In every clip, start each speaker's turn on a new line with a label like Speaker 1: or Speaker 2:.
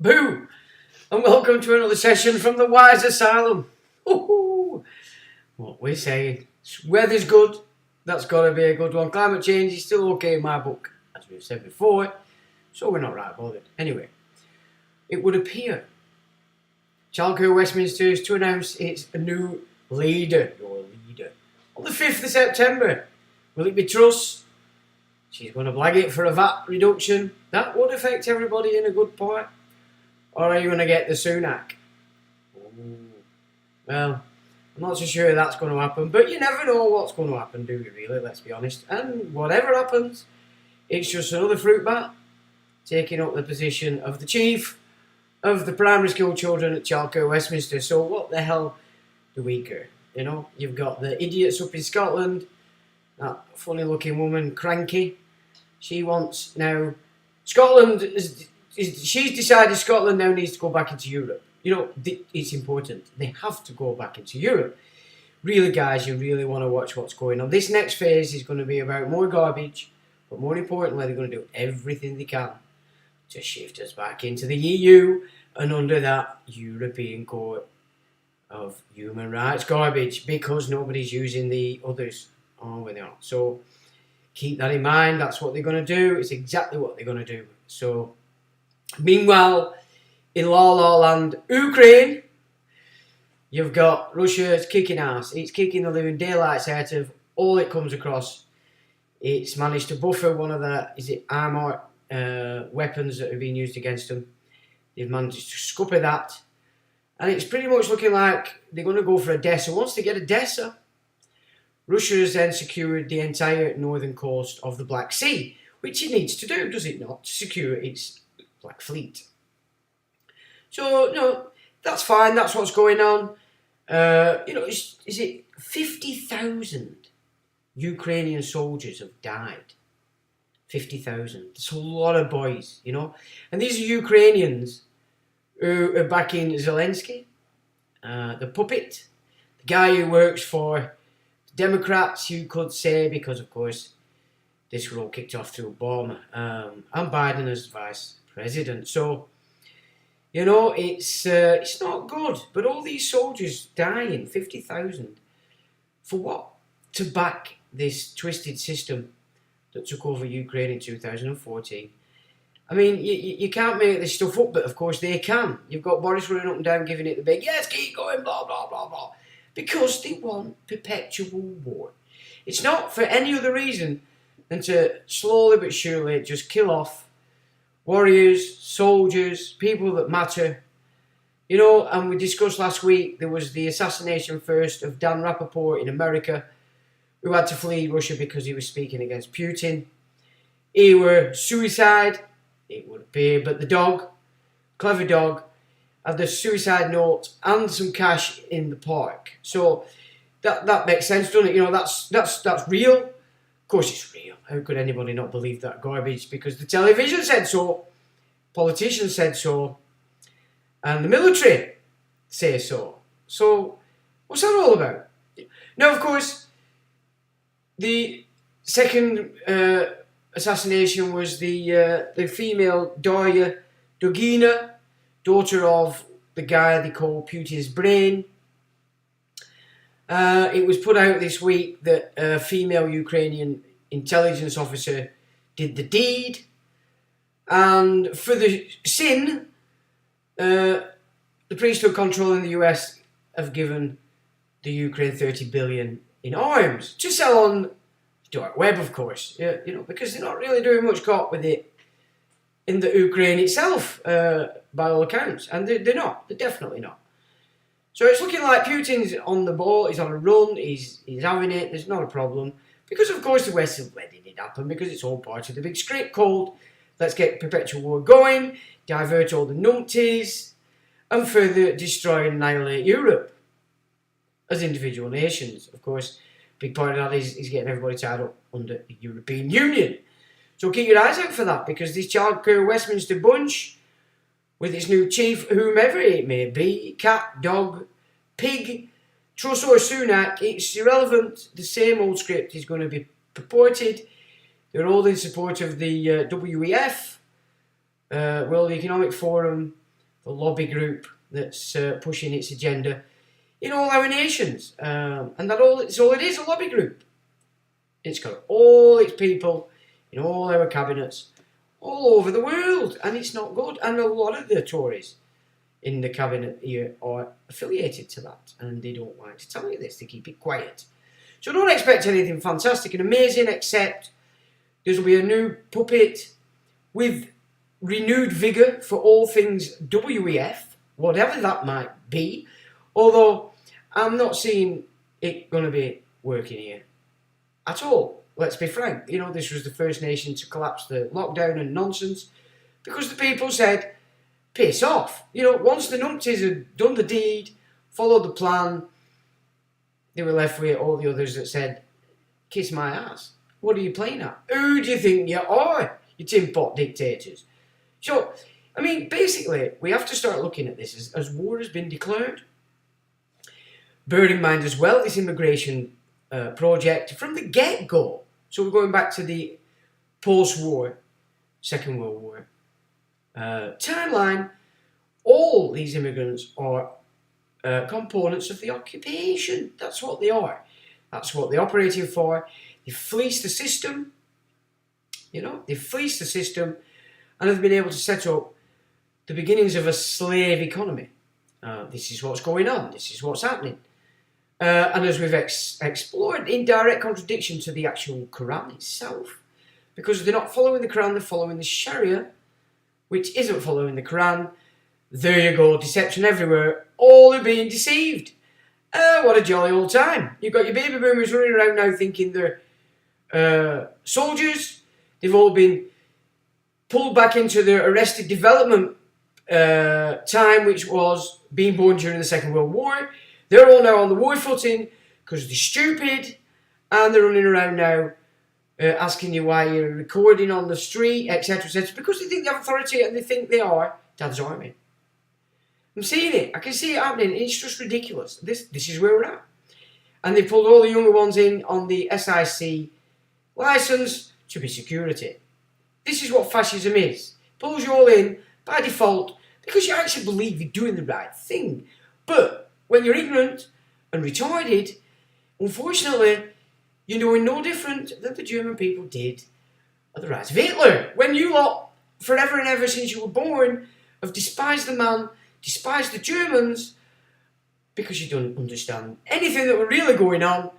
Speaker 1: Boo! And welcome to another session from the Wise Asylum. Woohoo! What we're saying, weather's good, that's got to be a good one. Climate change is still okay in my book, as we've said before, so we're not right bothered. Anyway, it would appear Childcare Westminster is to announce its new leader, on the 5th of September. Will it be Truss? She's going to blag it for a VAT reduction. That would affect everybody in a good part. Or are you going to get the Sunak? Ooh. Well, I'm not so sure that's going to happen, but you never know what's going to happen, do you really? Let's be honest. And whatever happens, it's just another fruit bat taking up the position of the chief of the primary school children at Childcare Westminster. So what the hell do we care? You know, you've got the idiots up in Scotland, that funny looking woman, Cranky. She wants now, she's decided Scotland now needs to go back into Europe. You know, it's important. They have to go back into Europe. Really, guys, you really want to watch what's going on. This next phase is going to be about more garbage, but more importantly, they're going to do everything they can to shift us back into the EU and under that European Court of Human Rights garbage, because nobody's using the others. Oh, they are. So keep that in mind. That's what they're going to do. It's exactly what they're going to do. So meanwhile, in La Land, Ukraine, you've got Russia's kicking ass. It's kicking the living daylights out of all it comes across. It's managed to buffer one of the, armour weapons that have been used against them. They've managed to scupper that. And it's pretty much looking like they're going to go for Odessa. Once they get Odessa, Russia has then secured the entire northern coast of the Black Sea, which it needs to do, does it not, to secure its Black Fleet. So, no, that's fine. That's what's going on. Is it 50,000 Ukrainian soldiers have died? 50,000. That's a lot of boys, you know. And these are Ukrainians who are backing Zelensky, the puppet, the guy who works for the Democrats, you could say, because, of course, this was all kicked off through Obama and Biden as vice president. So, you know, it's not good. But all these soldiers dying, 50,000, for what? To back this twisted system that took over Ukraine in 2014. I mean, you can't make this stuff up, but of course they can. You've got Boris running up and down giving it the big, yes, keep going, blah, blah, blah, blah. Because they want perpetual war. It's not for any other reason than to slowly but surely just kill off warriors, soldiers, people that matter. You know, and we discussed last week, there was the assassination first of Dan Rappaport in America, who had to flee Russia because he was speaking against Putin. He were suicide, it would appear, but the dog, clever dog, had the suicide note and some cash in the park. So that makes sense, doesn't it? You know, that's real. Of course it's real. How could anybody not believe that garbage? Because the television said so, politicians said so, and the military say so. So what's that all about? Now, of course, the second assassination was the female Darya Dugina, daughter of the guy they call Putin's brain. It was put out this week that a female Ukrainian intelligence officer did the deed, and for the sin, the priesthood controlling the US have given the Ukraine 30 billion in arms to sell on the dark web, of course. You know, because they're not really doing much caught with it in the Ukraine itself, by all accounts, and they're not. They're definitely not. So it's looking like Putin's on the ball. He's on a run. He's having it. There's not a problem because, of course, the West is letting it happen because it's all part of the big script called let's get perpetual war going, divert all the numpties, and further destroy and annihilate Europe as individual nations. Of course, big part of that is getting everybody tied up under the European Union. So keep your eyes out for that, because this Childcare Westminster bunch, with its new chief, whomever it may be, cat, dog, pig, Truss or Sunak, it's irrelevant. The same old script is going to be purported. They're all in support of the WEF, World Economic Forum, the lobby group that's pushing its agenda in all our nations. And that's all it is, a lobby group. It's got all its people in all our cabinets all over the world, and it's not good. And a lot of the Tories in the cabinet here are affiliated to that, and they don't like to tell you this. They keep it quiet. So don't expect anything fantastic and amazing, except there will be a new puppet with renewed vigour for all things WEF, whatever that might be. Although I'm not seeing it going to be working here at all. Let's be frank. You know, this was the first nation to collapse the lockdown and nonsense because the people said, piss off. You know, once the numpties had done the deed, followed the plan, they were left with all the others that said, kiss my ass. What are you playing at? Who do you think you are, you tin pot dictators? So, I mean, basically, we have to start looking at this as war has been declared. Bear in mind as well, this immigration project from the get-go. So we're going back to the post-war, Second World War timeline. All these immigrants are components of the occupation. That's what they are. That's what they're operating for. They fleece the system. You know, they fleece the system and have been able to set up the beginnings of a slave economy. This is what's going on. This is what's happening. And as we've explored, in direct contradiction to the actual Quran itself, because they're not following the Quran, they're following the Sharia, which isn't following the Quran. There you go, deception everywhere. All are being deceived. What a jolly old time. You've got your baby boomers running around now thinking they're soldiers. They've all been pulled back into their arrested development time, which was being born during the Second World War. They're all now on the war footing because they're stupid, and they're running around now asking you why you're recording on the street, etc., etc., because they think they have authority and they think they are Dad's army. I'm seeing it. I can see it happening. It's just ridiculous. This is where we're at. And they pulled all the younger ones in on the SIC license to be security. This is what fascism is. Pulls you all in by default because you actually believe you're doing the right thing. But when you're ignorant and retarded, unfortunately, you're doing no different than the German people did at the rise of Hitler. When you lot, forever and ever since you were born, have despised the man, despised the Germans, because you don't understand anything that was really going on,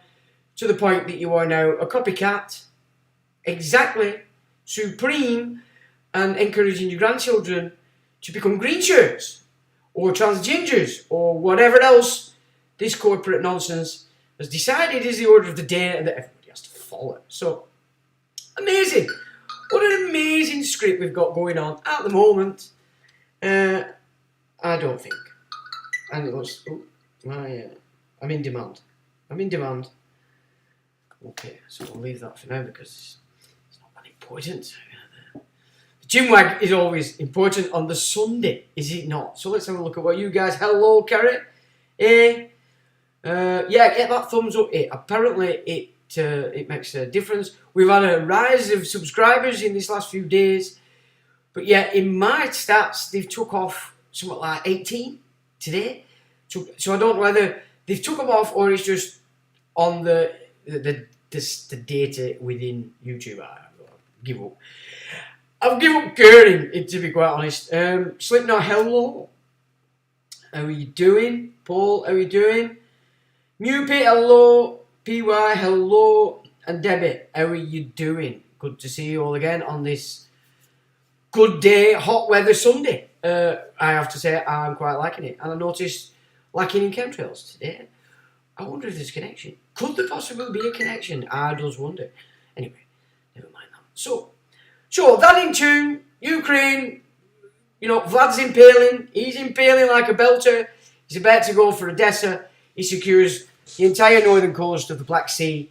Speaker 1: to the point that you are now a copycat, exactly, supreme, and encouraging your grandchildren to become green shirts, or transgenders, or whatever else this corporate nonsense has decided is the order of the day and that everybody has to follow. So, amazing. What an amazing script we've got going on at the moment. I don't think. And it was... Oh, I'm in demand. I'm in demand. Okay, so we'll leave that for now because it's not that important. Gymwag is always important on the Sunday, is it not? So let's have a look at what you guys... Hello, Carrot. Yeah, get that thumbs up. Apparently, it makes a difference. We've had a rise of subscribers in these last few days. But yeah, in my stats, they've took off something like 18 today. So I don't know whether they've took them off or it's just on the data within YouTube. I give up. I've given up caring, to be quite honest. Slipknot, hello. How are you doing? Paul, how are you doing? Mupit, hello. PY, hello. And Debbie, how are you doing? Good to see you all again on this good day, hot weather Sunday. I have to say, I'm quite liking it. And I noticed lacking in chemtrails today. I wonder if there's a connection. Could there possibly be a connection? I does wonder. Anyway, never mind that. So that in tune, Ukraine, you know, Vlad's impaling. He's impaling like a belter. He's about to go for Odessa. He secures the entire northern coast of the Black Sea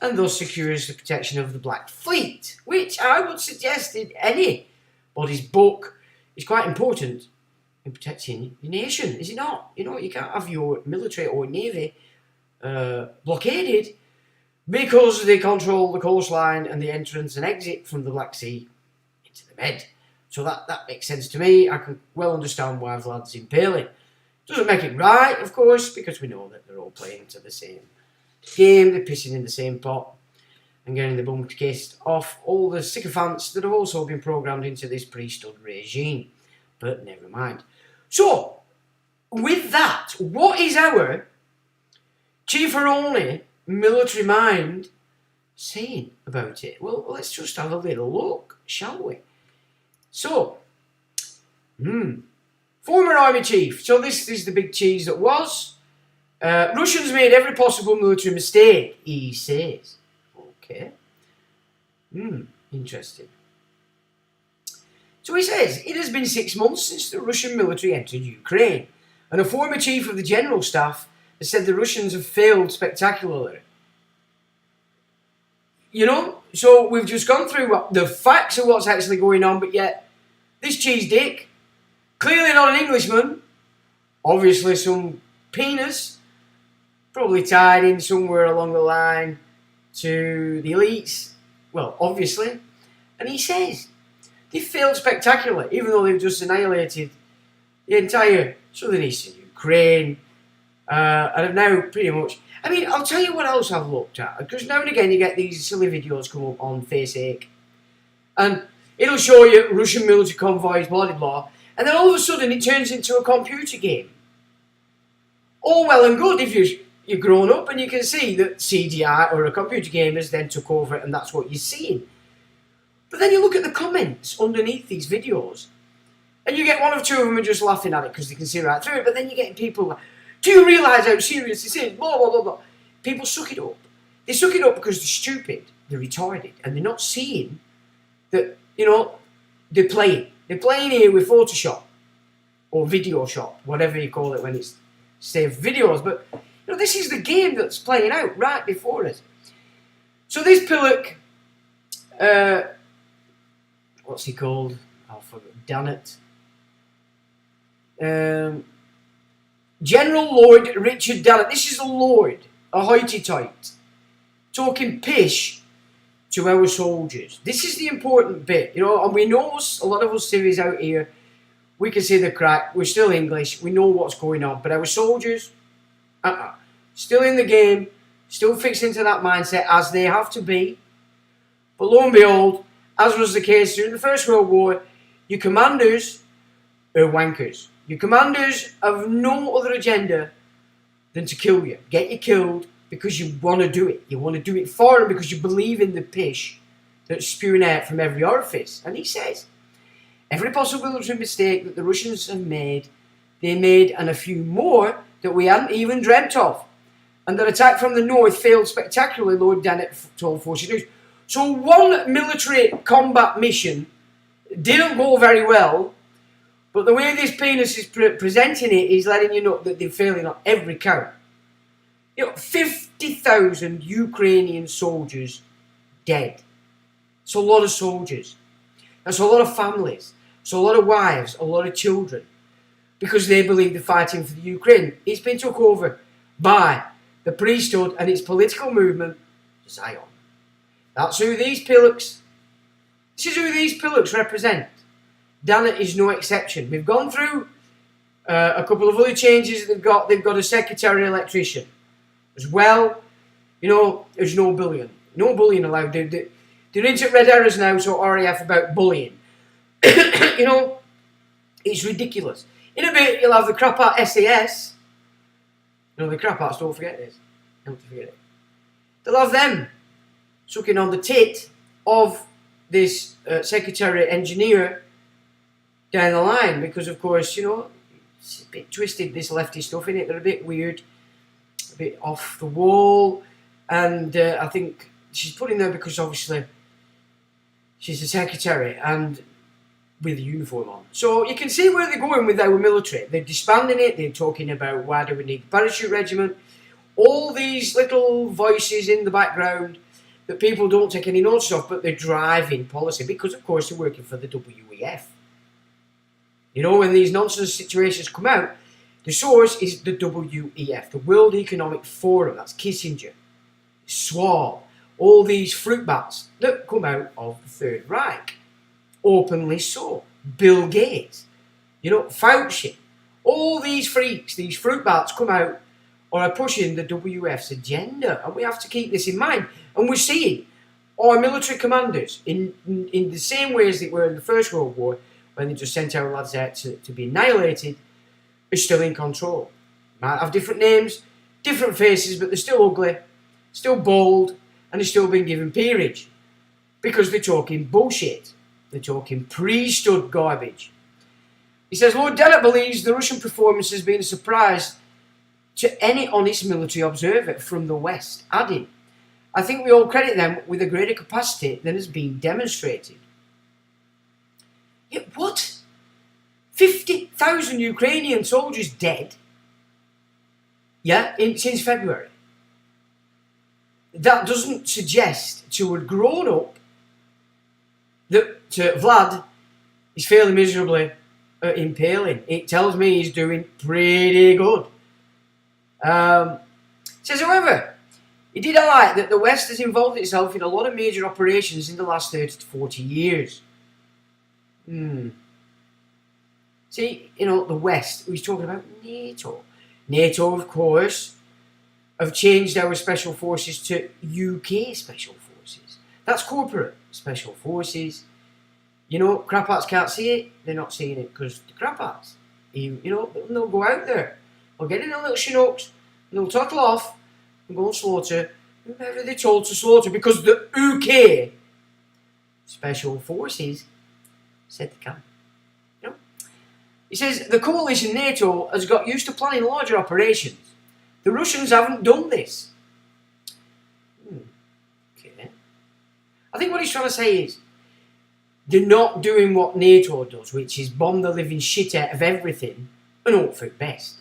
Speaker 1: and thus secures the protection of the Black Fleet, which I would suggest in anybody's book is quite important in protecting your nation, is it not? You know, you can't have your military or navy blockaded because they control the coastline and the entrance and exit from the Black Sea into the Med. So that makes sense to me. I can well understand why Vlad's impaling. Doesn't make it right, of course, because we know that they're all playing into the same game. They're pissing in the same pot and getting the bum kissed off all the sycophants that have also been programmed into this priesthood regime. But never mind. So, with that, what is our Chief-Aroni military mind saying about it? Well, let's just have a little look, shall we? So, former army chief. So this is the big cheese that was. Russians made every possible military mistake, he says. Okay. Interesting. So he says, it has been 6 months since the Russian military entered Ukraine, and a former chief of the general staff has said the Russians have failed spectacularly. You know, so we've just gone through the facts of what's actually going on, but yet this cheese dick, clearly not an Englishman, obviously some penis, probably tied in somewhere along the line to the elites, well, obviously, and he says they failed spectacularly, even though they've just annihilated the entire southern eastern Ukraine, and have now pretty much... I mean, I'll tell you what else I've looked at, because now and again you get these silly videos come up on FaceAche, and it'll show you Russian military convoys, blah, blah, blah, and then all of a sudden it turns into a computer game. All well and good if you're grown up and you can see that CGI or a computer game has then took over and that's what you're seeing. But then you look at the comments underneath these videos and you get one or two of them are just laughing at it because they can see right through it, but then you're getting people like, do you realise how serious this is? Blah, blah, blah, blah. People suck it up. They suck it up because they're stupid, they're retarded, and they're not seeing that, you know, they're playing. They're playing here with Photoshop or Video Shop, whatever you call it when it's saved videos. But, you know, this is the game that's playing out right before us. So this Pillock, what's he called? I'll forget. Damn it. General Lord Richard Dallett. This is a lord, a hoity-toity, talking pish to our soldiers. This is the important bit, you know, and we know a lot of us civvies out here, we can see the crack, we're still English, we know what's going on, but our soldiers, still in the game, still fixed into that mindset as they have to be. But lo and behold, as was the case during the First World War, your commanders are wankers. Your commanders have no other agenda than to kill you, get you killed because you want to do it. You want to do it for them because you believe in the pish that's spewing out from every orifice. And he says, every possible military mistake that the Russians have made, they made, and a few more that we hadn't even dreamt of. And their attack from the north failed spectacularly, Lord Dennett told Forces News. So one military combat mission didn't go very well, but the way this penis is presenting it is letting you know that they're failing on every count. You know, 50,000 Ukrainian soldiers dead. It's a lot of soldiers. That's a lot of families. It's a lot of wives, a lot of children. Because they believe they're fighting for the Ukraine. It's been took over by the priesthood and its political movement, Zion. That's who these Pillocks, this is who these Pillocks represent. Dannett is no exception. We've gone through a couple of other changes they've got. They've got a secretary electrician. As well, you know, there's no bullying. No bullying allowed. They're into red arrows now, so RAF about bullying. You know, it's ridiculous. In a bit, you'll have the crap out SAS. You know, the crap outs, don't forget this. Don't forget it. They'll have them sucking on the tit of this secretary engineer down the line, because of course, you know, it's a bit twisted, this lefty stuff in it. They're a bit weird, a bit off the wall, and I think she's put in there because obviously she's a secretary and with a uniform on. So you can see where they're going with our military. They're disbanding it. They're talking about why do we need the parachute regiment. All these little voices in the background that people don't take any notice of, but they're driving policy because of course they're working for the WEF. You know, when these nonsense situations come out, the source is the WEF, the World Economic Forum. That's Kissinger, Schwab, all these fruit bats that come out of the Third Reich. Openly so. Bill Gates, Fauci. All these freaks, these fruit bats come out or are pushing the WF's agenda. And we have to keep this in mind. And we're seeing our military commanders, in the same way as they were in the First World War, when they just sent our lads out to be annihilated, are still in control. Might have different names, different faces, but they're still ugly, still bold, and they're still being given peerage. Because they're talking bullshit. They're talking pre-stud garbage. He says, Lord Dennett believes the Russian performance has been a surprise to any honest military observer from the West, adding, I think we all credit them with a greater capacity than has been demonstrated. Yet what? 50,000 Ukrainian soldiers dead? Since February. That doesn't suggest to a grown up that Vlad is failing miserably at impaling. It tells me he's doing pretty good. Says, however, he did highlight that the West has involved itself in a lot of major operations in the last 30 to 40 years. See, the West, he's talking about NATO. NATO, of course, have changed our special forces to UK special forces. That's corporate special forces. Crap-outs can't see it. They're not seeing it because the crap-outs. They'll go out there. They'll get in their little Chinooks and they'll toddle off and go and slaughter whoever they're told to slaughter because the UK special forces said they can. He says, the coalition NATO has got used to planning larger operations. The Russians haven't done this. Okay. I think what he's trying to say is, they're not doing what NATO does, which is bomb the living shit out of everything and hope for the best.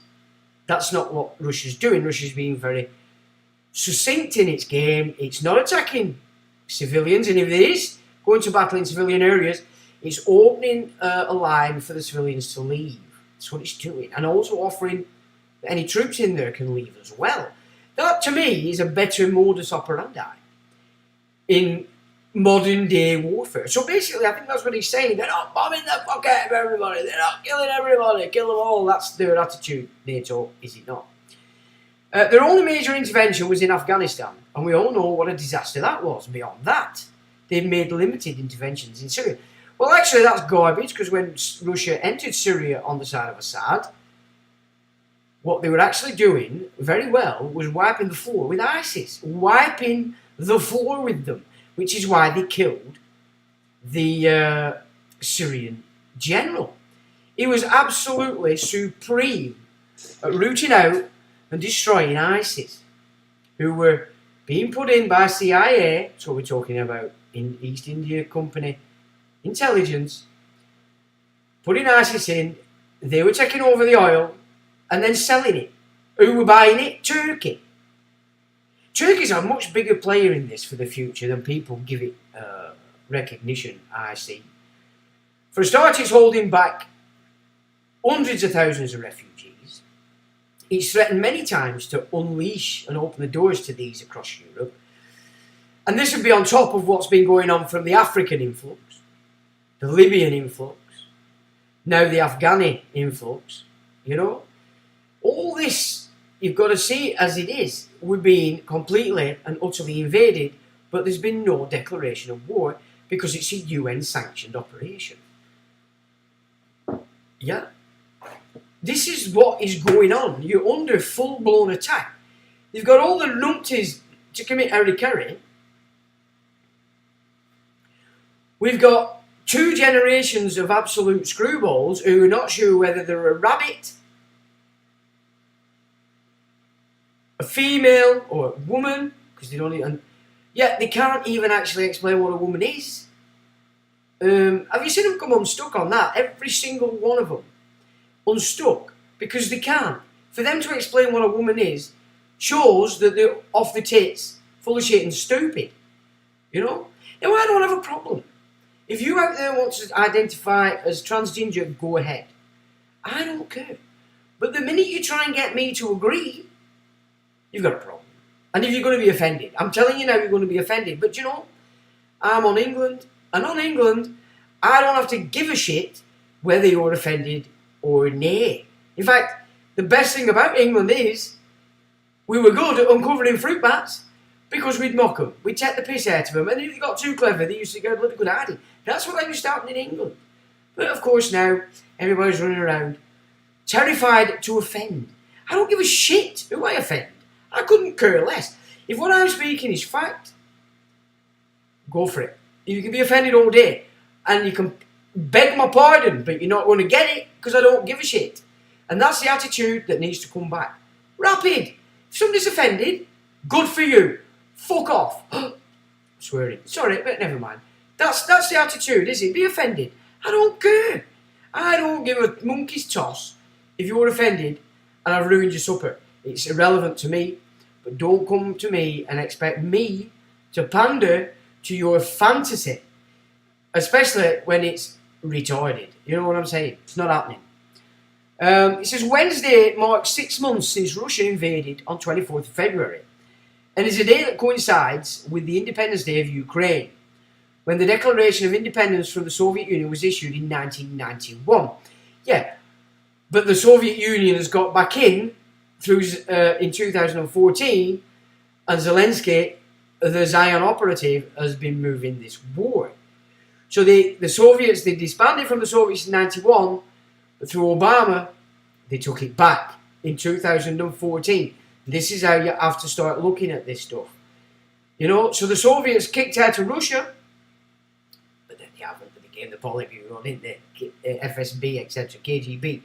Speaker 1: That's not what Russia's doing. Russia's being very succinct in its game. It's not attacking civilians, and if it is going to battle in civilian areas, it's opening a line for the civilians to leave. That's what it's doing. And also offering that any troops in there can leave as well. That, to me, is a better modus operandi in modern day warfare. So basically, I think that's what he's saying. They're not bombing the fuck out of everybody. They're not killing everybody. Kill them all. That's their attitude, NATO, is it not? Their only major intervention was in Afghanistan. And we all know what a disaster that was. Beyond that, they've made limited interventions in Syria. Well, actually, that's garbage, because when Russia entered Syria on the side of Assad, what they were actually doing very well was wiping the floor with ISIS. Wiping the floor with them, which is why they killed the Syrian general. He was absolutely supreme at rooting out and destroying ISIS, who were being put in by CIA, so we're talking about in East India Company intelligence, putting ISIS in. They were taking over the oil and then selling it. Who were buying it? Turkey. Turkey's a much bigger player in this for the future than people give it recognition, I see. For a start, it's holding back hundreds of thousands of refugees. It's threatened many times to unleash and open the doors to these across Europe. And this would be on top of what's been going on from the African influx, the Libyan influx, now the Afghani influx, All this, you've got to see it as it is. We're being completely and utterly invaded, but there's been no declaration of war because it's a UN-sanctioned operation. Yeah. This is what is going on. You're under full-blown attack. You've got all the numpties to commit hara-kiri. We've got 2 generations of absolute screwballs who are not sure whether they're a rabbit, a female, or a woman, because they don't even... Yet they can't even actually explain what a woman is. Have you seen them come unstuck on that? Every single one of them. Unstuck. Because they can't. For them to explain what a woman is shows that they're off the tits, full of shit and stupid. Now I don't have a problem. If you out there want to identify as transgender, go ahead. I don't care. But the minute you try and get me to agree, you've got a problem. And if you're going to be offended, I'm telling you now you're going to be offended. But I'm on England. And on England, I don't have to give a shit whether you're offended or nay. In fact, the best thing about England is we were good at uncovering fruit bats because we'd mock them, we'd take the piss out of them, and if they got too clever, they used to go bloody good hiding. That's what used to happen in England. But of course now, everybody's running around terrified to offend. I don't give a shit who I offend. I couldn't care less. If what I'm speaking is fact, go for it. You can be offended all day, and you can beg my pardon, but you're not going to get it because I don't give a shit. And that's the attitude that needs to come back. Rapid. If somebody's offended, good for you. Fuck off. Swearing. Sorry, but never mind. That's the attitude, is it? Be offended. I don't care. I don't give a monkey's toss if you're offended and I've ruined your supper. It's irrelevant to me, but don't come to me and expect me to pander to your fantasy, especially when it's retarded. You know what I'm saying? It's not happening. It says Wednesday marks 6 months since Russia invaded on 24th of February, and is a day that coincides with the Independence Day of Ukraine, when the Declaration of Independence from the Soviet Union was issued in 1991. Yeah, but the Soviet Union has got back in through in 2014, and Zelensky, the Zion operative, has been moving this war. So the Soviets, they disbanded from the Soviets in 91, but through Obama, they took it back in 2014. This is how you have to start looking at this stuff. You know, so the Soviets kicked out of Russia, but then they haven't. They became the Politburo, didn't they? FSB, etc., KGB.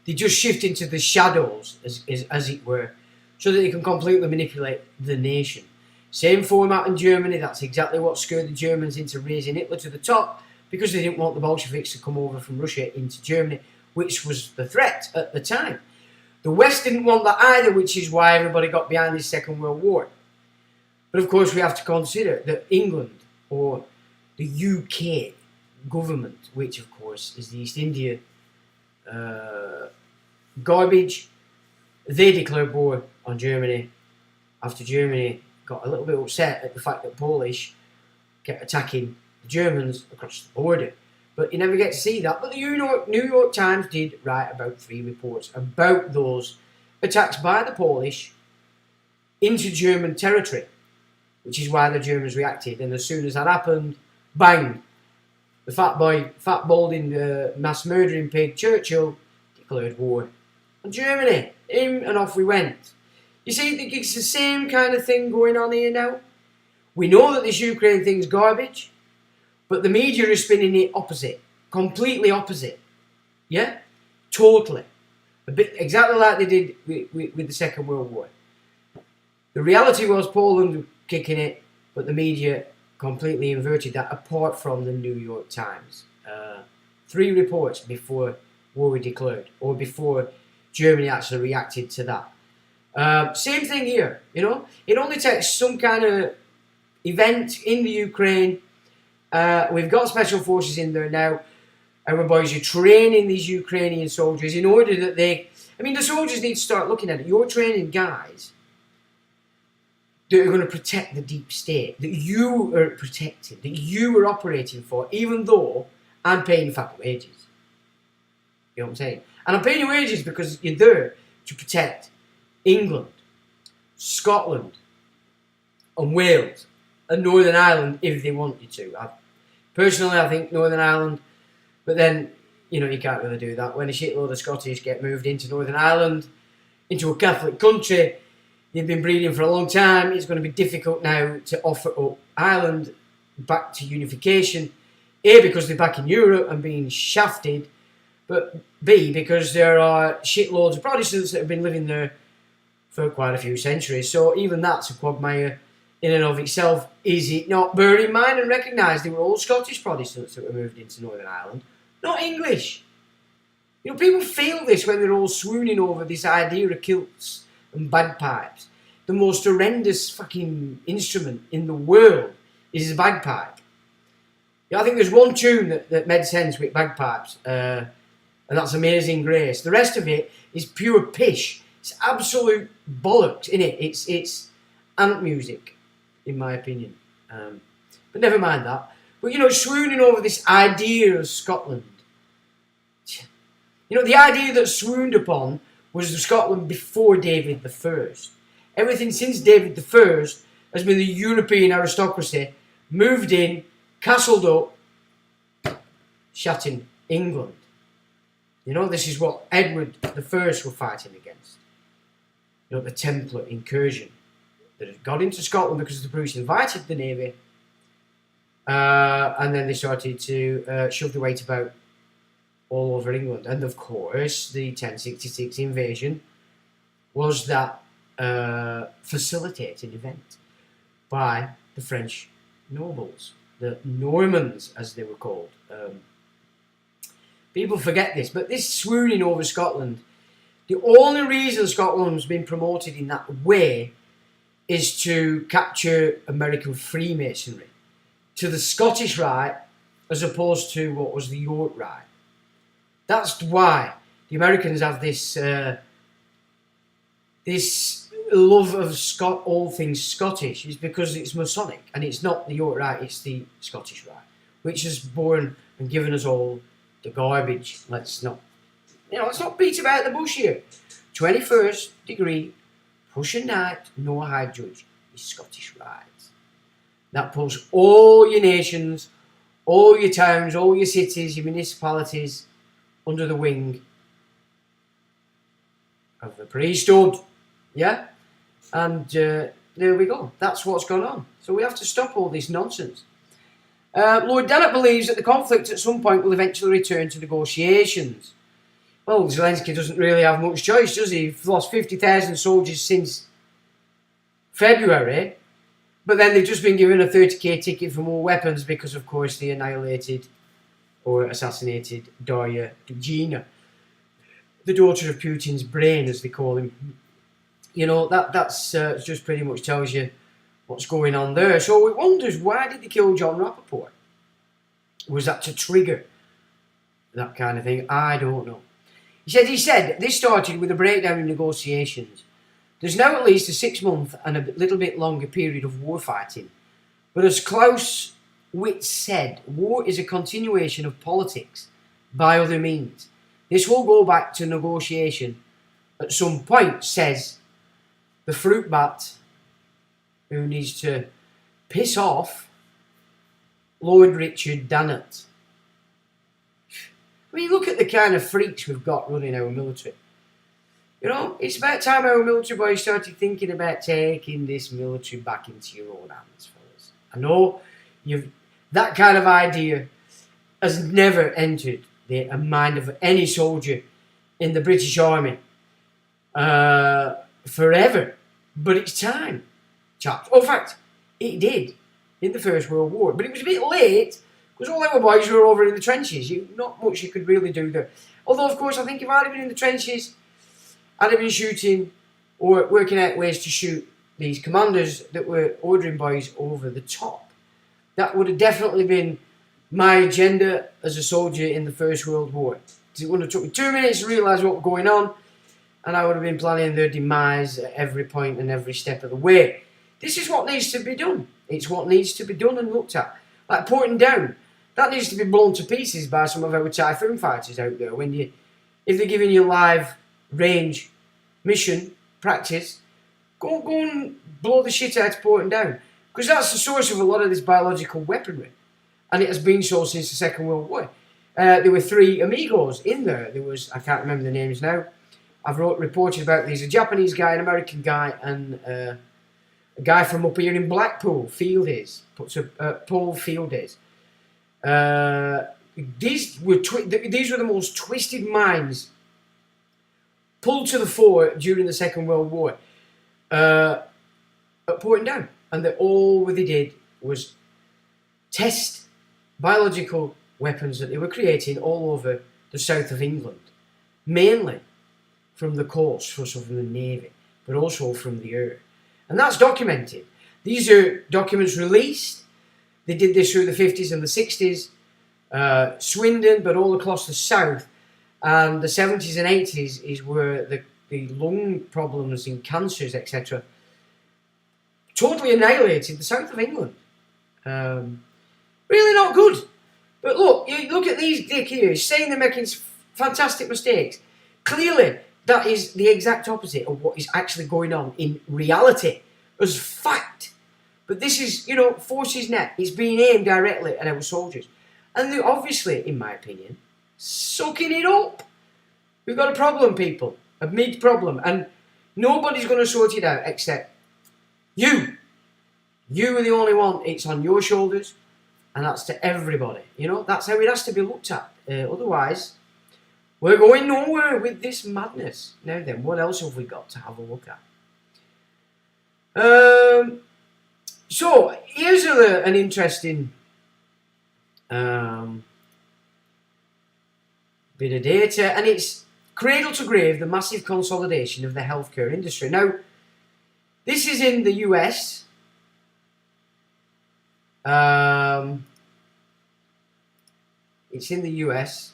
Speaker 1: They just shift into the shadows, as it were, so that they can completely manipulate the nation. Same format in Germany. That's exactly what scared the Germans into raising Hitler to the top, because they didn't want the Bolsheviks to come over from Russia into Germany, which was the threat at the time. The West didn't want that either, which is why everybody got behind the Second World War. But of course we have to consider that England, or the UK government, which of course is the East India garbage, they declared war on Germany after Germany got a little bit upset at the fact that Polish kept attacking the Germans across the border. But you never get to see that. But the New York Times did write about 3 reports about those attacks by the Polish into German territory, which is why the Germans reacted. And as soon as that happened, bang, the fat balding, mass murdering pig Churchill declared war on Germany. And off we went. You see, it's the same kind of thing going on here now. We know that this Ukraine thing's garbage, but the media is spinning it opposite, completely opposite. Yeah? Totally. Exactly like they did with the Second World War. The reality was Poland kicking it, but the media completely inverted that, apart from the New York Times. 3 reports before war was declared, or before Germany actually reacted to that. Same thing here, you know. It only takes some kind of event in the Ukraine. We've got special forces in there now. Our boys are training these Ukrainian soldiers in order that they... I mean, the soldiers need to start looking at it. You're training guys that are going to protect the deep state, that you are protecting, that you are operating for, even though I'm paying you fucking wages. You know what I'm saying? And I'm paying you wages because you're there to protect England, Scotland, and Wales, and Northern Ireland if they want you to. Personally, I think Northern Ireland, but then, you know, you can't really do that. When a shitload of Scottish get moved into Northern Ireland, into a Catholic country, they've been breeding for a long time, it's going to be difficult now to offer up Ireland back to unification. A, because they're back in Europe and being shafted, but B, because there are shitloads of Protestants that have been living there for quite a few centuries. So even that's a quagmire in and of itself, is it not? Bear in mind and recognise they were all Scottish Protestants that were moved into Northern Ireland, not English. You know, people feel this when they're all swooning over this idea of kilts and bagpipes. The most horrendous fucking instrument in the world is a bagpipe. Yeah, I think there's one tune that made sense with bagpipes, and that's Amazing Grace. The rest of it is pure pish. It's absolute bollocks, innit? It's ant music, in my opinion. But never mind that. But, you know, swooning over this idea of Scotland You know, the idea that swooned upon was Scotland before David I. Everything since David I has been the European aristocracy moved in, castled up, shut in England. You know, this is what Edward I were fighting against. You know, the Templar incursion that had got into Scotland because the Bruce invited the Navy, and then they started to shove the weight about all over England. And of course, the 1066 invasion was that facilitated event by the French nobles, the Normans as they were called. People forget this, but this swooning over Scotland, the only reason Scotland's been promoted in that way is to capture American Freemasonry to the Scottish Rite as opposed to what was the York Rite. That's why the Americans have this this love of all things Scottish, is because it's Masonic, and it's not the York Rite, it's the Scottish Rite, which has borne and given us all the garbage. Let's not beat about the bush here. 21st degree, Prussian Knight, no high judge, is Scottish Rite. That puts all your nations, all your towns, all your cities, your municipalities under the wing of the priesthood. Yeah? And there we go. That's what's gone on. So we have to stop all this nonsense. Lord Dennett believes that the conflict at some point will eventually return to negotiations. Well, Zelensky doesn't really have much choice, does he? He's lost 50,000 soldiers since February, but then they've just been given a 30k ticket for more weapons because, of course, they annihilated or assassinated Darya Dugina, the daughter of Putin's brain, as they call him. You know, that's just pretty much tells you what's going on there. So it wonders, why did they kill John Rappaport? Was that to trigger that kind of thing? I don't know. He said this started with a breakdown in negotiations. There's now at least a 6-month and a little bit longer period of war fighting. But as Clausewitz said, war is a continuation of politics by other means. This will go back to negotiation at some point, says the fruit bat who needs to piss off Lord Richard Dannett. I mean, look at the kind of freaks we've got running our military. You know, it's about time our military boys started thinking about taking this military back into your own hands, fellas. I know that kind of idea has never entered the mind of any soldier in the British Army forever. But it's time, chaps. Oh, in fact, it did in the First World War. But it was a bit late, because all our boys were over in the trenches. Not much you could really do there. Although, of course, I think if I'd have been in the trenches, I'd have been shooting or working out ways to shoot these commanders that were ordering boys over the top. That would have definitely been my agenda as a soldier in the First World War. It would have took me 2 minutes to realise what was going on, and I would have been planning their demise at every point and every step of the way. This is what needs to be done. It's what needs to be done and looked at. Like Porting Down, that needs to be blown to pieces by some of our Typhoon fighters out there. If they're giving you live range mission practice, go and blow the shit out of Porting Down, because that's the source of a lot of this biological weaponry, and it has been so since the Second World War. There were 3 amigos in there. There was, I can't remember the names now. I've reported about these: a Japanese guy, an American guy, and a guy from up here in Blackpool, Paul Field is. These were the most twisted minds pulled to the fore during the Second World War at Porting Down, and all they did was test biological weapons that they were creating all over the south of England, mainly from the coast, also from the Navy, but also from the air. And that's documented. These are documents released. They did this through the 50s and the 60s, Swindon, but all across the south. And the 70s and 80s is where the lung problems and cancers, etc., totally annihilated the south of England. Really not good. But look, you look at these dick here, saying they're making fantastic mistakes. Clearly, that is the exact opposite of what is actually going on in reality, as fact. But this is, forces net. It's being aimed directly at our soldiers. And they're obviously, in my opinion, sucking it up. We've got a problem, people. A big problem. And nobody's going to sort it out except you. You are the only one. It's on your shoulders. And that's to everybody. That's how it has to be looked at. Otherwise, we're going nowhere with this madness. Now then, what else have we got to have a look at? So, here's an interesting bit of data, and it's cradle to grave, the massive consolidation of the healthcare industry. Now, this is in the US. It's in the US,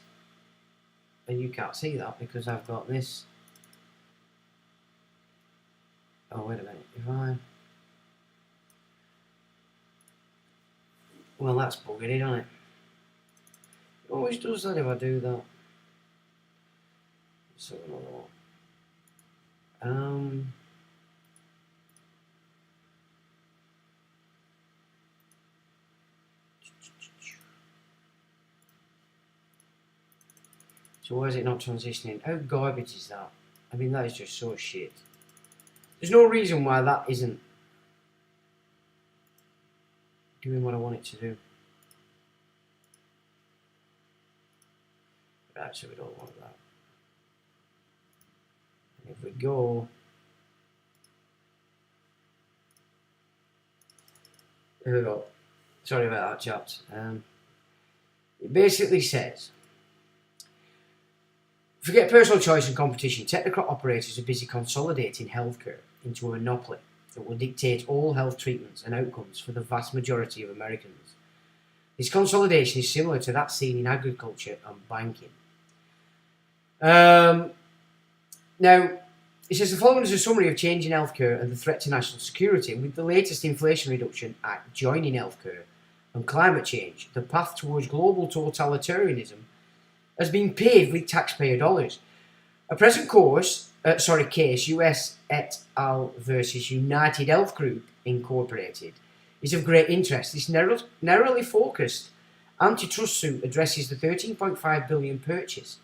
Speaker 1: and you can't see that because I've got this. Oh, wait a minute. Well, that's buggered, isn't it? It always does that if I do that. So another one. So why is it not transitioning? How garbage is that? I mean, that is just so shit. There's no reason why that isn't doing what I want it to do. Right, so we don't want that. And if we go, there we go. Sorry about that, chaps. It basically says, forget personal choice and competition. Technocrat operators are busy consolidating healthcare into a monopoly that will dictate all health treatments and outcomes for the vast majority of Americans. This consolidation is similar to that seen in agriculture and banking. Now, it says the following is a summary of change in healthcare and the threat to national security. With the latest Inflation Reduction Act joining healthcare and climate change, the path towards global totalitarianism has been paved with taxpayer dollars. A present case, US et al. Versus United Health Group Incorporated, is of great interest. This narrowly focused antitrust suit addresses the $13.5 billion purchase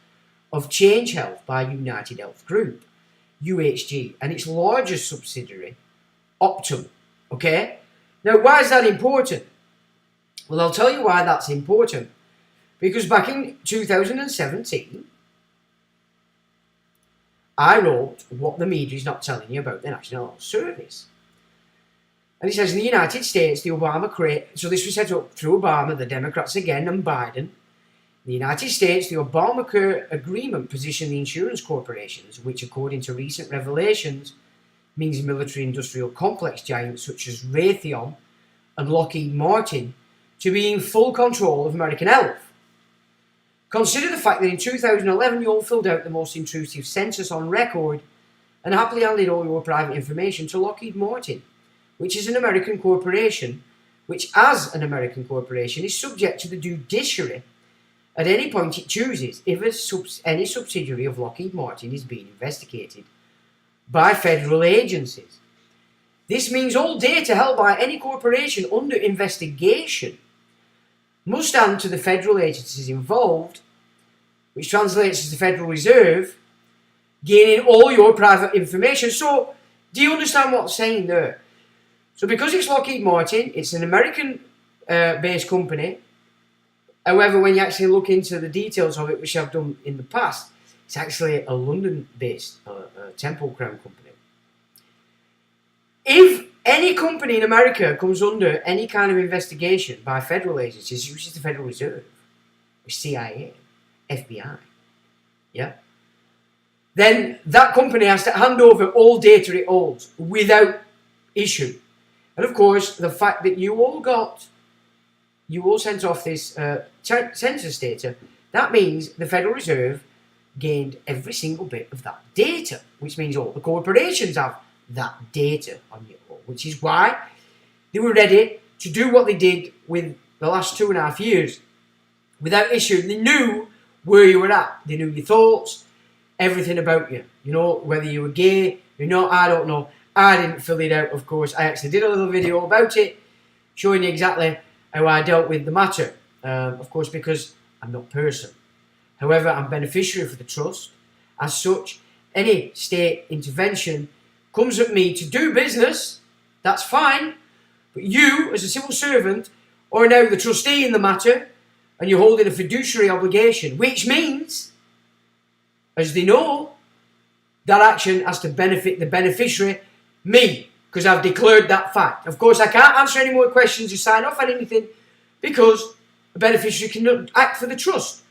Speaker 1: of Change Health by United Health Group, UHG, and its largest subsidiary, Optum. Okay? Now, why is that important? Well, I'll tell you why that's important. Because back in 2017, I wrote what the media is not telling you about the National Health Service. And it says in the United States, the so this was set up through Obama, the Democrats again, and Biden. In the United States, the Obamacare agreement positioned the insurance corporations, which according to recent revelations means military-industrial complex giants such as Raytheon and Lockheed Martin, to be in full control of American health. Consider the fact that in 2011 you all filled out the most intrusive census on record and happily handed all your private information to Lockheed Martin, which is an American corporation, which as an American corporation is subject to the judiciary at any point it chooses if any subsidiary of Lockheed Martin is being investigated by federal agencies. This means all data held by any corporation under investigation must stand to the federal agencies involved, which translates as the Federal Reserve, gaining all your private information. So, do you understand what I'm saying there? So, because it's Lockheed Martin, it's an American-based company. However, when you actually look into the details of it, which I've done in the past, it's actually a London-based Temple Crown company. If any company in America comes under any kind of investigation by federal agencies, which is the Federal Reserve, or CIA, FBI, then that company has to hand over all data it holds without issue. And of course, the fact that you all sent off this census data, that means the Federal Reserve gained every single bit of that data, which means all the corporations have that data on you, which is why they were ready to do what they did with the last 2.5 years without issue. They knew where you were at. They knew your thoughts, everything about you. You know, whether you were gay, you're not, I don't know. I didn't fill it out, of course. I actually did a little video about it, showing you exactly how I dealt with the matter. Of course, because I'm not a person. However, I'm beneficiary for the trust. As such, any state intervention comes at me to do business, that's fine. But you, as a civil servant, are now the trustee in the matter, and you're holding a fiduciary obligation, which means, as they know, that action has to benefit the beneficiary, me, because I've declared that fact. Of course, I can't answer any more questions or sign off on anything because the beneficiary can act for the trust.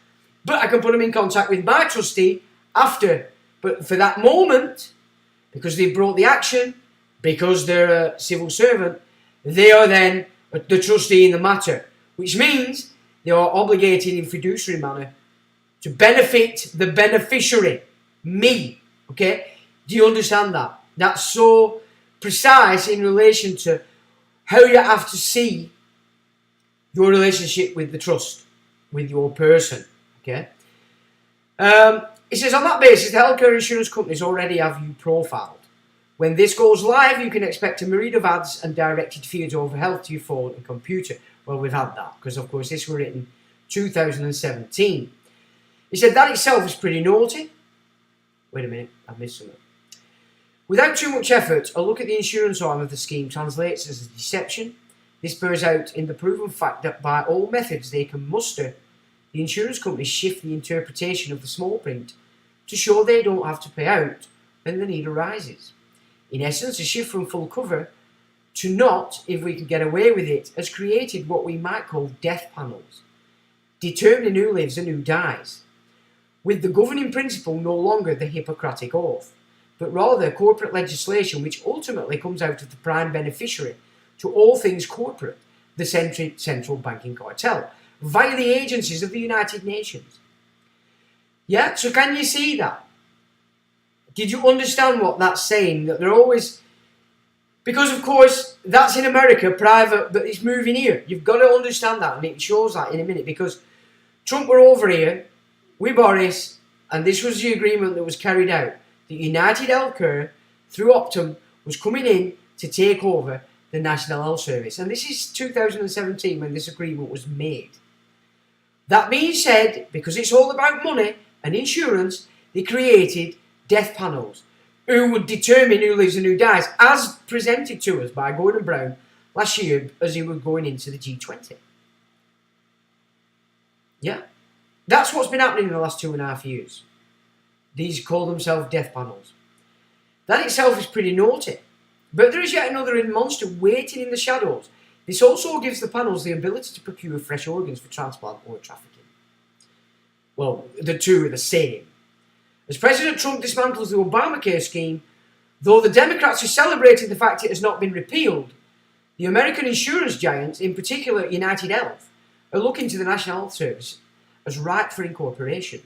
Speaker 1: But I can put them in contact with my trustee after. But for that moment, because they've brought the action, because they're a civil servant, they are then the trustee in the matter, which means they are obligated in fiduciary manner to benefit the beneficiary, me. Okay? Do you understand that? That's so precise in relation to how you have to see your relationship with the trust, with your person. Okay? It says, on that basis, the healthcare insurance companies already have you profiled. When this goes live, you can expect a myriad of ads and directed feeds over health to your phone and computer. Well, we've had that, because of course this was written 2017. He said that itself is pretty naughty. Wait a minute, I missed something. Without too much effort, a look at the insurance arm of the scheme translates as a deception. This bears out in the proven fact that by all methods they can muster, the insurance companies shift the interpretation of the small print to show they don't have to pay out when the need arises. In essence, a shift from full cover to not, if we can get away with it, has created what we might call death panels, determining who lives and who dies, with the governing principle no longer the Hippocratic Oath, but rather corporate legislation which ultimately comes out of the prime beneficiary to all things corporate, the central banking cartel, via the agencies of the United Nations. Yeah, so can you see that? Did you understand what that's saying? That they're always... Because, of course, that's in America, private, but it's moving here. You've got to understand that, and it shows that in a minute, because Trump were over here with Boris, and this was the agreement that was carried out. The United Healthcare, through Optum, was coming in to take over the National Health Service. And this is 2017 when this agreement was made. That being said, because it's all about money and insurance, they created death panels who would determine who lives and who dies, as presented to us by Gordon Brown last year as he was going into the G20. Yeah. That's what's been happening in the last 2.5 years. These call themselves death panels. That itself is pretty naughty. But there is yet another monster waiting in the shadows. This also gives the panels the ability to procure fresh organs for transplant or trafficking. Well, the two are the same. As President Trump dismantles the Obamacare scheme, though the Democrats are celebrating the fact it has not been repealed, the American insurance giants, in particular United Health, are looking to the National Health Service as ripe for incorporation.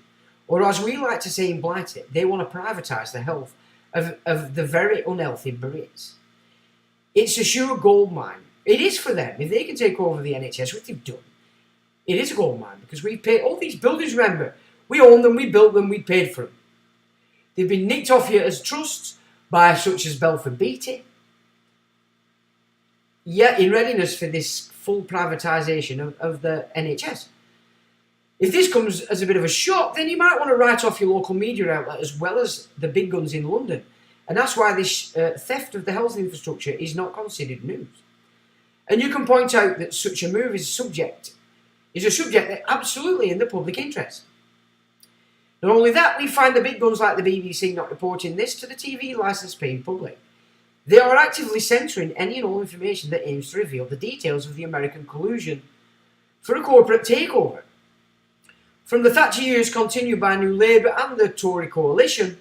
Speaker 1: Or as we like to say in Blighty, they want to privatise the health of the very unhealthy Brits. It's a sure gold mine. It is for them. If they can take over the NHS, which they've done, it is a gold mine, because we pay all these buildings, remember, we own them, we built them, we paid for them. They've been nicked off you as trusts by such as Belford Beatty. Yet in readiness for this full privatisation of the NHS. If this comes as a bit of a shock, then you might want to write off your local media outlet as well as the big guns in London. And that's why this theft of the health infrastructure is not considered news. And you can point out that such a move is a subject that absolutely in the public interest. Not only that, we find the big guns like the BBC not reporting this to the TV licence-paying public. They are actively censoring any and all information that aims to reveal the details of the American collusion for a corporate takeover. From the Thatcher years continued by New Labour and the Tory coalition,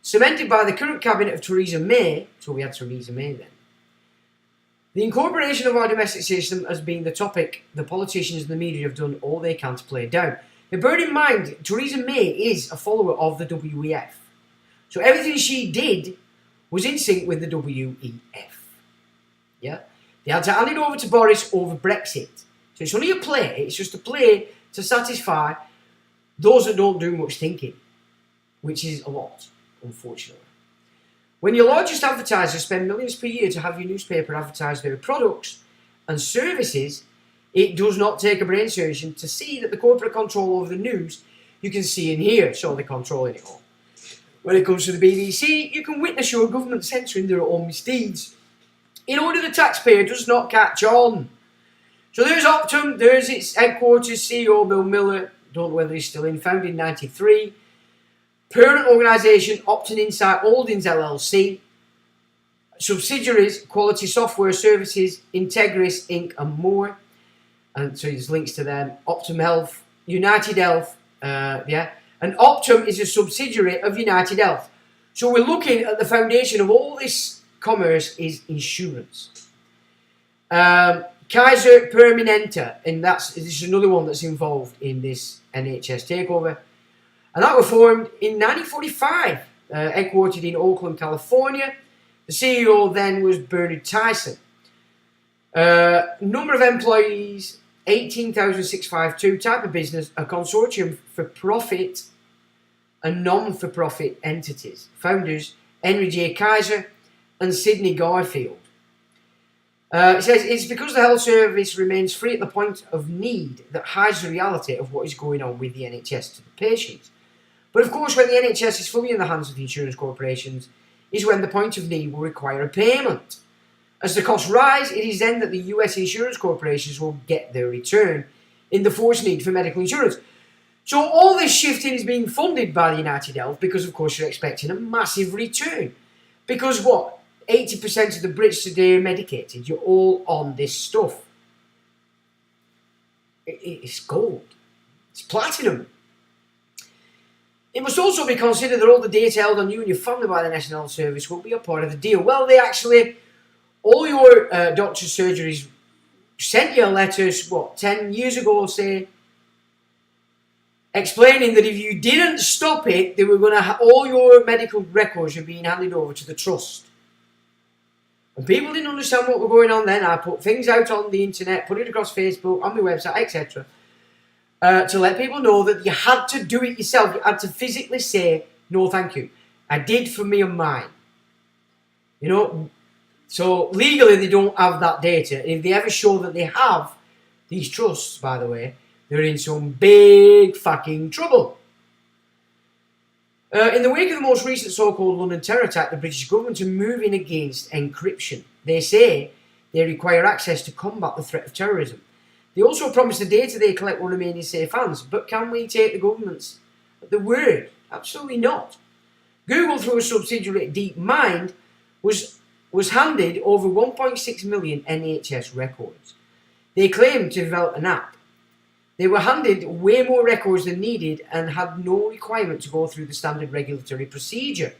Speaker 1: cemented by the current cabinet of Theresa May, so we had Theresa May then. The incorporation of our domestic system has been the topic the politicians and the media have done all they can to play down. Now bear in mind, Theresa May is a follower of the WEF. So everything she did was in sync with the WEF. Yeah? They had to hand it over to Boris over Brexit. So it's only a play, it's just a play to satisfy those that don't do much thinking, which is a lot, unfortunately. When your largest advertisers spend millions per year to have your newspaper advertise their products and services, it does not take a brain surgeon to see that the corporate control over the news you can see and hear, so they're controlling it all. When it comes to the BBC, you can witness your government censoring their own misdeeds in order the taxpayer does not catch on. So there's Optum, there's its headquarters, CEO Bill Miller, don't know whether he's still in, founded in 1993. Parent organisation Optum Insight Holdings LLC. Subsidiaries Quality Software Services, Integris Inc. and more. And so there's links to them. Optum Health, United Health, And Optum is a subsidiary of United Health. So we're looking at the foundation of all this commerce is insurance. Kaiser Permanente, and this is another one that's involved in this NHS takeover. And that was formed in 1945, headquartered in Oakland, California. The CEO then was Bernard Tyson. Number of employees, 18,652. Type of business, a consortium for profit and non-for-profit entities. Founders, Henry J. Kaiser and Sidney Garfield. It says, it's because the health service remains free at the point of need that hides the reality of what is going on with the NHS to the patients. But of course, when the NHS is fully in the hands of the insurance corporations, is when the point of need will require a payment. As the costs rise, it is then that the US insurance corporations will get their return in the forced need for medical insurance. So all this shifting is being funded by the United Health because, of course, you're expecting a massive return. Because what? 80% of the Brits today are medicated. You're all on this stuff. It's gold. It's platinum. It must also be considered that all the data held on you and your family by the National Health Service will be a part of the deal. Well, they actually, all your doctor's surgeries sent you letters, 10 years ago, say, explaining that if you didn't stop it, they were going to all your medical records are being handed over to the trust. And people didn't understand what was going on then. I put things out on the internet, put it across Facebook, on my website, etc. To let people know that you had to do it yourself. You had to physically say, no thank you. I did for me and mine. You know, so legally they don't have that data. If they ever show that they have, these trusts, by the way, they're in some big fucking trouble. In the wake of the most recent so-called London terror attack, the British government are moving against encryption. They say they require access to combat the threat of terrorism. They also promise the data they collect will remain in safe hands. But can we take the government's at the word? Absolutely not. Google, through a subsidiary DeepMind, was handed over 1.6 million NHS records. They claimed to develop an app. They were handed way more records than needed and had no requirement to go through the standard regulatory procedure.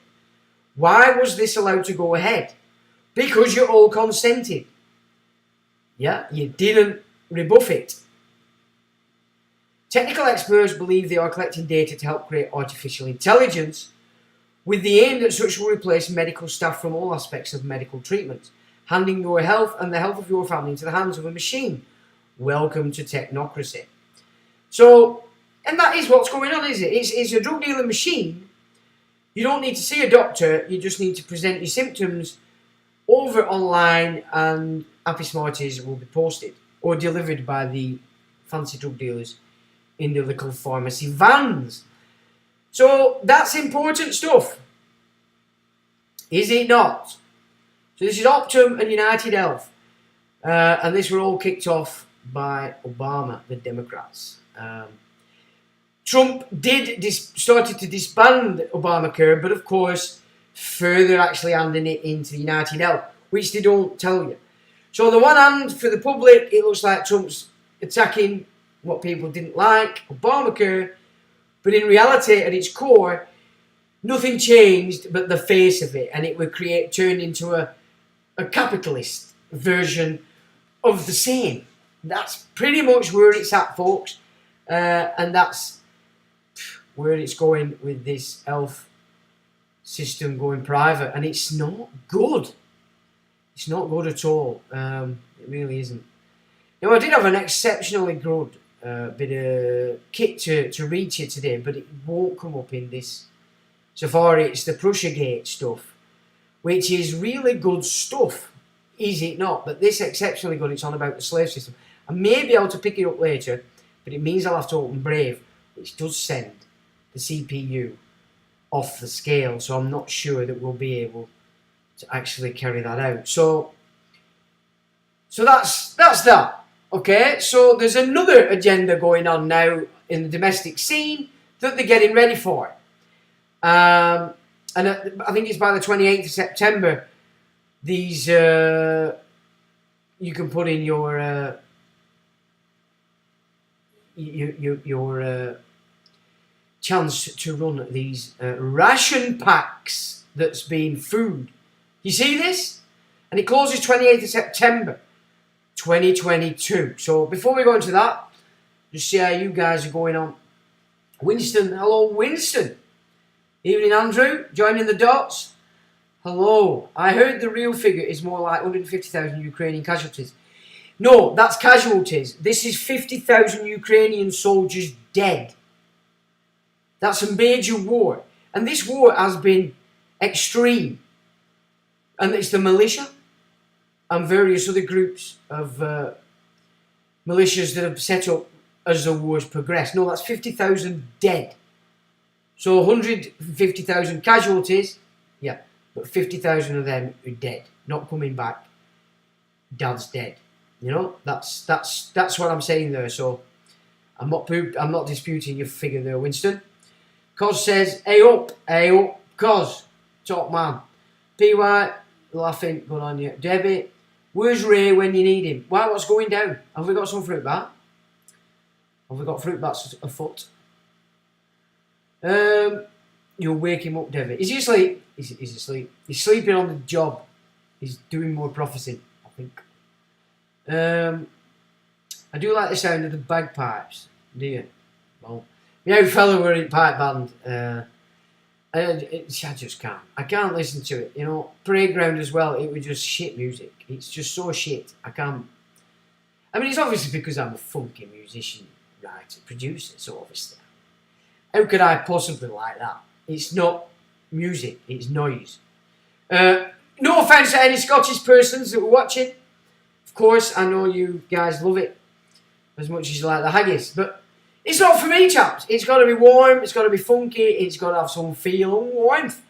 Speaker 1: Why was this allowed to go ahead? Because you all consented. Yeah, you didn't rebuff it. Technical experts believe they are collecting data to help create artificial intelligence with the aim that such will replace medical staff from all aspects of medical treatment, handing your health and the health of your family into the hands of a machine. Welcome to technocracy. So, and that is what's going on, is it? It's a drug dealing machine. You don't need to see a doctor, you just need to present your symptoms over online and Happy Smarties will be posted or delivered by the fancy drug dealers in the little pharmacy vans. So that's important stuff. Is it not? So this is Optum and United Health. And this were all kicked off by Obama, the Democrats. Trump started to disband Obamacare, but of course further actually handing it into the United Health, which they don't tell you. So on the one hand, for the public, it looks like Trump's attacking what people didn't like, Obamacare, but in reality, at its core, nothing changed but the face of it, and it would turn into a capitalist version of the same. That's pretty much where it's at, folks. And that's where it's going with this health system going private. And it's not good. It's not good at all. It really isn't. Now, I did have an exceptionally good bit of kit to read you today, but it won't come up in this. So far, it's the Prussiagate stuff, which is really good stuff, is it not? But this exceptionally good. It's on about the slave system. I may be able to pick it up later, but it means I'll have to open Brave, which does send the CPU off the scale, so I'm not sure that we'll be able to actually carry that out. So that's that. Okay, so there's another agenda going on now in the domestic scene that they're getting ready for. And I think it's by the 28th of September, these, you can put in your chance to run these ration packs that's been food. You see this? And it closes 28th of September 2022. So before we go into that, just see how you guys are going on. Winston, hello Winston. Evening Andrew, joining the dots. Hello. I heard the real figure is more like 150,000 Ukrainian casualties. No, that's casualties. This is 50,000 Ukrainian soldiers dead. That's a major war. And this war has been extreme. And it's the militia and various other groups of militias that have set up as the wars progress. No, that's 50,000 dead. So 150,000 casualties, yeah, but 50,000 of them are dead, not coming back. Dad's dead. You know, that's what I'm saying there. So I'm not disputing your figure there, Winston. Cos says, hey up, Cos, top man. PY, laughing, good on you. Debbie, where's Ray when you need him? Why, what's going down? Have we got some fruit bat? Have we got fruit bats afoot? You'll wake him up, Debbie. Is he asleep? He's asleep. He's sleeping on the job. He's doing more prophecy, I think. I do like the sound of the bagpipes, do you? Well, my old fella were in pipe band. I just can't. I can't listen to it. You know, Parade Ground as well. It was just shit music. It's just so shit. I can't. I mean, it's obviously because I'm a funky musician, writer, producer. So obviously, how could I possibly like that? It's not music. It's noise. No offence to any Scottish persons that were watching. Of course, I know you guys love it as much as you like the haggis, but it's not for me, chaps. It's got to be warm, it's got to be funky, it's got to have some feel and warmth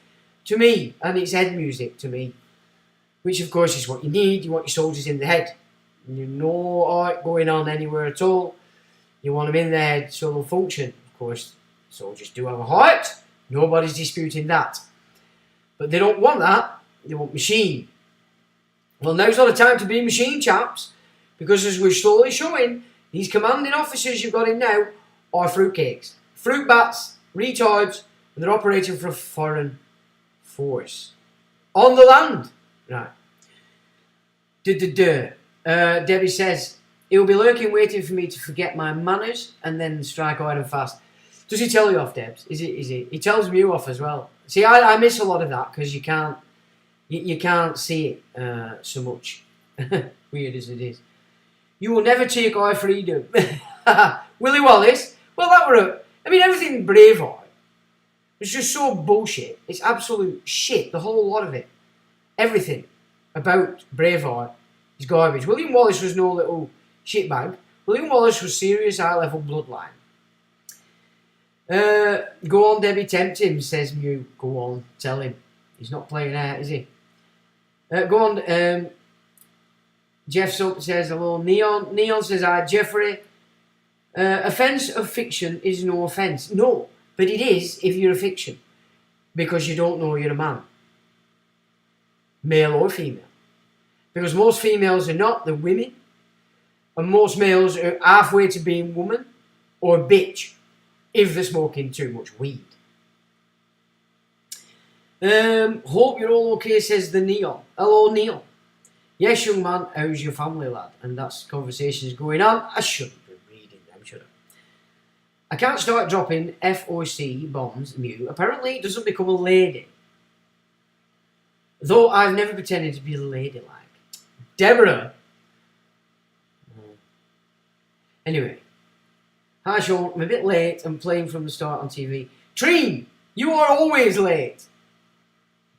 Speaker 1: to me, and it's head music to me, which of course is what you need. You want your soldiers in the head. You know art going on anywhere at all. You want them in the head so they'll function. Of course, soldiers do have a heart. Nobody's disputing that. But they don't want that. They want machine. Well, now's not the time to be machine, chaps, because as we're slowly showing, these commanding officers you've got in now are fruitcakes. Fruit bats, retards, and they're operating for a foreign force. On the land. Right. Debbie says, he'll be lurking waiting for me to forget my manners and then strike hard and fast. Does he tell you off, Debs? Is it? He tells me off as well. See, I miss a lot of that because you can't see it so much. Weird as it is. You will never take our freedom. Willie Wallace? Well, that were everything Braveheart. It's just so bullshit. It's absolute shit, the whole lot of it. Everything about Braveheart is garbage. William Wallace was no little shitbag. William Wallace was serious high-level bloodline. Go on, Debbie, tempt him, says Mew. Go on, tell him. He's not playing out, is he? Go on, Jeff Soap says hello. Neon says hi. Jeffrey, offence of fiction is no offence. No, but it is if you're a fiction. Because you don't know you're a man. Male or female. Because most females are not, they're women. And most males are halfway to being woman or bitch if they're smoking too much weed. Hope you're all okay, says the Neon. Hello, Neon. Yes, young man, how's your family, lad? And that's conversations going on. I shouldn't be reading them, should I? I can't start dropping FOC bombs, Mew. Apparently it doesn't become a lady. Though I've never pretended to be ladylike. Deborah. Anyway, Hi Sean, I'm a bit late. I'm playing from the start on TV. Treen, you are always late.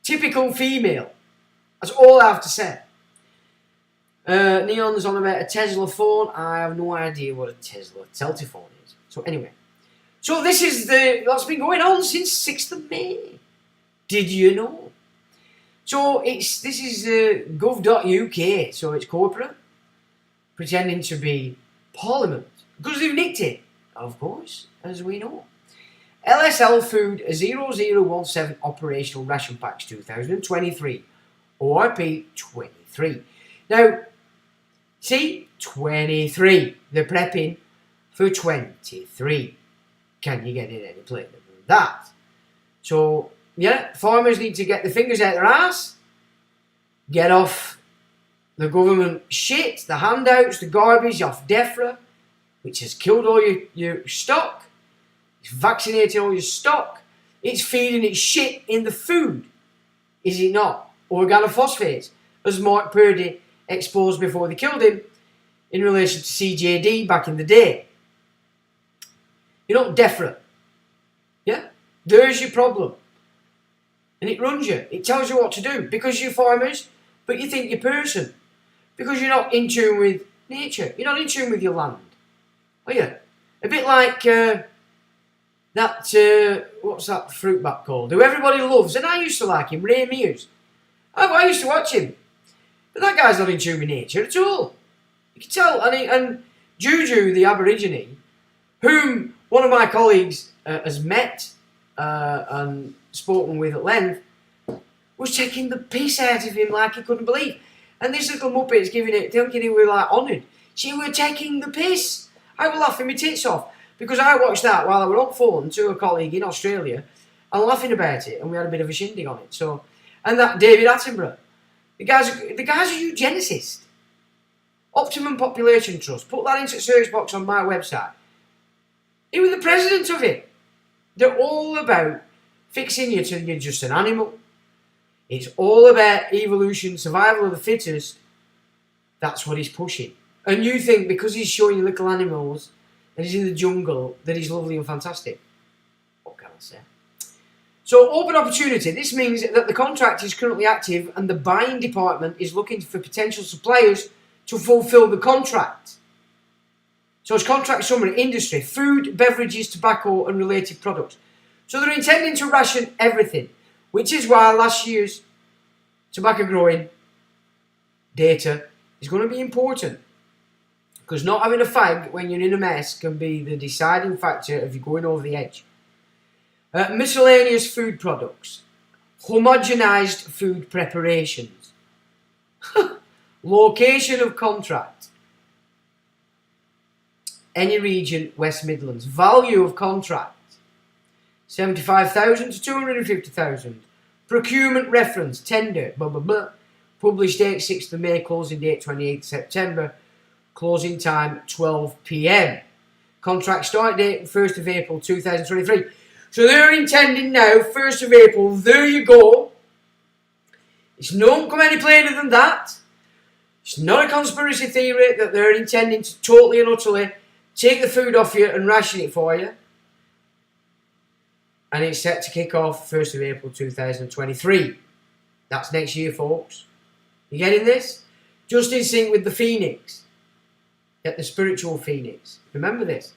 Speaker 1: Typical female. That's all I have to say. Neon's on about a Tesla phone. I have no idea what a Tesla telephone is. So anyway. So this is that's been going on since 6th of May. Did you know? So this is gov.uk. So it's corporate. Pretending to be Parliament. Because they've nicked it. Of course, as we know. LSL Food 0017 Operational Ration Packs 2023. ORP 23. Now, see, 23. They're prepping for 23. Can you get it any plainer than that? So, yeah, farmers need to get their fingers out their ass, get off the government shit, the handouts, the garbage off DEFRA, which has killed all your stock. It's vaccinating all your stock. It's feeding its shit in the food. Is it not? Organophosphates, as Mark Purdy exposed before they killed him in relation to CJD back in the day. You know, DEFRA. Yeah? There's your problem. And it runs you. It tells you what to do. Because you're farmers, but you think you're person. Because you're not in tune with nature. You're not in tune with your land. Are you? A bit like what's that fruit bat called? Who everybody loves. And I used to like him, Ray Mears. I used to watch him. But that guy's not in tune with nature at all. You can tell. And Juju, the Aborigine, whom one of my colleagues has met and spoken with at length, was taking the piss out of him like he couldn't believe. And this little muppet's thinking he were like honoured. She were taking the piss. I were laughing my tits off because I watched that while I were on phone to a colleague in Australia and laughing about it, and we had a bit of a shindig on it. So, and that David Attenborough, the guy's a eugenicist. Optimum Population Trust. Put that into the search box on my website. He was the president of it. They're all about fixing you till you're just an animal. It's all about evolution, survival of the fittest. That's what he's pushing. And you think because he's showing you little animals and he's in the jungle that he's lovely and fantastic. What can I say? So open opportunity. This means that the contract is currently active and the buying department is looking for potential suppliers to fulfill the contract. So it's contract summary, industry, food, beverages, tobacco and related products. So they're intending to ration everything, which is why last year's tobacco growing data is going to be important. Because not having a fag when you're in a mess can be the deciding factor of you going over the edge. Miscellaneous food products. Homogenized food preparations. Location of contract. Any region, West Midlands. Value of contract. 75,000 to 250,000. Procurement reference, tender, blah blah blah. Published date 6th of May, closing date 28th September. Closing time 12 p.m. Contract start date 1st of April 2023. So they're intending now, 1st of April, there you go. It's not come any plainer than that. It's not a conspiracy theory that they're intending to totally and utterly take the food off you and ration it for you. And it's set to kick off 1st of April 2023. That's next year, folks. You getting this? Just in sync with the Phoenix. Get the spiritual Phoenix. Remember this.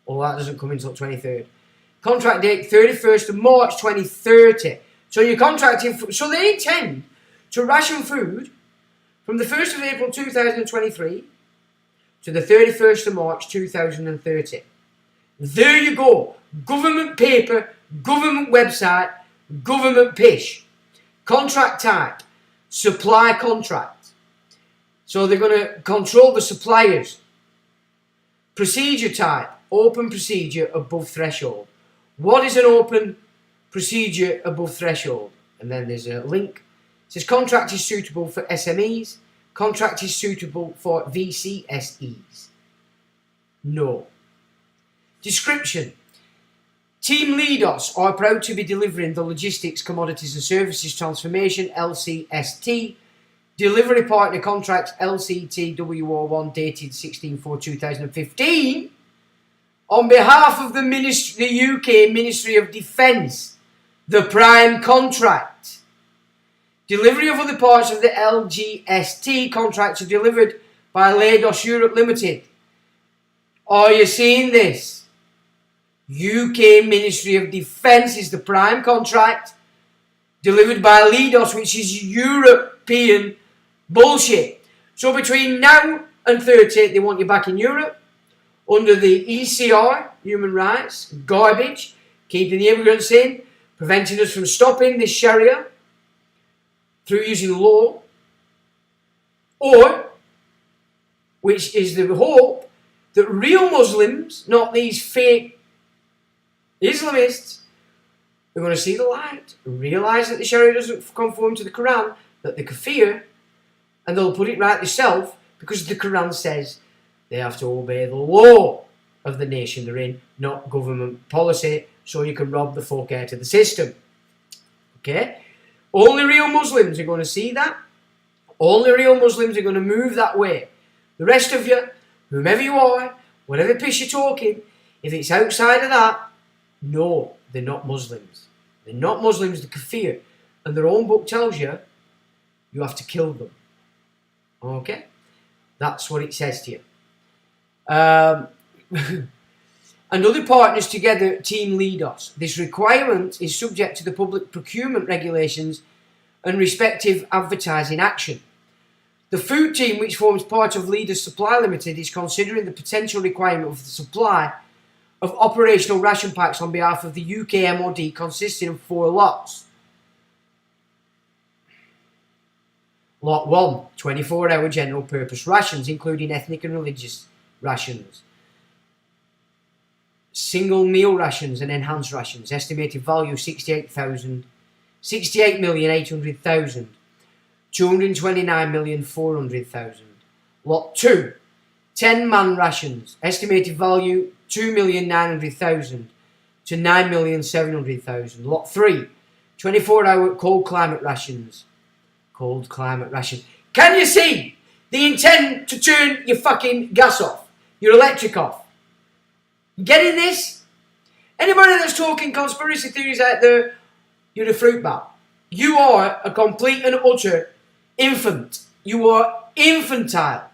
Speaker 1: All that doesn't come until 23rd. Contract date 31st of March 2030. So you're contracting. So they intend to ration food from the 1st of April 2023 to the 31st of March 2030. There you go. Government paper, government website, government pish. Contract type, supply contract. So they're going to control the suppliers. Procedure type, open procedure above threshold. What is an open procedure above threshold? And then there's a link. It says contract is suitable for SMEs. Contract is suitable for VCSEs. No. Description. Team Leados are proud to be delivering the Logistics, Commodities and Services Transformation LCST Delivery Partner Contract LCTWO1 dated 16/4/2015 on behalf of the UK Ministry of Defence, the prime contract. Delivery of other parts of the LGST contracts are delivered by Leidos Europe Limited. Are you seeing this? UK Ministry of Defence is the prime contract, delivered by Leidos, which is European bullshit. So between now and 30, they want you back in Europe, under the ECR, human rights, garbage, keeping the immigrants in, preventing us from stopping this Sharia through using law, or, which is the hope, that real Muslims, not these fake Islamists, are going to see the light, realise that the Sharia doesn't conform to the Quran, that the kafir, and they'll put it right themselves, because the Quran says they have to obey the law of the nation they're in, not government policy, so you can rob the folk out of the system. Okay? Only real Muslims are going to see that. Only real Muslims are going to move that way. The rest of you, whomever you are, whatever piss you're talking, if it's outside of that, no, they're not Muslims. They're not Muslims, they're kafir. And their own book tells you, you have to kill them. Okay? That's what it says to you. And other partners together team Leidos. This requirement is subject to the public procurement regulations and respective advertising action. The food team, which forms part of Leidos Supply Limited, is considering the potential requirement of the supply of operational ration packs on behalf of the UK MOD, consisting of 4 lots. Lot 1, 24-hour general purpose rations, including ethnic and religious rations. Single meal rations and enhanced rations. Estimated value 68,800,000. 229,400,000. Lot 2, 10-man rations. Estimated value 2,900,000 to 9,700,000. Lot 3, 24-hour cold climate rations. Cold climate rations. Can you see the intent to turn your fucking gas off? Your electric off? You getting this? Anybody that's talking conspiracy theories out there, you're a fruit bat. You are a complete and utter infant. You are infantile.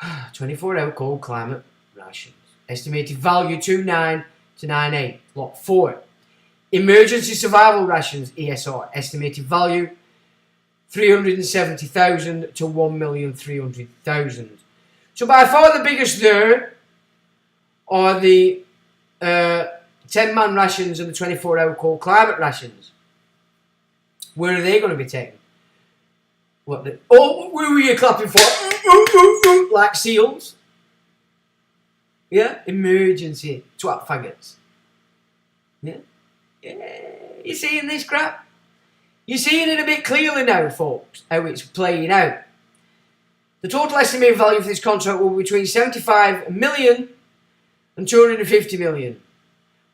Speaker 1: 24-hour cold climate rations. Estimated value 29 to 98. Lot 4. Emergency survival rations, ESR. Estimated value 370,000 to 1,300,000. So by far the biggest there are the 10-man rations and the 24-hour cold climate rations. Where are they going to be taken? What? Who were you clapping for? Like seals? Yeah? Emergency twat faggots. Yeah? Yeah. You seeing this crap? You're seeing it a bit clearly now, folks, how it's playing out. The total estimated value for this contract will be between 75 million and 250 million,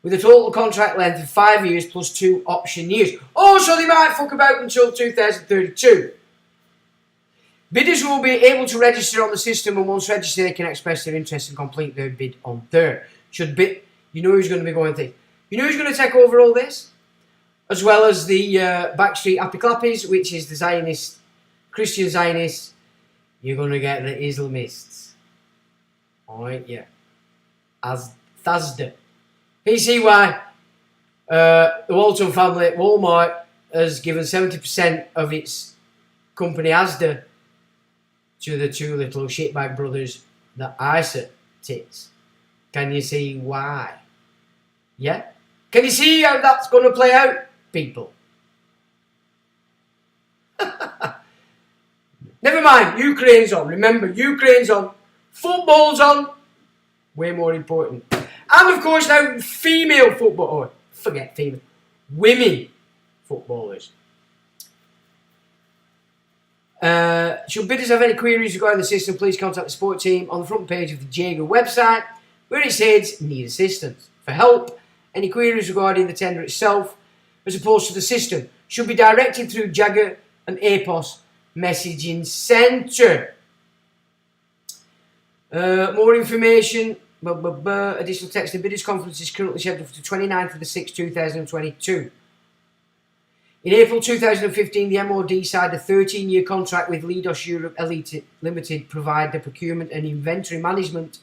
Speaker 1: with a total contract length of 5 years plus 2 option years. Oh, so they might fuck about until 2032. Bidders will be able to register on the system, and once registered, they can express their interest and complete their bid on there. You know who's going to be going through. You know who's going to take over all this? As well as the Backstreet Happy Clappies, which is the Zionist, Christian Zionists. You're going to get the Islamists. Alright, yeah. As Thasda. Can you see why the Walton family, Walmart, has given 70% of its company Asda to the 2 little shitbag brothers, the ISA tits? Can you see why? Yeah? Can you see how that's going to play out, people? Never mind, Ukraine's on. Remember, Ukraine's on. Football's on. Way more important. And of course now, female football, or forget female, women footballers. Should bidders have any queries regarding the system, please contact the support team on the front page of the Jaeger website, where it says need assistance. For help, any queries regarding the tender itself, as opposed to the system, should be directed through Jagger and APOS messaging centre. More information. Additional text. The bidders' conference is currently scheduled for the 29th of the 6th, 2022. In April 2015, the MOD signed a 13-year contract with Leidos Europe Elite Limited, provide the procurement and inventory management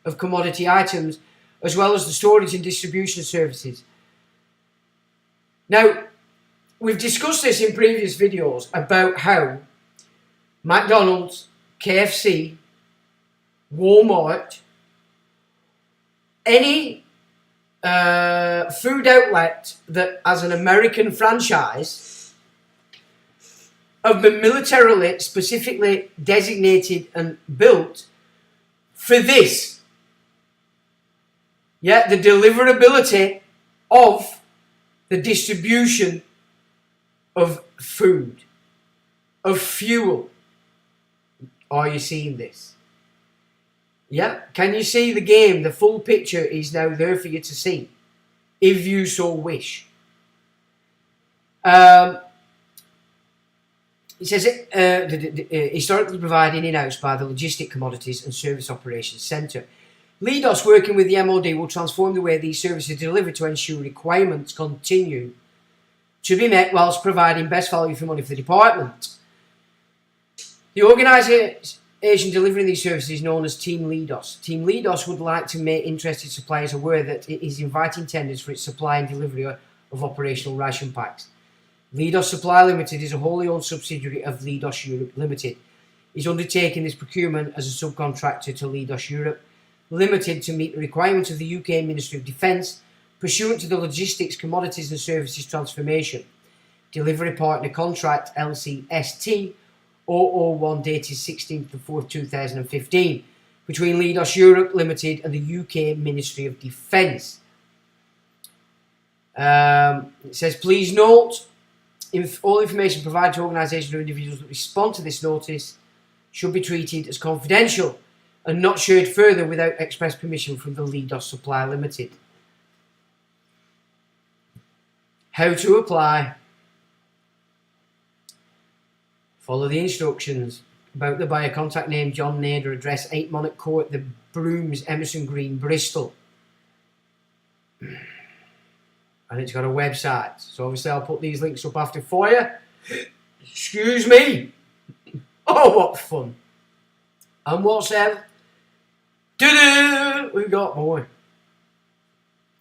Speaker 1: of commodity items, as well as the storage and distribution services. Now, we've discussed this in previous videos about how McDonald's, KFC, Walmart, any food outlet that has an American franchise have been militarily specifically designated and built for this. Yeah, the deliverability of the distribution of food, of fuel. Are you seeing this? Yeah, can you see the game? The full picture is now there for you to see, if you so wish. It says historically provided in-house by the Logistic Commodities and Service Operations Centre. Leidos, working with the MOD, will transform the way these services are delivered to ensure requirements continue to be met whilst providing best value for money for the department. The organisation delivering these services is known as Team Leidos. Team Leidos would like to make interested suppliers aware that it is inviting tenders for its supply and delivery of operational ration packs. Leidos Supply Limited is a wholly owned subsidiary of Leidos Europe Limited. It is undertaking this procurement as a subcontractor to Leidos Europe Limited to meet the requirements of the UK Ministry of Defence pursuant to the Logistics, Commodities and Services Transformation Delivery Partner Contract LCST 001 dated 16th of 4th 2015 between Leidos Europe Limited and the UK Ministry of Defence. It says, please note, all information provided to organisations or individuals that respond to this notice should be treated as confidential and not shared further without express permission from the Leidos Supply Limited. How to apply. Follow the instructions. About the buyer, contact name John Nader, address 8 Monarch Court, The Brooms, Emerson Green, Bristol. And it's got a website. So obviously I'll put these links up after for you. Excuse me. Oh, what fun. And what's that? We've got more. It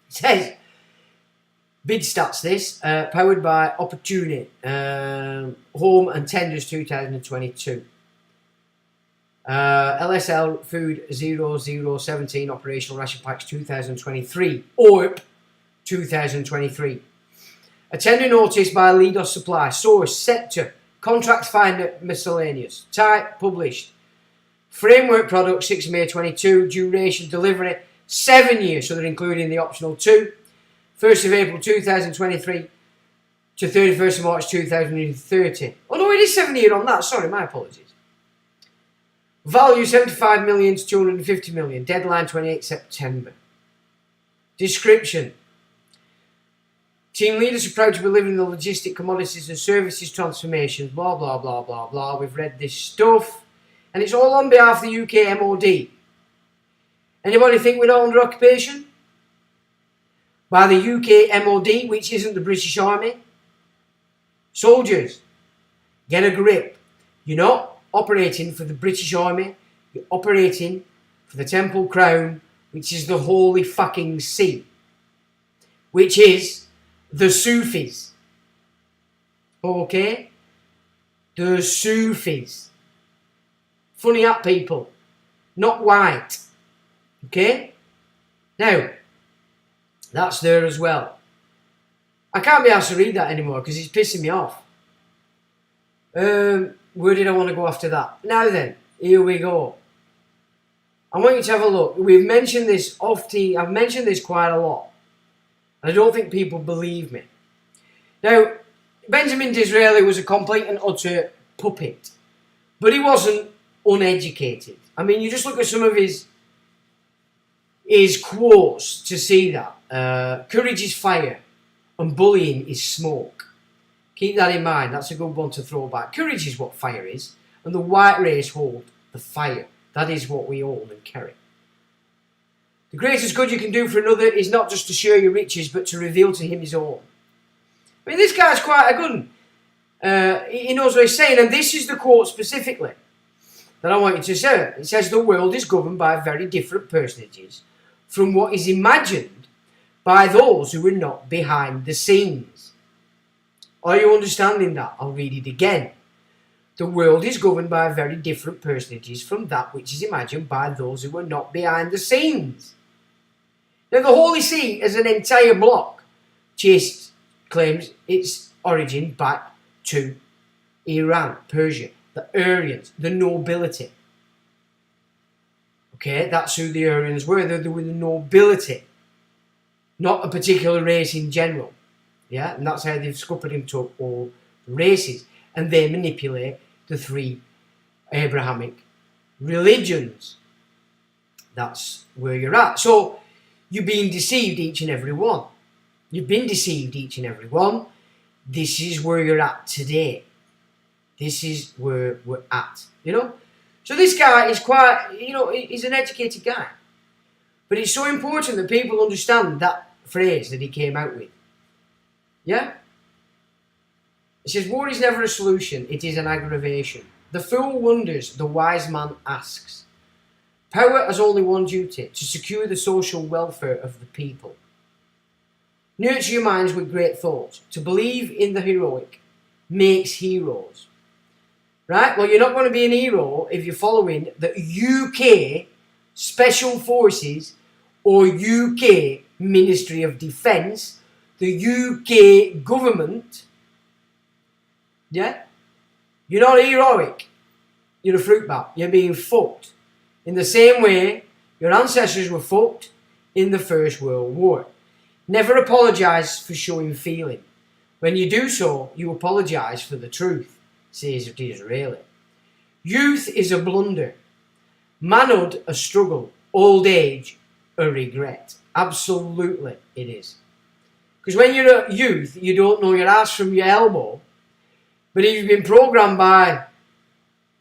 Speaker 1: says, bid stats this, powered by Opportunity, Home and Tenders 2022. LSL Food 0017 Operational Ration Packs 2023. ORP 2023. A tender notice by Leidos Supply. Source, sector, contract finder, miscellaneous. Type, published. Framework product 6 May 22. Duration, delivery, 7 years, so they're including the optional 2. 1st of April 2023 to 31st of March 2030. Oh no, it is 7 year on that. Sorry, my apologies. Value 75 million to 250 million. Deadline 28 September. Description. Team leaders are proud to be delivering the logistic, commodities and services transformations. Blah, blah, blah, blah, blah. We've read this stuff. And it's all on behalf of the UK MOD. Anybody think we're not under occupation? By the UK MOD, which isn't the British Army. Soldiers, get a grip. You're not operating for the British Army. You're operating for the Temple Crown, which is the holy fucking see. Which is the Sufis. Okay? The Sufis. Funny up people. Not white. Okay? Now, that's there as well. I can't be asked to read that anymore because it's pissing me off. Where did I want to go after that? Now then, here we go. I want you to have a look. We've mentioned this I've mentioned this quite a lot. And I don't think people believe me. Now, Benjamin Disraeli was a complete and utter puppet. But he wasn't uneducated. I mean, you just look at some of his quotes to see that. Courage is fire and bullying is smoke. Keep that in mind. That's a good one to throw back. Courage is what fire is, and the white race hold the fire. That is what we own and carry. The greatest good you can do for another is not just to share your riches, but to reveal to him his own. I mean, this guy's quite a good one. He knows what he's saying, and this is the quote specifically that I want you to say. It says, the world is governed by very different personages from what is imagined by those who are not behind the scenes. Are you understanding that? I'll read it again. The world is governed by very different personages from that which is imagined by those who are not behind the scenes. Now, the Holy See as an entire block claims its origin back to Iran, Persia, the Aryans, the nobility. Okay, that's who the Aryans were. They were the nobility, not a particular race in general. Yeah, and that's how they've scuppered into all races. And they manipulate the three Abrahamic religions. That's where you're at. So, you're being deceived, each and every one. You've been deceived, each and every one. This is where you're at today. This is where we're at, you know. So this guy is quite, you know, he's an educated guy. But it's so important that people understand that phrase that he came out with. Yeah? It says, war is never a solution, it is an aggravation. The fool wonders, the wise man asks. Power has only one duty, to secure the social welfare of the people. Nurture your minds with great thoughts. To believe in the heroic makes heroes. Right? Well, you're not going to be an hero if you're following the UK Special Forces or UK Ministry of Defence, the UK government. Yeah? You're not heroic. You're a fruit bat. You're being fucked. In the same way your ancestors were fucked in the First World War. Never apologise for showing feeling. When you do so, you apologise for the truth, says Disraeli. Youth is a blunder. Manhood a struggle. Old age a regret. Absolutely it is. Because when you're a youth, you don't know your ass from your elbow. But if you've been programmed by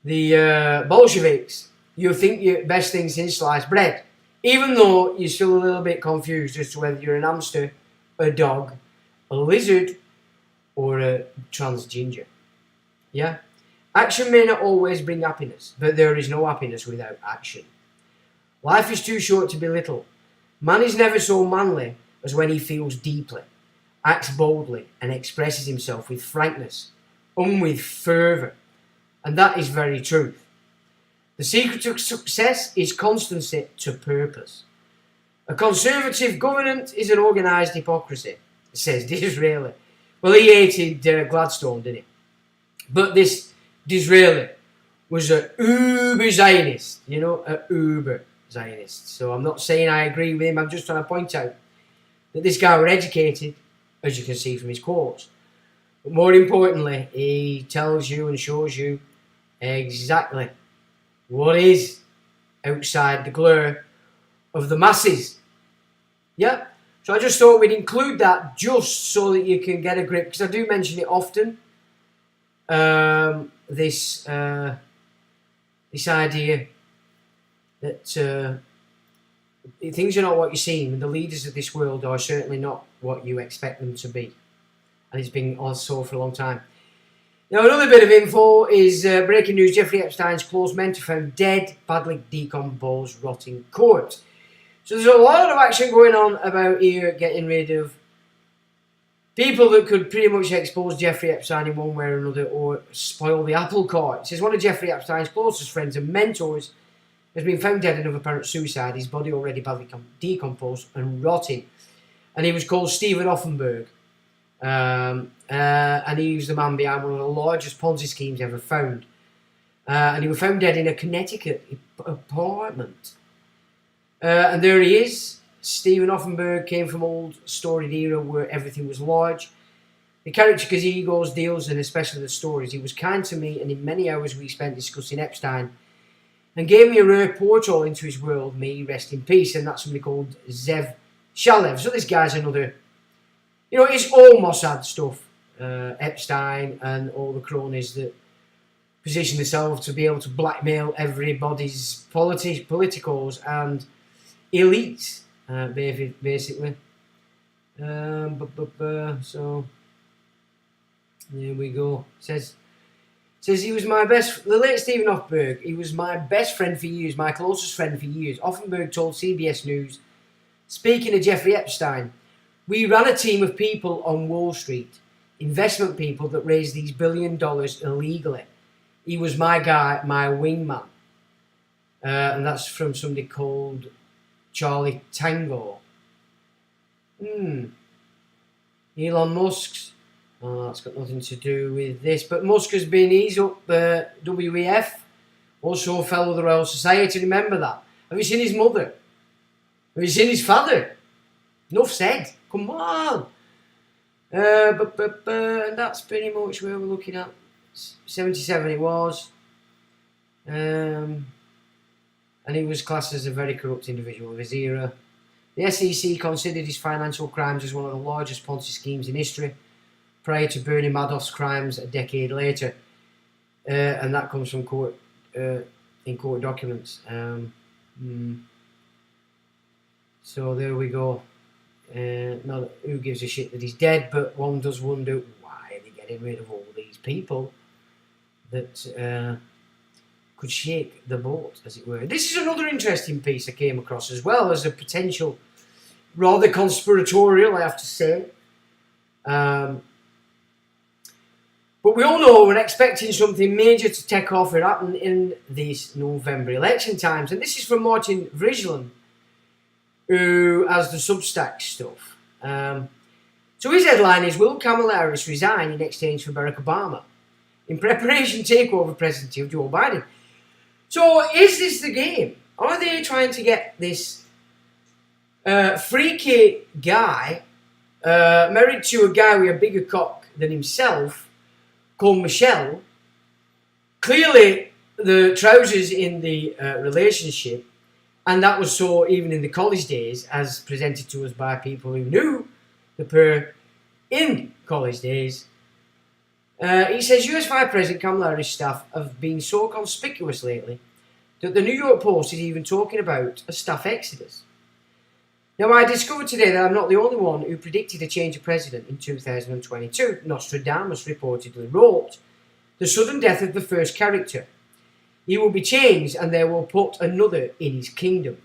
Speaker 1: the Bolsheviks, you think your best thing since sliced bread. Even though you're still a little bit confused as to whether you're an hamster, a dog, a lizard, or a trans ginger. Yeah? Action may not always bring happiness, but there is no happiness without action. Life is too short to belittle. Man is never so manly as when he feels deeply, acts boldly, and expresses himself with frankness and with fervour. And that is very truth. The secret of success is constancy to purpose. A conservative government is an organised hypocrisy, says Disraeli. Well, he hated Gladstone, didn't he? But this Disraeli was a uber Zionist, you know, a uber Zionist. So I'm not saying I agree with him, I'm just trying to point out that this guy was educated, as you can see from his quotes. But more importantly, he tells you and shows you exactly what is outside the glare of the masses. Yeah? So I just thought we'd include that just so that you can get a grip, because I do mention it often. This idea that things are not what you seem, and the leaders of this world are certainly not what you expect them to be. And it's been also for a long time. Now, another bit of info is breaking news. Jeffrey Epstein's close mentor found dead, badly decomposed, rotting corpse. So there's a lot of action going on about here getting rid of people that could pretty much expose Jeffrey Epstein in one way or another or spoil the apple cart. It says one of Jeffrey Epstein's closest friends and mentors has been found dead of apparent suicide, his body already badly decomposed and rotting. And he was called Stephen Offenberg. And he was the man behind one of the largest Ponzi schemes ever found. And he was found dead in a Connecticut apartment. And there he is. Stephen Offenberg came from old storied era where everything was large. The character gazebos, deals, and especially the stories. He was kind to me, and in many hours we spent discussing Epstein, and gave me a rare portal into his world. May he rest in peace. And that's somebody called Zev Shalev. So this guy's another, you know, it's all Mossad stuff. Epstein and all the cronies that position themselves to be able to blackmail everybody's politicals and elites, basically. So there we go. Says he was my best. The late Stephen Hoffberg. He was my best friend for years, my closest friend for years. Offenberg told CBS News, speaking of Jeffrey Epstein, we ran a team of people on Wall Street, investment people that raised these $1 billion illegally. He was my guy, my wingman. And that's from somebody called Charlie Tango. Elon Musk's. Oh, that's got nothing to do with this. But Musk has been, he's up WEF. Also a fellow of the Royal Society. Remember that. Have you seen his mother? Have you seen his father? Enough said. Come on. And that's pretty much where we're looking at. 77 it was. And he was classed as a very corrupt individual of his era. The SEC considered his financial crimes as one of the largest Ponzi schemes in history, prior to Bernie Madoff's crimes a decade later. And that comes from court, in court documents. So there we go. Not who gives a shit that he's dead, but one does wonder why are they getting rid of all these people that could shake the boat, as it were. This is another interesting piece I came across as well as a potential, rather conspiratorial, I have to say. But we all know we're expecting something major to take off or happen in these November election times. And this is from Martin Vrijsland, who has the Substack stuff. So his headline is, will Kamala Harris resign in exchange for Barack Obama in preparation to take over presidency of Joe Biden? So is this the game? Are they trying to get this freaky guy married to a guy with a bigger cock than himself called Michelle? Clearly the trousers in the relationship, and that was so even in the college days, as presented to us by people who knew the pair in college days. He says, US Vice President Kamala Harris' staff have been so conspicuous lately that the New York Post is even talking about a staff exodus. Now, I discovered today that I'm not the only one who predicted a change of president in 2022. Nostradamus reportedly wrote, the sudden death of the first character. He will be changed and they will put another in his kingdom.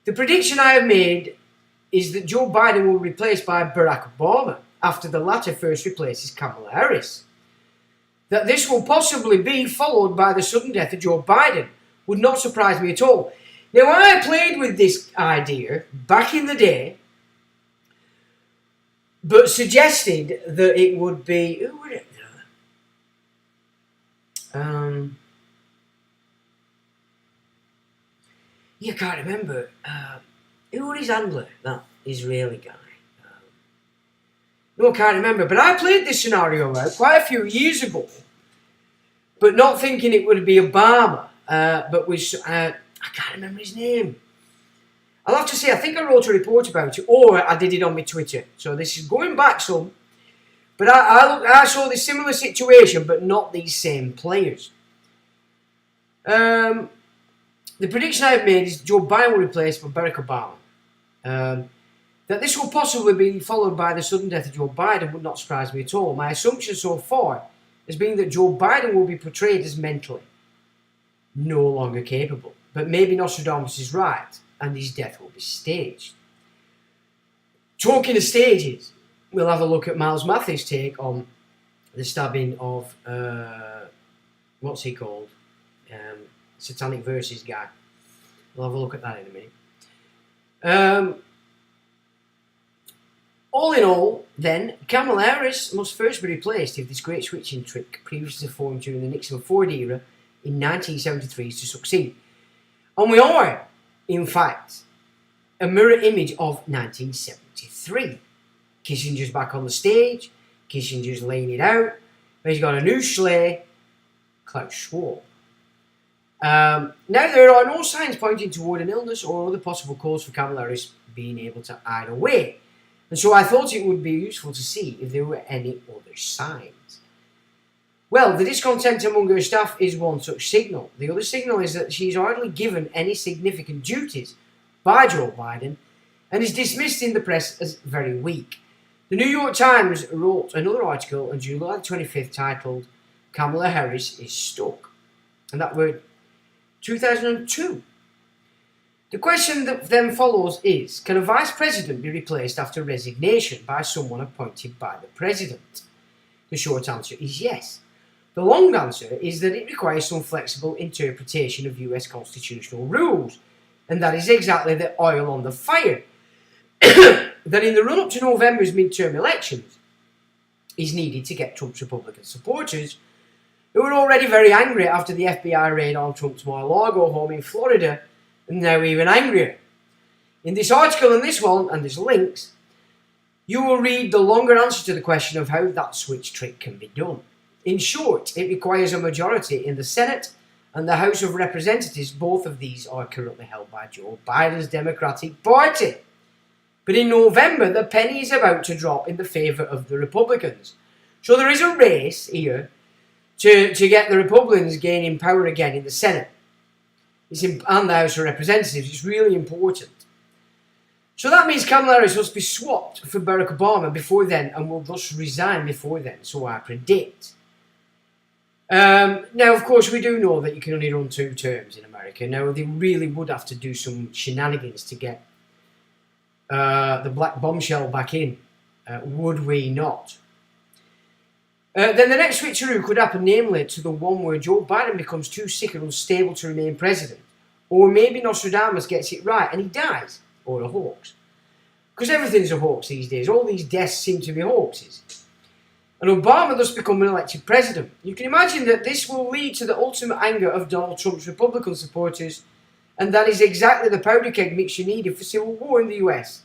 Speaker 1: The prediction I have made is that Joe Biden will be replaced by Barack Obama after the latter first replaces Kamala Harris. That this will possibly be followed by the sudden death of Joe Biden would not surprise me at all. Now, I played with this idea back in the day, but suggested that it would be... Who would it... I can't remember. Who was his handler? That Disraeli guy. No, I can't remember. But I played this scenario out quite a few years ago, but not thinking it would be Obama. But was I can't remember his name. I'll have to say, I think I wrote a report about it, or I did it on my Twitter. So this is going back some. But I saw this similar situation, but not these same players. The prediction I've made is Joe Biden will replace Barack Obama. That this will possibly be followed by the sudden death of Joe Biden would not surprise me at all. My assumption so far has been that Joe Biden will be portrayed as mentally no longer capable. But maybe Nostradamus is right, and his death will be staged. Talking of stages, we'll have a look at Miles Matthews' take on the stabbing of, what's he called? Satanic Verses guy. We'll have a look at that in a minute. All in all, then, Kamala Harris must first be replaced if this great switching trick previously performed during the Nixon-Ford era in 1973 is to succeed. And we are, in fact, a mirror image of 1973. Kissinger's back on the stage. Kissinger's laying it out. He's got a new sleigh, Klaus Schwab. Now, there are no signs pointing toward an illness or other possible cause for Kamala Harris being able to hide away. And so I thought it would be useful to see if there were any other signs. Well, the discontent among her staff is one such signal. The other signal is that she's hardly given any significant duties by Joe Biden and is dismissed in the press as very weak. The New York Times wrote another article on July 25th titled Kamala Harris is Stuck. And that word 2002. The question that then follows is, can a vice president be replaced after resignation by someone appointed by the president? The short answer is yes. The long answer is that it requires some flexible interpretation of US constitutional rules, and that is exactly the oil on the fire that in the run-up to November's midterm elections is needed to get Trump's Republican supporters, who are already very angry after the FBI raid on Trump's Mar-a-Lago home in Florida, and now even angrier. In this article and this one, and there's links, you will read the longer answer to the question of how that switch trick can be done. In short, it requires a majority in the Senate and the House of Representatives. Both of these are currently held by Joe Biden's Democratic Party. But in November, the penny is about to drop in the favour of the Republicans. So there is a race here to get the Republicans gaining power again in the Senate and the House of Representatives. It's really important. So that means Kamala Harris must be swapped for Barack Obama before then and will thus resign before then, so I predict. Now, of course, we do know that you can only run 2 terms in America. Now, they really would have to do some shenanigans to get the black bombshell back in, would we not? Then the next switcheroo could happen, namely to the one where Joe Biden becomes too sick and unstable to remain president. Or maybe Nostradamus gets it right and he dies. Or a hoax. Because everything's a hoax these days. All these deaths seem to be hoaxes. And Obama thus become an elected president. You can imagine that this will lead to the ultimate anger of Donald Trump's Republican supporters, and that is exactly the powder keg mix you needed for civil war in the US.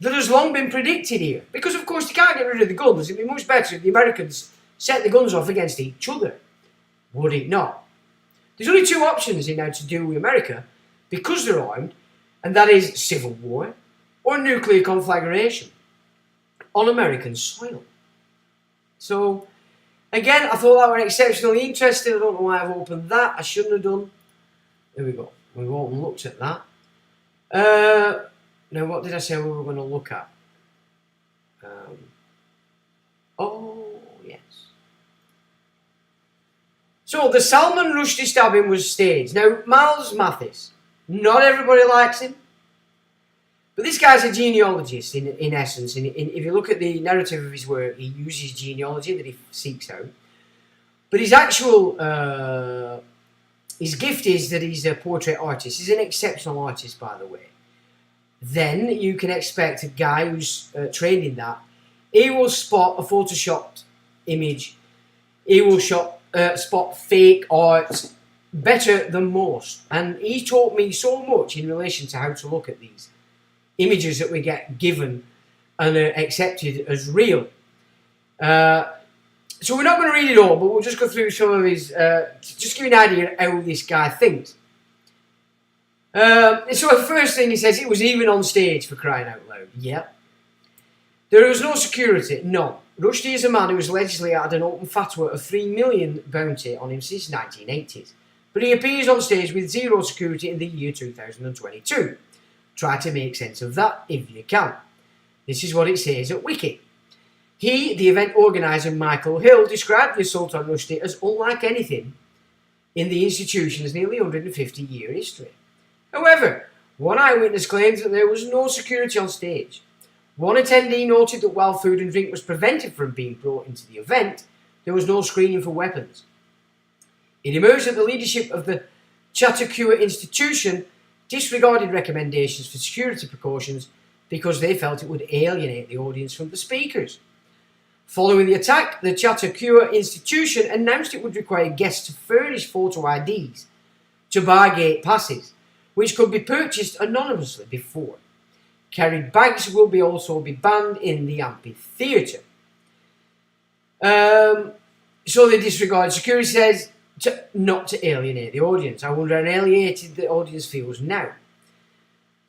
Speaker 1: That has long been predicted here. Because of course they can't get rid of the guns. It'd be much better if the Americans set the guns off against each other. Would it not? There's only 2 options here now to do with America, because they're armed, and that is civil war or nuclear conflagration on American soil. So, again, I thought that were exceptionally interesting. I don't know why I've opened that. I shouldn't have done. There we go. We've all looked at that. Now, what did I say we were going to look at? Oh, yes. So, the Salman Rushdie stabbing was staged. Now, Miles Mathis, not everybody likes him. But this guy's a genealogist in essence. And if you look at the narrative of his work, he uses genealogy that he seeks out. But his actual, his gift is that he's a portrait artist. He's an exceptional artist, by the way. Then you can expect a guy who's trained in that. He will spot a photoshopped image. He will spot fake art better than most. And he taught me so much in relation to how to look at these images that we get given and are accepted as real. So we're not going to read it all, but we'll just go through some of his, just give you an idea of how this guy thinks. So the first thing he says, it was even on stage, for crying out loud. Yep. There was no security, none. Rushdie is a man who has allegedly had an open fatwa of 3 million bounty on him since 1980s. But he appears on stage with 0 security in the year 2022. Try to make sense of that if you can. This is what it says at Wiki. He, the event organiser Michael Hill, described the assault on Rushdie as unlike anything in the institution's nearly 150-year history. However, one eyewitness claims that there was no security on stage. One attendee noted that while food and drink was prevented from being brought into the event, there was no screening for weapons. It emerged that the leadership of the Chautauqua institution disregarded recommendations for security precautions because they felt it would alienate the audience from the speakers. Following the attack, the Chautauqua institution announced it would require guests to furnish photo IDs to buy gate passes, which could be purchased anonymously before. Carried bags will also be banned in the amphitheatre. So they disregard security says not to alienate the audience. I wonder how alienated the audience feels now.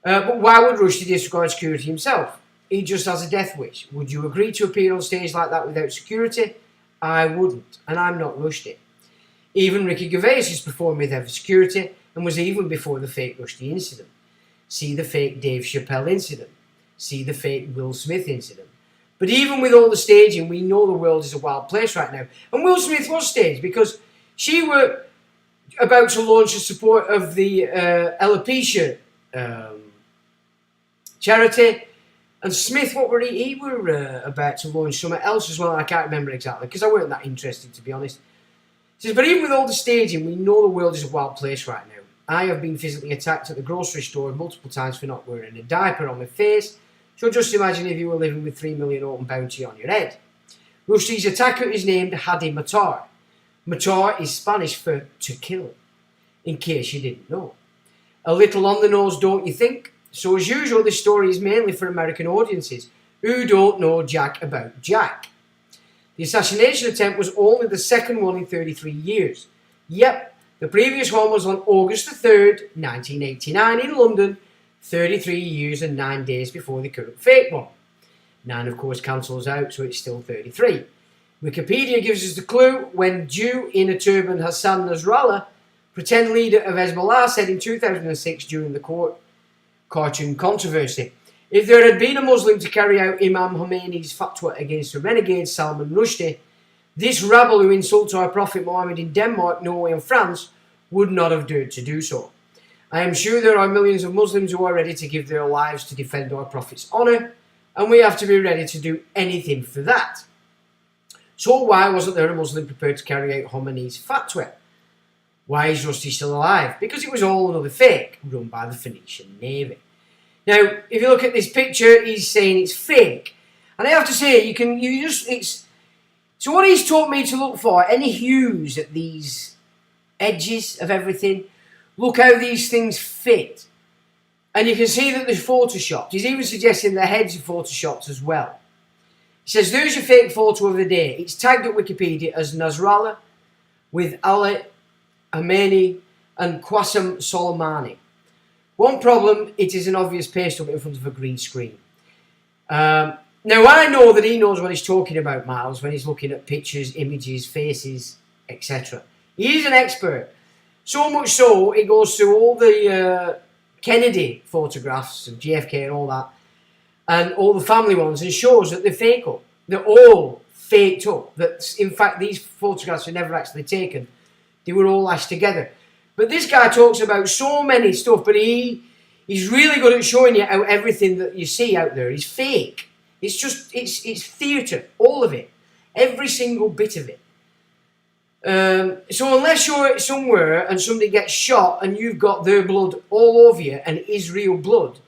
Speaker 1: But why would Rushdie disregard security himself? He just has a death wish. Would you agree to appear on stage like that without security? I wouldn't, and I'm not Rushdie. Even Ricky Gervais has performed with Ever Security and was even before the fake Rushdie incident. See the fake Dave Chappelle incident. See the fake Will Smith incident. But even with all the staging, we know the world is a wild place right now. And Will Smith was staged because she were about to launch a support of the alopecia charity. And Smith, what were he? He were about to launch something else as well. I can't remember exactly because I weren't that interested, to be honest. He says, but even with all the staging, we know the world is a wild place right now. I have been physically attacked at the grocery store multiple times for not wearing a diaper on my face. So just imagine if you were living with 3 million open bounty on your head. Rushdie's attacker is named Hadi Matar. Matar is Spanish for to kill, in case you didn't know. A little on the nose, don't you think? So as usual, this story is mainly for American audiences who don't know jack about Jack. The assassination attempt was only the second one in 33 years. Yep, the previous one was on August the 3rd, 1989 in London, 33 years and 9 days before the current fake one. 9 of course cancels out, so it's still 33. Wikipedia gives us the clue when Jew in a turban Hassan Nasrallah, pretend leader of Hezbollah, said in 2006 during the cartoon controversy, if there had been a Muslim to carry out Imam Khomeini's fatwa against the renegade Salman Rushdie, this rabble who insult our Prophet Muhammad in Denmark, Norway and France would not have dared to do so. I am sure there are millions of Muslims who are ready to give their lives to defend our Prophet's honour, and we have to be ready to do anything for that. So why wasn't there a Muslim prepared to carry out Khomeini's fatwa? Why is Rushdie still alive? Because it was all another fake, run by the Phoenician Navy. Now, if you look at this picture, he's saying it's fake. And I have to say, so what he's taught me to look for, any hues at these edges of everything, look how these things fit. And you can see that they're photoshopped. He's even suggesting the heads are photoshopped as well. He says, there's your fake photo of the day. It's tagged at Wikipedia as Nasrallah with Ali Khamenei and Qasem Soleimani. One problem, it is an obvious paste up in front of a green screen. Now, I know that he knows what he's talking about, Miles, when he's looking at pictures, images, faces, etc. He's an expert. So much so, he goes through all the Kennedy photographs of JFK and all that, and all the family ones, and shows that they're fake up. They're all faked up. That, in fact, these photographs were never actually taken. They were all lashed together. But this guy talks about so many stuff, but he's really good at showing you how everything that you see out there is fake. It's just, it's theatre, all of it. Every single bit of it. So unless you're somewhere and somebody gets shot and you've got their blood all over you and it is real blood,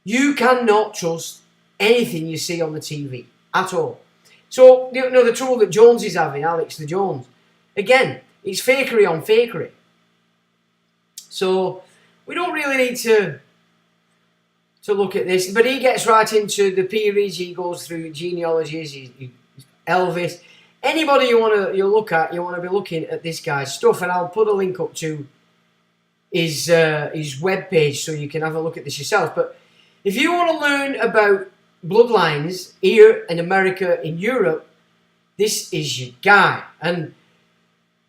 Speaker 1: you cannot trust anything you see on the TV at all. So, you know, the trouble that Jones is having, Alex the Jones, again, it's fakery on fakery. So we don't really need to look at this, but he gets right into the peerage. He goes through genealogies. Elvis. Anybody you want to look at, you want to be looking at this guy's stuff, and I'll put a link up to his webpage so you can have a look at this yourself. But if you want to learn about bloodlines here in America, in Europe, this is your guy. And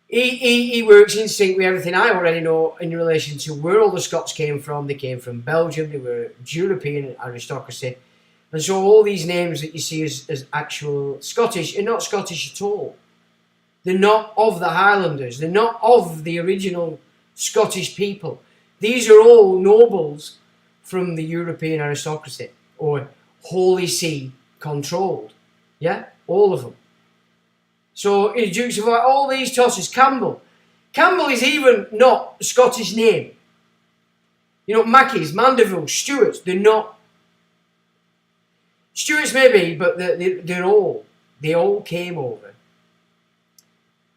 Speaker 1: he works in sync with everything I already know in relation to where all the Scots came from. They came from Belgium. They were European aristocracy. And so all these names that you see as actual Scottish are not Scottish at all. They're not of the Highlanders. They're not of the original Scottish people. These are all nobles from the European aristocracy or Holy See controlled. Yeah? All of them. So in Dukes of all these tosses, Campbell. Campbell is even not a Scottish name. You know, Mackies, Mandeville, Stuarts, they're not. Stuarts maybe, but they all came over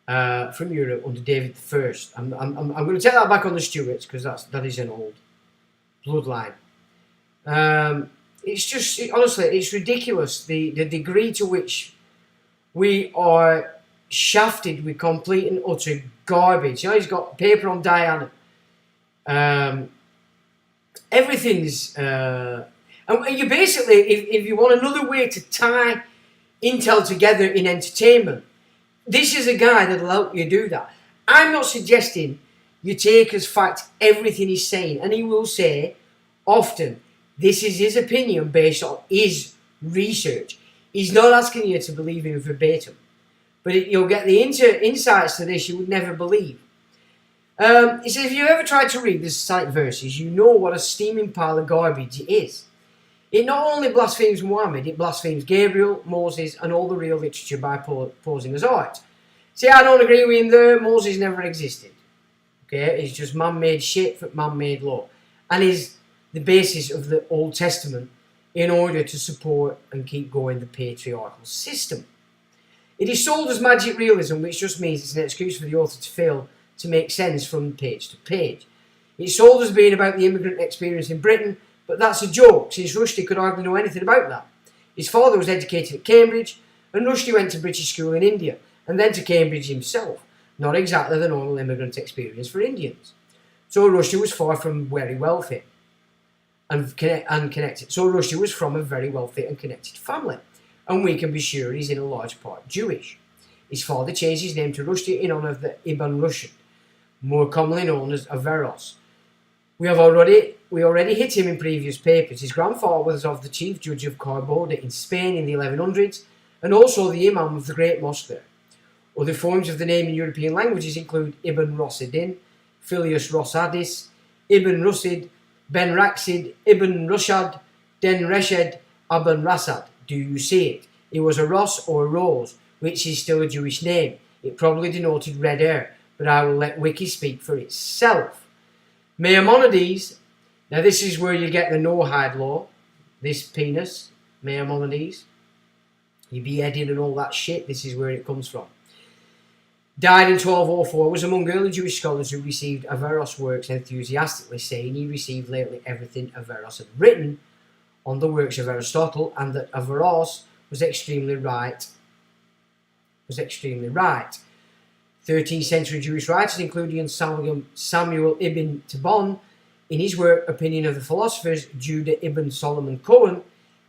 Speaker 1: from Europe under David I. I'm going to take that back on the Stuarts because that is an old bloodline. It's just, honestly, it's ridiculous the degree to which we are shafted with complete and utter garbage. You know, he's got paper on Diana. Everything's... and you basically, if you want another way to tie Intel together in entertainment, This is a guy that'll help you do that. I'm not suggesting you take as fact everything he's saying, and he will say often this is his opinion based on his research. He's not asking you to believe him verbatim, but you'll get the insights to this you would never believe. He says, if you ever tried to read the cite verses, you know what a steaming pile of garbage it is. It not only blasphemes Muhammad, it blasphemes Gabriel, Moses, and all the real literature by posing as art. See, I don't agree with him there. Moses never existed. Okay, it's just man-made shit for man-made law, and is the basis of the Old Testament in order to support and keep going the patriarchal system. It is sold as magic realism, which just means it's an excuse for the author to fail to make sense from page to page. It's sold as being about the immigrant experience in Britain, but that's a joke, since Rushdie could hardly know anything about that. His father was educated at Cambridge, and Rushdie went to British school in India, and then to Cambridge himself. Not exactly the normal immigrant experience for Indians. So Rushdie was far from very wealthy and connected. So Rushdie was from a very wealthy and connected family, and we can be sure he's in a large part Jewish. His father changed his name to Rushdie in honour of the Ibn Rushd, more commonly known as Averroes. We already hit him in previous papers. His grandfather was of the chief judge of Cordoba in Spain in the 1100s, and also the imam of the great mosque there. Other forms of the name in European languages include Ibn Rosidin, Filius Rosadis, Ibn Rusid, Ben Raksid, Ibn Rushad, Den Reshed, Aben Rasad. Do you see it? It was a Ross or a Rose, which is still a Jewish name. It probably denoted red hair, but I will let Wiki speak for itself. Maimonides, now this is where you get the no-hide law, this penis, Maimonides, your beheading and all that shit, this is where it comes from. Died in 1204, was among early Jewish scholars who received Averroes' works enthusiastically, saying he received lately everything Averroes had written on the works of Aristotle, and that Averroes was extremely right. 13th century Jewish writers, including Samuel ibn Tibbon, in his work Opinion of the Philosophers, Judah ibn Solomon Cohen,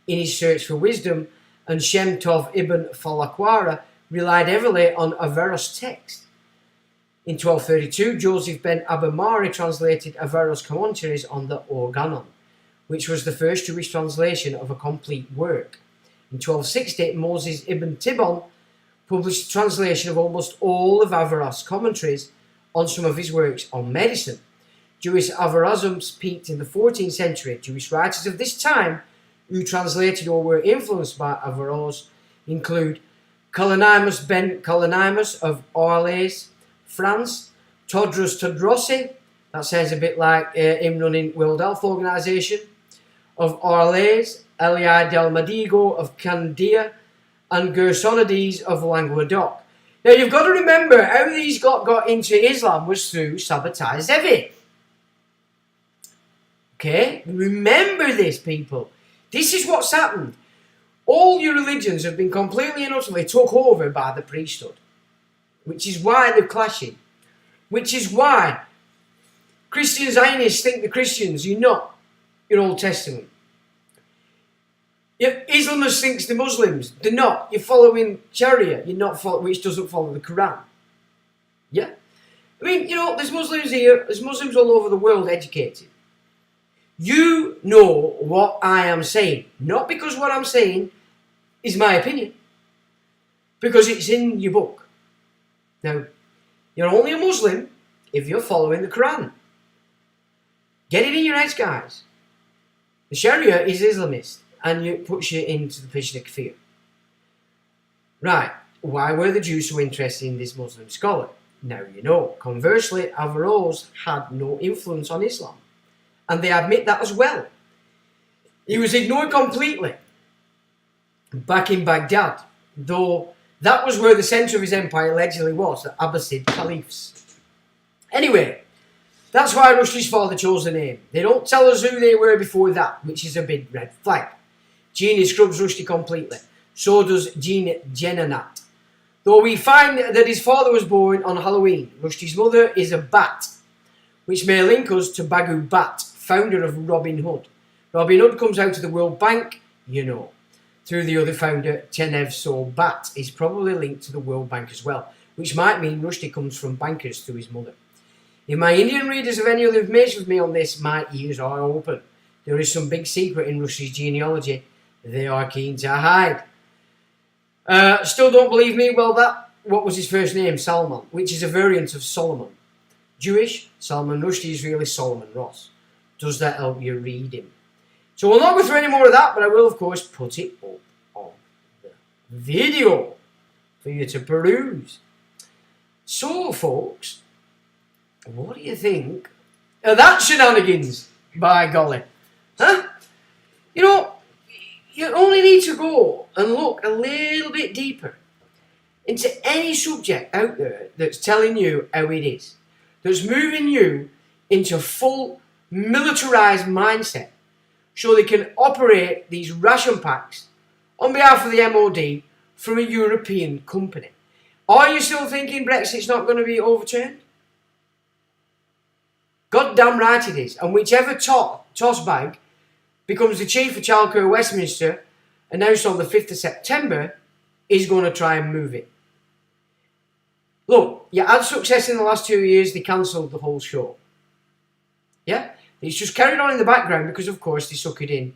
Speaker 1: in his Search for Wisdom, and Shem Tov ibn Falakwara, relied heavily on Averroes' text. In 1232, Joseph ben Abamari translated Averroes' commentaries on the Organon, which was the first Jewish translation of a complete work. In 1260, Moses ibn Tibbon published a translation of almost all of Averroes' commentaries on some of his works on medicine. Jewish Averroism peaked in the 14th century. Jewish writers of this time who translated or were influenced by Averroes include Calonimus ben Calonimus of Orleans, France, Todros Todrosi, that sounds a bit like him running World Health Organization, of Orleans, Elie del Medigo of Candia, and Gersonides of Languedoc. Now you've got to remember how these got into Islam was through Sabbatai Zevi. Okay, remember this, people. This is what's happened. All your religions have been completely and utterly took over by the priesthood, which is why they're clashing, which is why Christian Zionists think the Christians, you're not your Old Testament. Islamists thinks the Muslims, they're not. You're following Sharia, you're not which doesn't follow the Quran. Yeah? I mean, there's Muslims here, there's Muslims all over the world educated. You know what I am saying. Not because what I'm saying is my opinion. Because it's in your book. Now, you're only a Muslim if you're following the Quran. Get it in your heads, guys. The Sharia is Islamist, and it puts you into the position of kafir. Right, why were the Jews so interested in this Muslim scholar? Now you know. Conversely, Averroes had no influence on Islam. And they admit that as well. He was ignored completely back in Baghdad, though that was where the centre of his empire allegedly was, the Abbasid caliphs. Anyway, that's why Rushdie's father chose the name. They don't tell us who they were before that, which is a big red flag. Genie scrubs Rushdie completely. So does Jenanat. Though we find that his father was born on Halloween, Rushdie's mother is a bat, which may link us to Bagu Bat, founder of Robin Hood. Robin Hood comes out of the World Bank, through the other founder, Tenev Bat, is probably linked to the World Bank as well, which might mean Rushdie comes from bankers through his mother. If my Indian readers have any other information for me on this, my ears are open. There is some big secret in Rushdie's genealogy they are keen to hide. Still don't believe me? Well, what was his first name? Salman, which is a variant of Solomon. Jewish, Salman Rushdie is really Solomon Ross. Does that help you read him? So we'll not go through any more of that, but I will, of course, put it up on the video for you to peruse. So, folks, what do you think of that shenanigans, by golly? Huh? You know, you only need to go and look a little bit deeper into any subject out there that's telling you how it is, that's moving you into full militarised mindset so they can operate these ration packs on behalf of the MOD from a European company. Are you still thinking Brexit's not going to be overturned? God damn right it is. And whichever toss bag becomes the chief of Childcare Westminster, announced on the 5th of September, is going to try and move it. Look, you had success in the last 2 years, they cancelled the whole show. Yeah? It's just carried on in the background because, of course, they suckered in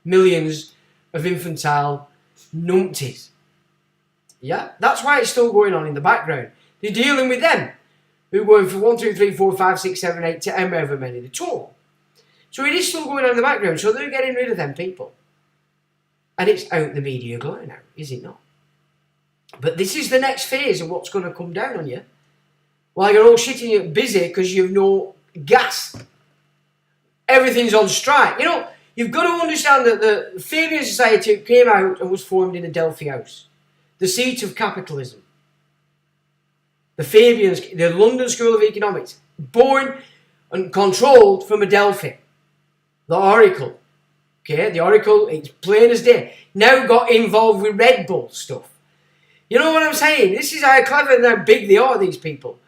Speaker 1: millions of infantile numpties. Yeah? That's why it's still going on in the background. They're dealing with them, who are going for 1, 2, 3, 4, 5, 6, 7, 8, 10, however many the total. So it is still going on in the background, so they're getting rid of them people. And it's out the media glare now, is it not? But this is the next phase of what's going to come down on you. While you're all shitting busy because you've no gas. Everything's on strike. You know, you've got to understand that the Fabian Society came out and was formed in Adelphi House, the seat of capitalism. The Fabians, the London School of Economics, born and controlled from Adelphi. The Oracle. Okay, the Oracle, it's plain as day. Now got involved with Red Bull stuff. You know what I'm saying? This is how clever and how big they are, these people.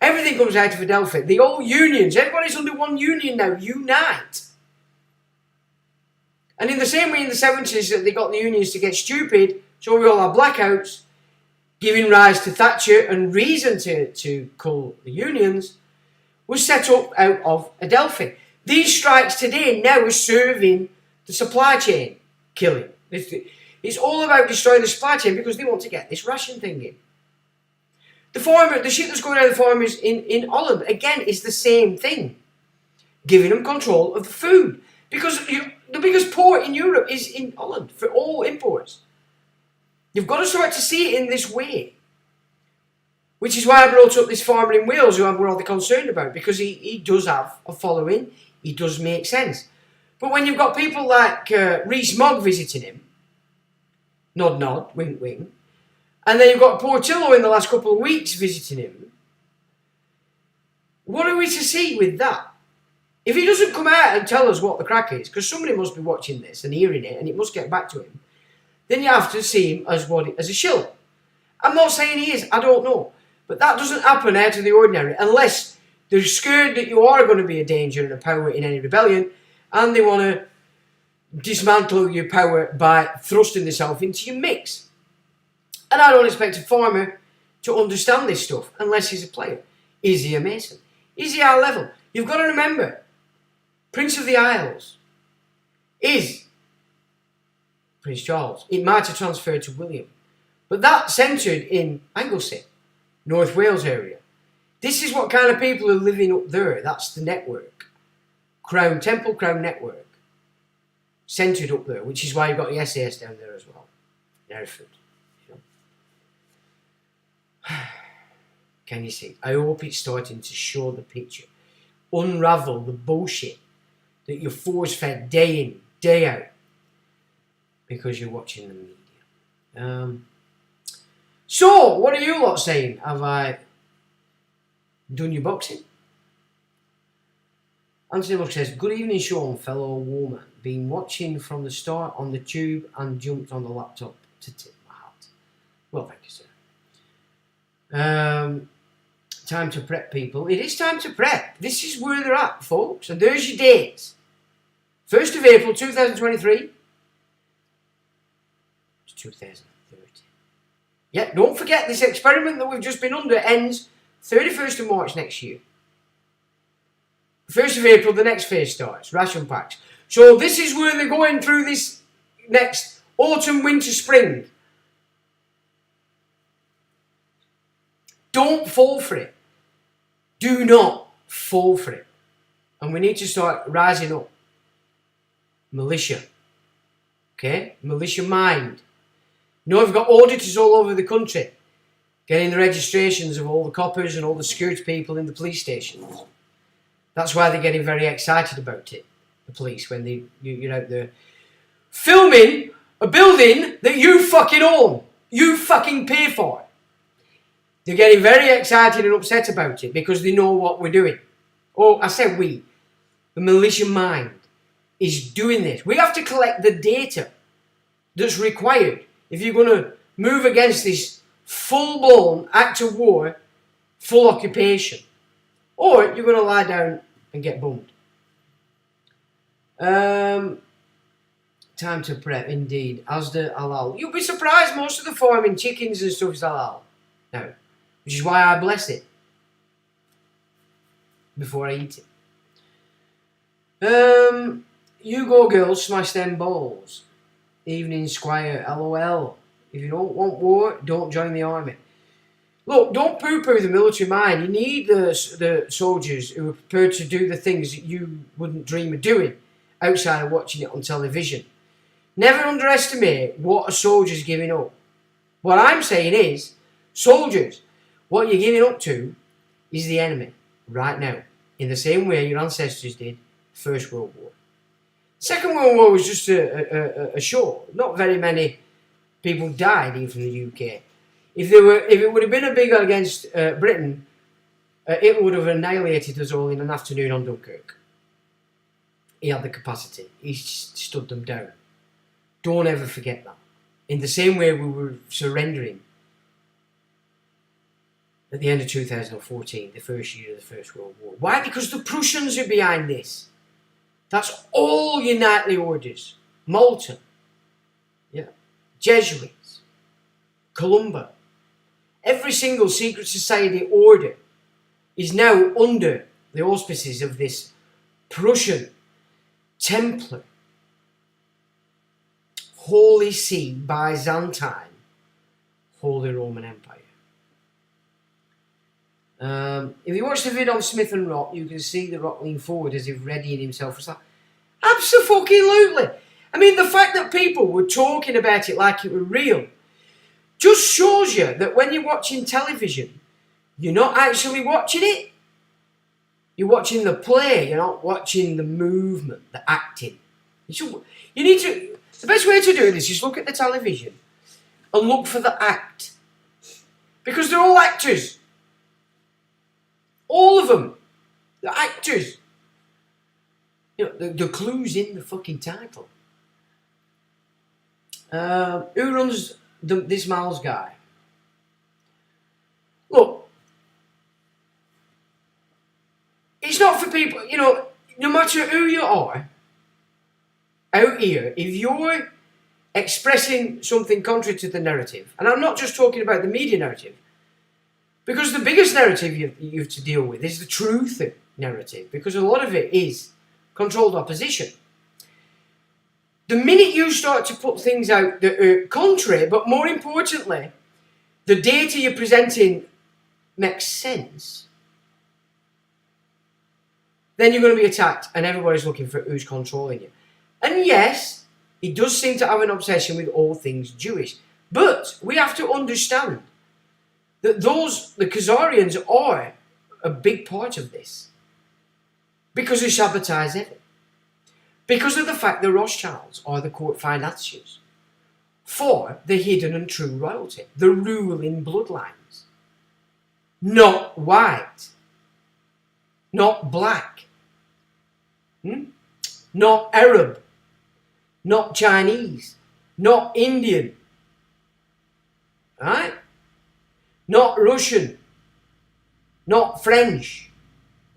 Speaker 1: Everything comes out of Adelphi. The old unions, everybody's under one union now. Unite. And in the same way in the 70s that they got the unions to get stupid, so we all have blackouts, giving rise to Thatcher and reason to call the unions, was set up out of Adelphi. These strikes today now are serving the supply chain killing. It's all about destroying the supply chain because they want to get this ration thing in. The shit that's going out of the farmers in Holland, again, is the same thing. Giving them control of the food. Because the biggest port in Europe is in Holland for all imports. You've got to start to see it in this way. Which is why I brought up this farmer in Wales who I'm rather concerned about. Because he does have a following. He does make sense. But when you've got people like Rees-Mogg visiting him, nod nod, wink wink, and then you've got Portillo in the last couple of weeks visiting him, what are we to see with that? If he doesn't come out and tell us what the crack is, because somebody must be watching this and hearing it, and it must get back to him, then you have to see him as a shill. I'm not saying he is, I don't know. But that doesn't happen out of the ordinary, unless they're scared that you are going to be a danger and a power in any rebellion, and they want to dismantle your power by thrusting themselves into your mix. And I don't expect a farmer to understand this stuff unless he's a player. Is he a Mason? Is he our level? You've got to remember, Prince of the Isles is Prince Charles. It might have transferred to William. But that centred in Anglesey, North Wales area. This is what kind of people are living up there. That's the network. Temple Crown network. Centred up there, which is why you've got the SAS down there as well. Hereford. You know. Can you see? I hope it's starting to show the picture. Unravel the bullshit that you're force-fed day in, day out. Because you're watching the media. So, what are you lot saying? Have I done your boxing? Anthony Buck says, good evening, Sean, fellow woman. Been watching from the start on the tube and jumped on the laptop to tip my hat. Well, thank you, sir. Time to prep, people. It is time to prep. This is where they're at, folks. And there's your dates. 1st of April 2023. to 2030. Yeah, don't forget this experiment that we've just been under ends 31st of March next year. 1st of April, the next phase starts, ration packs. So this is where they're going through this next autumn, winter, spring. Don't fall for it. Do not fall for it. And we need to start rising up. Militia. Okay? Militia mind. You know, we've got auditors all over the country getting the registrations of all the coppers and all the security people in the police stations. That's why they're getting very excited about it, the police, when you're out there filming a building that you fucking own. You fucking pay for it. They're getting very excited and upset about it because they know what we're doing. Oh, I said we. The militia mind is doing this. We have to collect the data that's required if you're going to move against this full-blown act of war, full occupation. Or you're going to lie down and get bummed. Time to prep, indeed. Asda halal. You'll be surprised most of the farming, chickens and stuff is halal now. Which is why I bless it before I eat it. You go girls, smash them balls. Evening Squire, LOL. If you don't want war, don't join the army. Look, don't poo-poo the military mind. You need the soldiers who are prepared to do the things that you wouldn't dream of doing outside of watching it on television. Never underestimate what a soldier's giving up. What I'm saying is, soldiers, what you're giving up to is the enemy right now, in the same way your ancestors did First World War. Second World War was just a show. Not very many people died even from the UK. If it would have been a big one against Britain, it would have annihilated us all in an afternoon on Dunkirk. He had the capacity. He stood them down. Don't ever forget that. In the same way we were surrendering at the end of 2014, the first year of the First World War. Why? Because the Prussians are behind this. That's all your nightly orders. Malta, yeah, Jesuits, Columba. Every single secret society order is now under the auspices of this Prussian, Templar, Holy See, Byzantine, Holy Roman Empire. If you watch the vid on Smith and Rock, you can see the Rock lean forward as if readying himself for that. Absolutely. I mean, the fact that people were talking about it like it were real just shows you that when you're watching television, you're not actually watching it. You're watching the play. You're not watching the movement, the acting. You need to. The best way to do this is look at the television and look for the act, because they're all actors. All of them. The actors. You know, the clue's in the fucking title. Who runs this Miles guy? Look, it's not for people, you know, no matter who you are out here, if you're expressing something contrary to the narrative, and I'm not just talking about the media narrative, because the biggest narrative you have to deal with is the truth narrative, because a lot of it is controlled opposition. The minute you start to put things out that are contrary, but more importantly, the data you're presenting makes sense, then you're going to be attacked and everybody's looking for who's controlling you. And yes, he does seem to have an obsession with all things Jewish. But we have to understand that the Khazarians are a big part of this. Because they sabotage everything. Because of the fact the Rothschilds are the court financiers for the hidden and true royalty, the ruling bloodlines. Not white. Not black. Not Arab. Not Chinese. Not Indian. Right? Not Russian. Not French.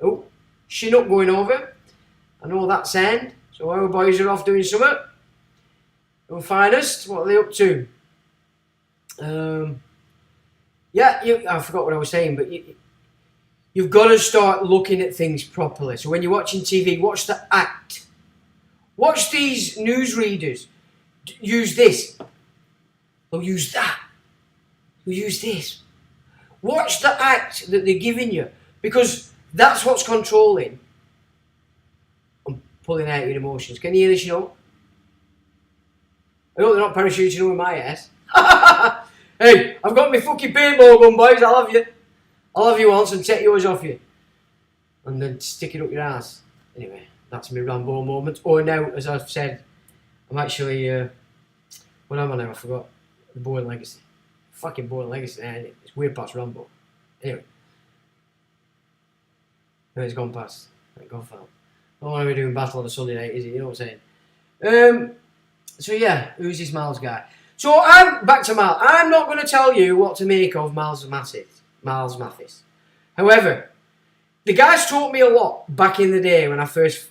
Speaker 1: Oh, Chinook going over. I know that sound. So our boys are off doing something. Our finest, what are they up to? Yeah, I forgot what I was saying, but you've got to start looking at things properly. So when you're watching TV, watch the act. Watch these newsreaders use this. They'll use that. They'll use this. Watch the act that they're giving you, because that's what's controlling and pulling out your emotions. Can you hear this, you know? I hope they're not parachuting over my ass. Hey, I've got my fucking paintball gun, boys. I'll have you. I'll have you once and take yours off you. And then stick it up your ass. Anyway, that's my Rambo moment. Or now, as I've said, I'm actually, what am I now? I forgot. The Bourne Legacy. Fucking Bourne Legacy, ain't it? It's weird past Rambo. Anyway. No, it's gone past. Thank God for that. Not want to be doing battle on a Sunday night, is it? You know what I'm saying? So yeah, who's this Miles guy? So I'm back to Miles. I'm not going to tell you what to make of Miles Mathis. However, the guy's taught me a lot back in the day when I first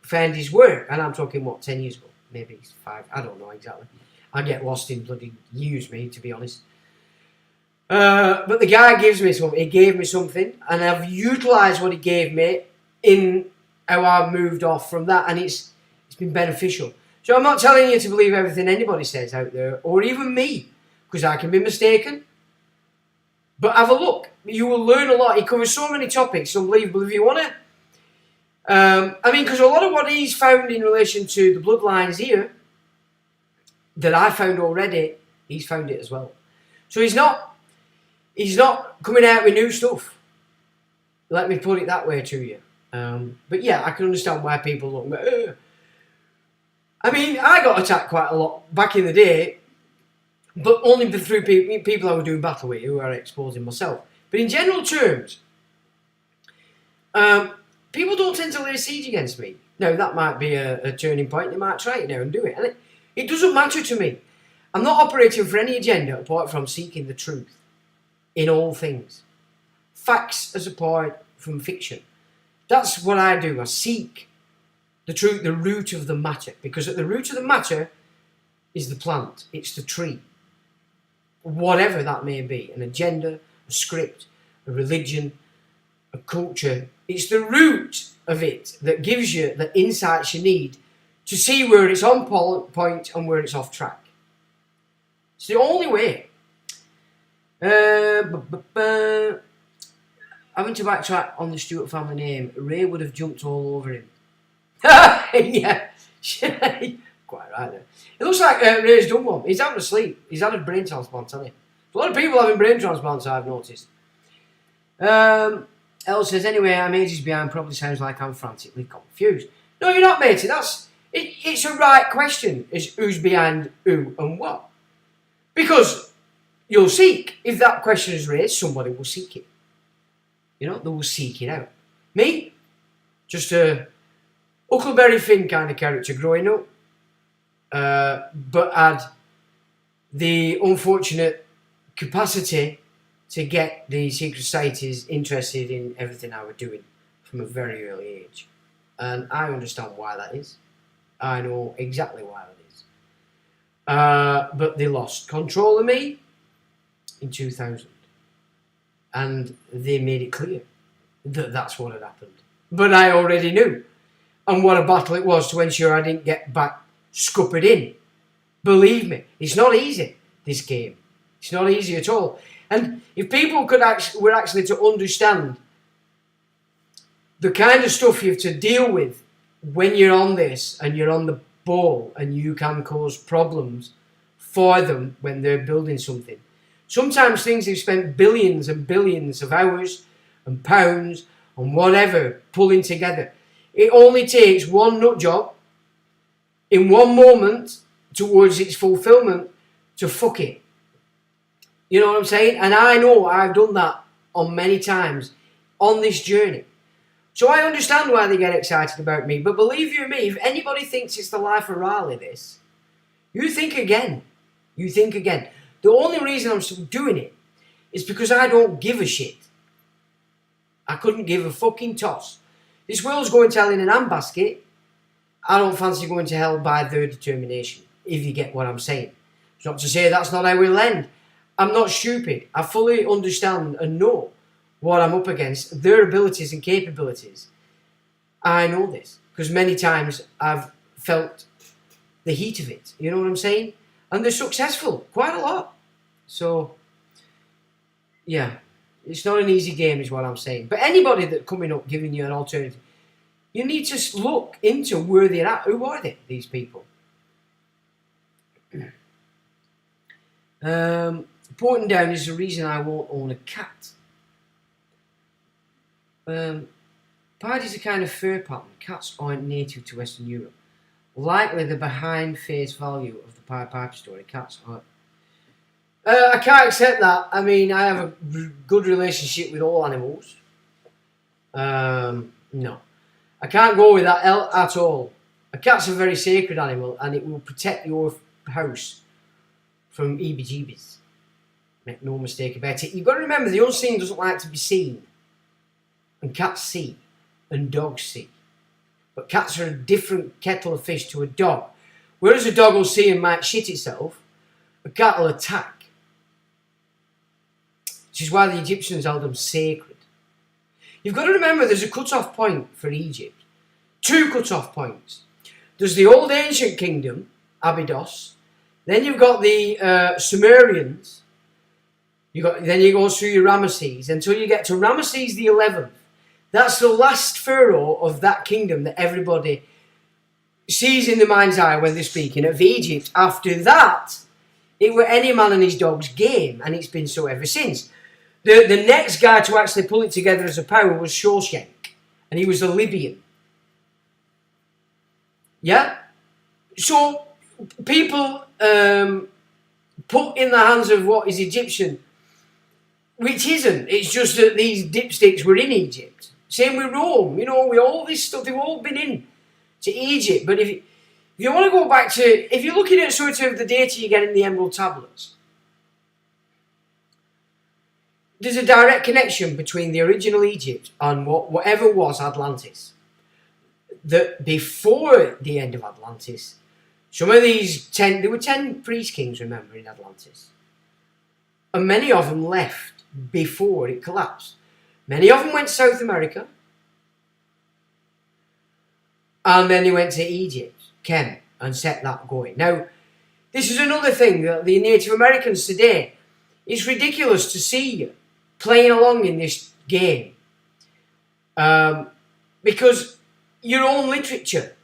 Speaker 1: found his work, and I'm talking 10 years ago, maybe 5. I don't know exactly. I get lost in bloody years, me, to be honest. But the guy gives me something. He gave me something, and I've utilised what he gave me in how I've moved off from that, and it's been beneficial. So I'm not telling you to believe everything anybody says out there, or even me, because I can be mistaken. But have a look. You will learn a lot. He covers so many topics, unbelievable, if you want to. I mean, because a lot of what he's found in relation to the bloodlines here, that I found already, he's found it as well. So he's not coming out with new stuff. Let me put it that way to you. But yeah, I can understand why people look. I mean, I got attacked quite a lot back in the day, but only through people I was doing battle with, who are exposing myself. But in general terms, people don't tend to lay siege against me. Now, that might be a turning point. They might try it now and do it. And it doesn't matter to me. I'm not operating for any agenda apart from seeking the truth in all things. Facts as apart from fiction. That's what I do. I seek the truth, the root of the matter. Because at the root of the matter is the plant. It's the tree. Whatever that may be. An agenda, a script, a religion, a culture. It's the root of it that gives you the insights you need to see where it's on point and where it's off track. It's the only way. Having to backtrack on the Stewart family name, Ray would have jumped all over him. Yeah, quite right there. It looks like Ray's done one. He's having a sleep. He's had a brain transplant, hasn't he? A lot of people having brain transplants, I've noticed. Elle says, anyway, I'm ages behind. Probably sounds like I'm frantically confused. No, you're not, matey. It's a right question. Is who's behind who and what? Because you'll seek. If that question is raised, somebody will seek it. You know, they will seek it out. Me, just a Huckleberry Finn kind of character growing up, but had the unfortunate capacity to get the secret societies interested in everything I was doing from a very early age. And I understand why that is. I know exactly why that is. But they lost control of me in 2000. And they made it clear that that's what had happened. But I already knew. And what a battle it was to ensure I didn't get back scuppered in. Believe me, it's not easy, this game. It's not easy at all. And if people were actually to understand the kind of stuff you have to deal with when you're on this and you're on the ball and you can cause problems for them when they're building something. Sometimes things they've spent billions and billions of hours and pounds and whatever pulling together. It only takes one nut job in one moment towards its fulfillment to fuck it. You know what I'm saying? And I know I've done that on many times on this journey. So I understand why they get excited about me. But believe you me, if anybody thinks it's the life of Riley, this, you think again. You think again. The only reason I'm still doing it is because I don't give a shit. I couldn't give a fucking toss. This world's going to hell in an handbasket. I don't fancy going to hell by their determination, if you get what I'm saying. It's not to say that's not how we'll end. I'm not stupid. I fully understand and know what I'm up against, their abilities and capabilities. I know this because many times I've felt the heat of it. You know what I'm saying? And they're successful quite a lot. So, yeah, it's not an easy game is what I'm saying. But anybody that's coming up giving you an alternative, you need to look into where they're at. Who are they, these people? Porting down is the reason I won't own a cat. Pied is a kind of fur pattern. Cats aren't native to Western Europe. Likely the behind face value of the Pied Piper story. Cats aren't. I can't accept that. I mean, I have a good relationship with all animals. No. I can't go with that at all. A cat's a very sacred animal and it will protect your house from EBGBs. Make no mistake about it. You've got to remember the unseen doesn't like to be seen. And cats see. And dogs see. But cats are a different kettle of fish to a dog. Whereas a dog will see and might shit itself, a cat will attack. Which is why the Egyptians held them sacred. You've got to remember there's a cut-off point for Egypt. 2 cut-off points. There's the old ancient kingdom, Abydos. Then you've got the Sumerians. Then you go through your Ramesses until you get to Ramesses the 11th. That's the last pharaoh of that kingdom that everybody sees in the mind's eye when they're speaking of Egypt. After that, it were any man and his dog's game, and it's been so ever since. The next guy to actually pull it together as a power was Shawshank, and he was a Libyan. Yeah? So, people put in the hands of what is Egyptian, which isn't. It's just that these dipsticks were in Egypt. Same with Rome, you know, with all this stuff, they've all been in to Egypt. But if you want to go back to, if you're looking at sort of the data you get in the Emerald Tablets, there's a direct connection between the original Egypt and whatever was Atlantis. That before the end of Atlantis, some of these there were 10 priest kings, remember, in Atlantis. And many of them left before it collapsed. Many of them went to South America. And then they went to Egypt, Kem, and set that going. Now, this is another thing that the Native Americans today, it's ridiculous to see you playing along in this game. Because your own literature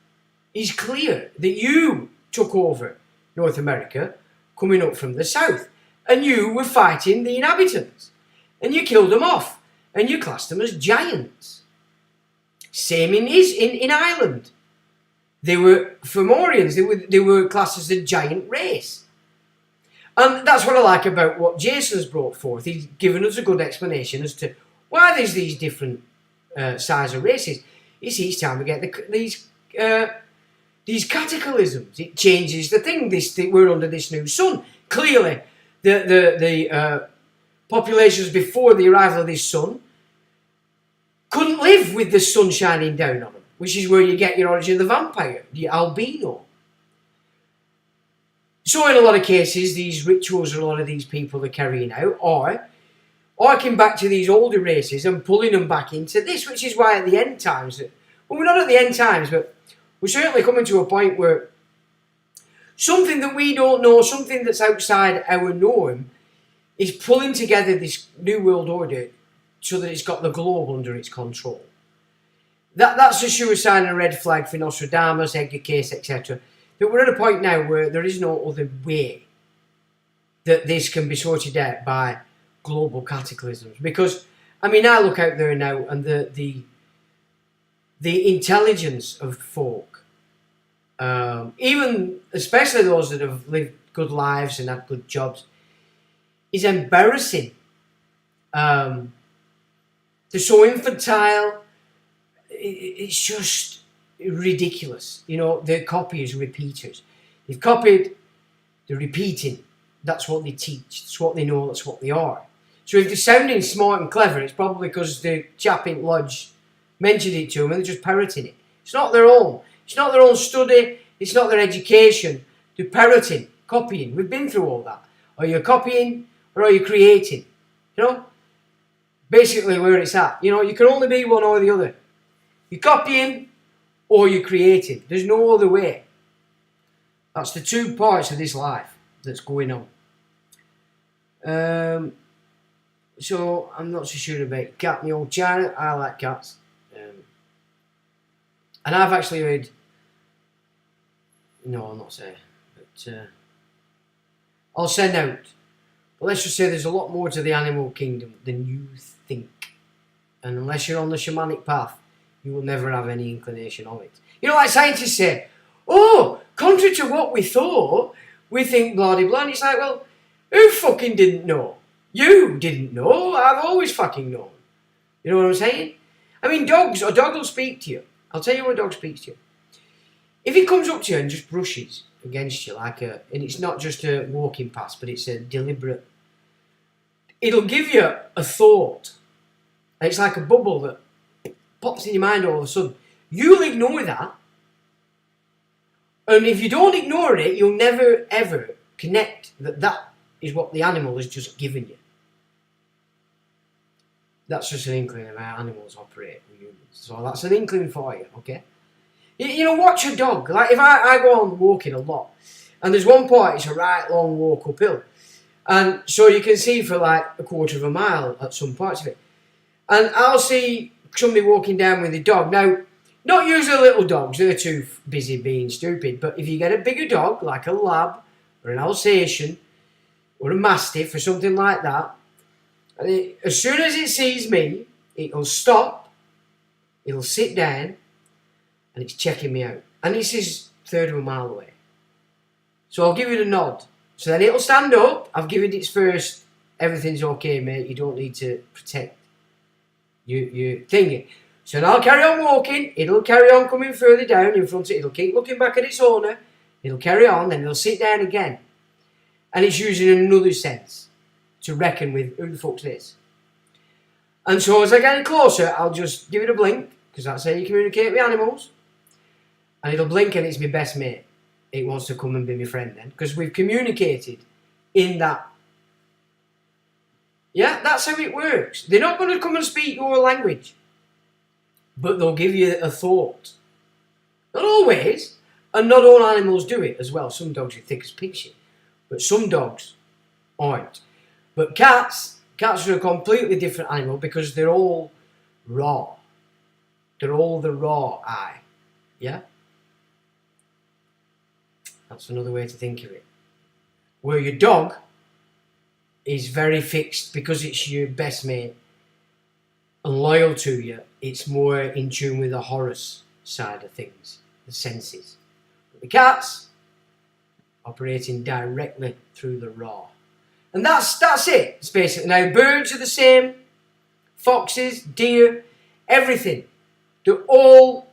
Speaker 1: is clear that you took over North America coming up from the south. And you were fighting the inhabitants. And you killed them off. And you classed them as giants. Same in Ireland. They were Fomorians. They were classed as a giant race. And that's what I like about what Jason's brought forth. He's given us a good explanation as to why there's these different size of races. It's each time we get these cataclysms. It changes the thing. We're under this new sun. Clearly, the populations before the arrival of this sun couldn't live with the sun shining down on them, which is where you get your origin of the vampire, the albino. So in a lot of cases, these rituals a lot of these people are carrying out are harking back to these older races and pulling them back into this, which is why at the end times, well, we're not at the end times, but we're certainly coming to a point where something that we don't know, something that's outside our norm, is pulling together this new world order so that it's got the globe under its control. That's a sure sign and a red flag for Nostradamus, Edgar Cayce, etc. That we're at a point now where there is no other way that this can be sorted out by global cataclysms. Because, I mean, I look out there now and the intelligence of folk, even especially those that have lived good lives and had good jobs, is embarrassing. They're so infantile. It's just ridiculous. You know, they're copiers, repeaters. They've copied, they're repeating. That's what they teach. That's what they know. That's what they are. So if they're sounding smart and clever, it's probably because the chap in Lodge mentioned it to them and they're just parroting it. It's not their own. It's not their own study. It's not their education. They're parroting Copying. We've been through all that. Are you copying or are you creating? You know? Basically where it's at. You know, you can only be one or the other. You're copying or you're creating. There's no other way. That's the two parts of this life that's going on. So I'm not so sure about cat in the old China. I like cats. And I've actually heard, no, I'll not say, but I'll send out. But let's just say there's a lot more to the animal kingdom than you think. And unless you're on the shamanic path, you will never have any inclination of it. You know, like scientists say, oh, contrary to what we thought, we think blah blah blah. And it's like, well, who fucking didn't know? You didn't know. I've always fucking known. You know what I'm saying? I mean, dogs, a dog will speak to you. I'll tell you what a dog speaks to you. If he comes up to you and just brushes against you, and it's not just a walking past, but it's a deliberate, it'll give you a thought. And it's like a bubble that pops in your mind all of a sudden. You'll ignore that. And if you don't ignore it, you'll never ever connect that is what the animal has just given you. That's just an inkling of how animals operate with humans. So that's an inkling for you, okay? You know, watch a dog. Like if I go on walking a lot, and there's one part, it's a right long walk uphill. And so you can see for like a quarter of a mile at some parts of it. And I'll see somebody walking down with a dog. Now, not usually little dogs, they're too busy being stupid. But if you get a bigger dog, like a lab, or an Alsatian, or a Mastiff, or something like that, and as soon as it sees me, it'll stop, it'll sit down, and it's checking me out. And this is a third of a mile away. So I'll give it a nod. So then it'll stand up, I've given its first, everything's okay mate, you don't need to protect your thingy. So now I'll carry on walking, it'll carry on coming further down in front of it, it'll keep looking back at its owner, it'll carry on, then it'll sit down again. And it's using another sense to reckon with who the fuck's this. And so as I get closer, I'll just give it a blink, because that's how you communicate with animals. And it'll blink and it's my best mate. It wants to come and be my friend then, because we've communicated in that. Yeah, that's how it works. They're not going to come and speak your language, but they'll give you a thought. Not always, and not all animals do it as well. Some dogs are thick as pig shit, but some dogs aren't. But cats are a completely different animal because they're all raw. They're all the raw eye. Yeah? That's another way to think of it. Where your dog is very fixed because it's your best mate and loyal to you, it's more in tune with the Horus side of things, the senses. But the cats operating directly through the raw. And that's it. It's basically. Now birds are the same, foxes, deer, everything. They're all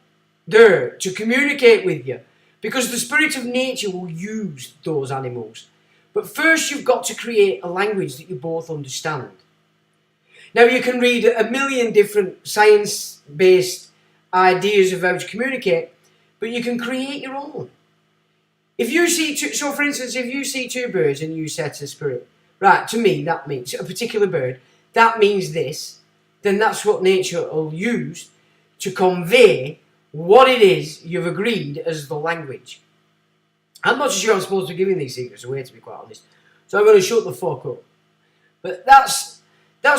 Speaker 1: there to communicate with you because the spirit of nature will use those animals. But first you've got to create a language that you both understand. Now you can read a million different science-based ideas of how to communicate, but you can create your own. If you see so for instance, if you see two birds and you say to the spirit, right, to me that means a particular bird, that means this, then that's what nature will use to convey what it is you've agreed as the language. I'm not sure I'm supposed to be giving these secrets away, to be quite honest. So I'm going to shut the fuck up. But that's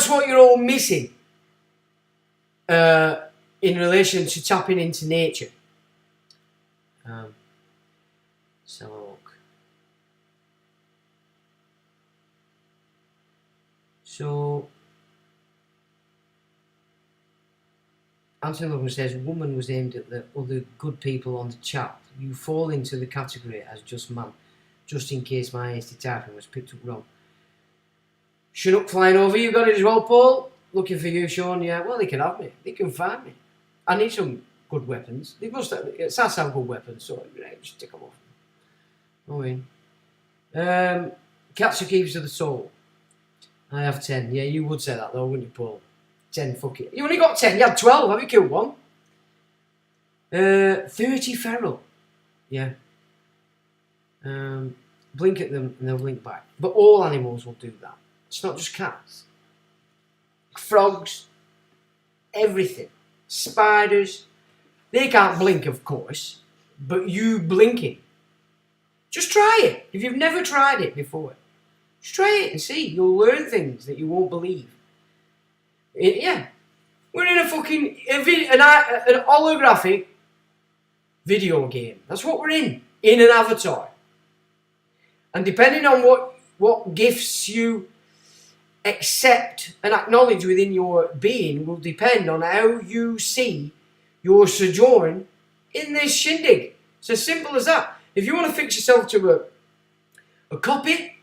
Speaker 1: what you're all missing in relation to tapping into nature. So look. So Anthony Logan says, woman was aimed at the other good people on the chat. You fall into the category as just man, just in case my hasty typing was picked up wrong. Chinook flying over, you got it as well, Paul? Looking for you, Sean, yeah. Well, they can have me. They can find me. I need some good weapons. They must have, it's has to have good weapons, so just take them off. Oh, in. Cats are keepers of the soul. I have 10. Yeah, you would say that though, wouldn't you, Paul? 10, fuck it. You only got 10. You had 12. Have you killed one? 30 feral. Yeah. blink at them and they'll blink back. But all animals will do that. It's not just cats. Frogs, everything. Spiders, they can't blink, of course, but you blinking. Just try it. If you've never tried it before, just try it and see. You'll learn things that you won't believe. Yeah. We're in a fucking an holographic video game. That's what we're in an avatar. And depending on what gifts you accept and acknowledge within your being will depend on how you see your sojourn in this shindig. It's as simple as that. If you want to fix yourself to a copy,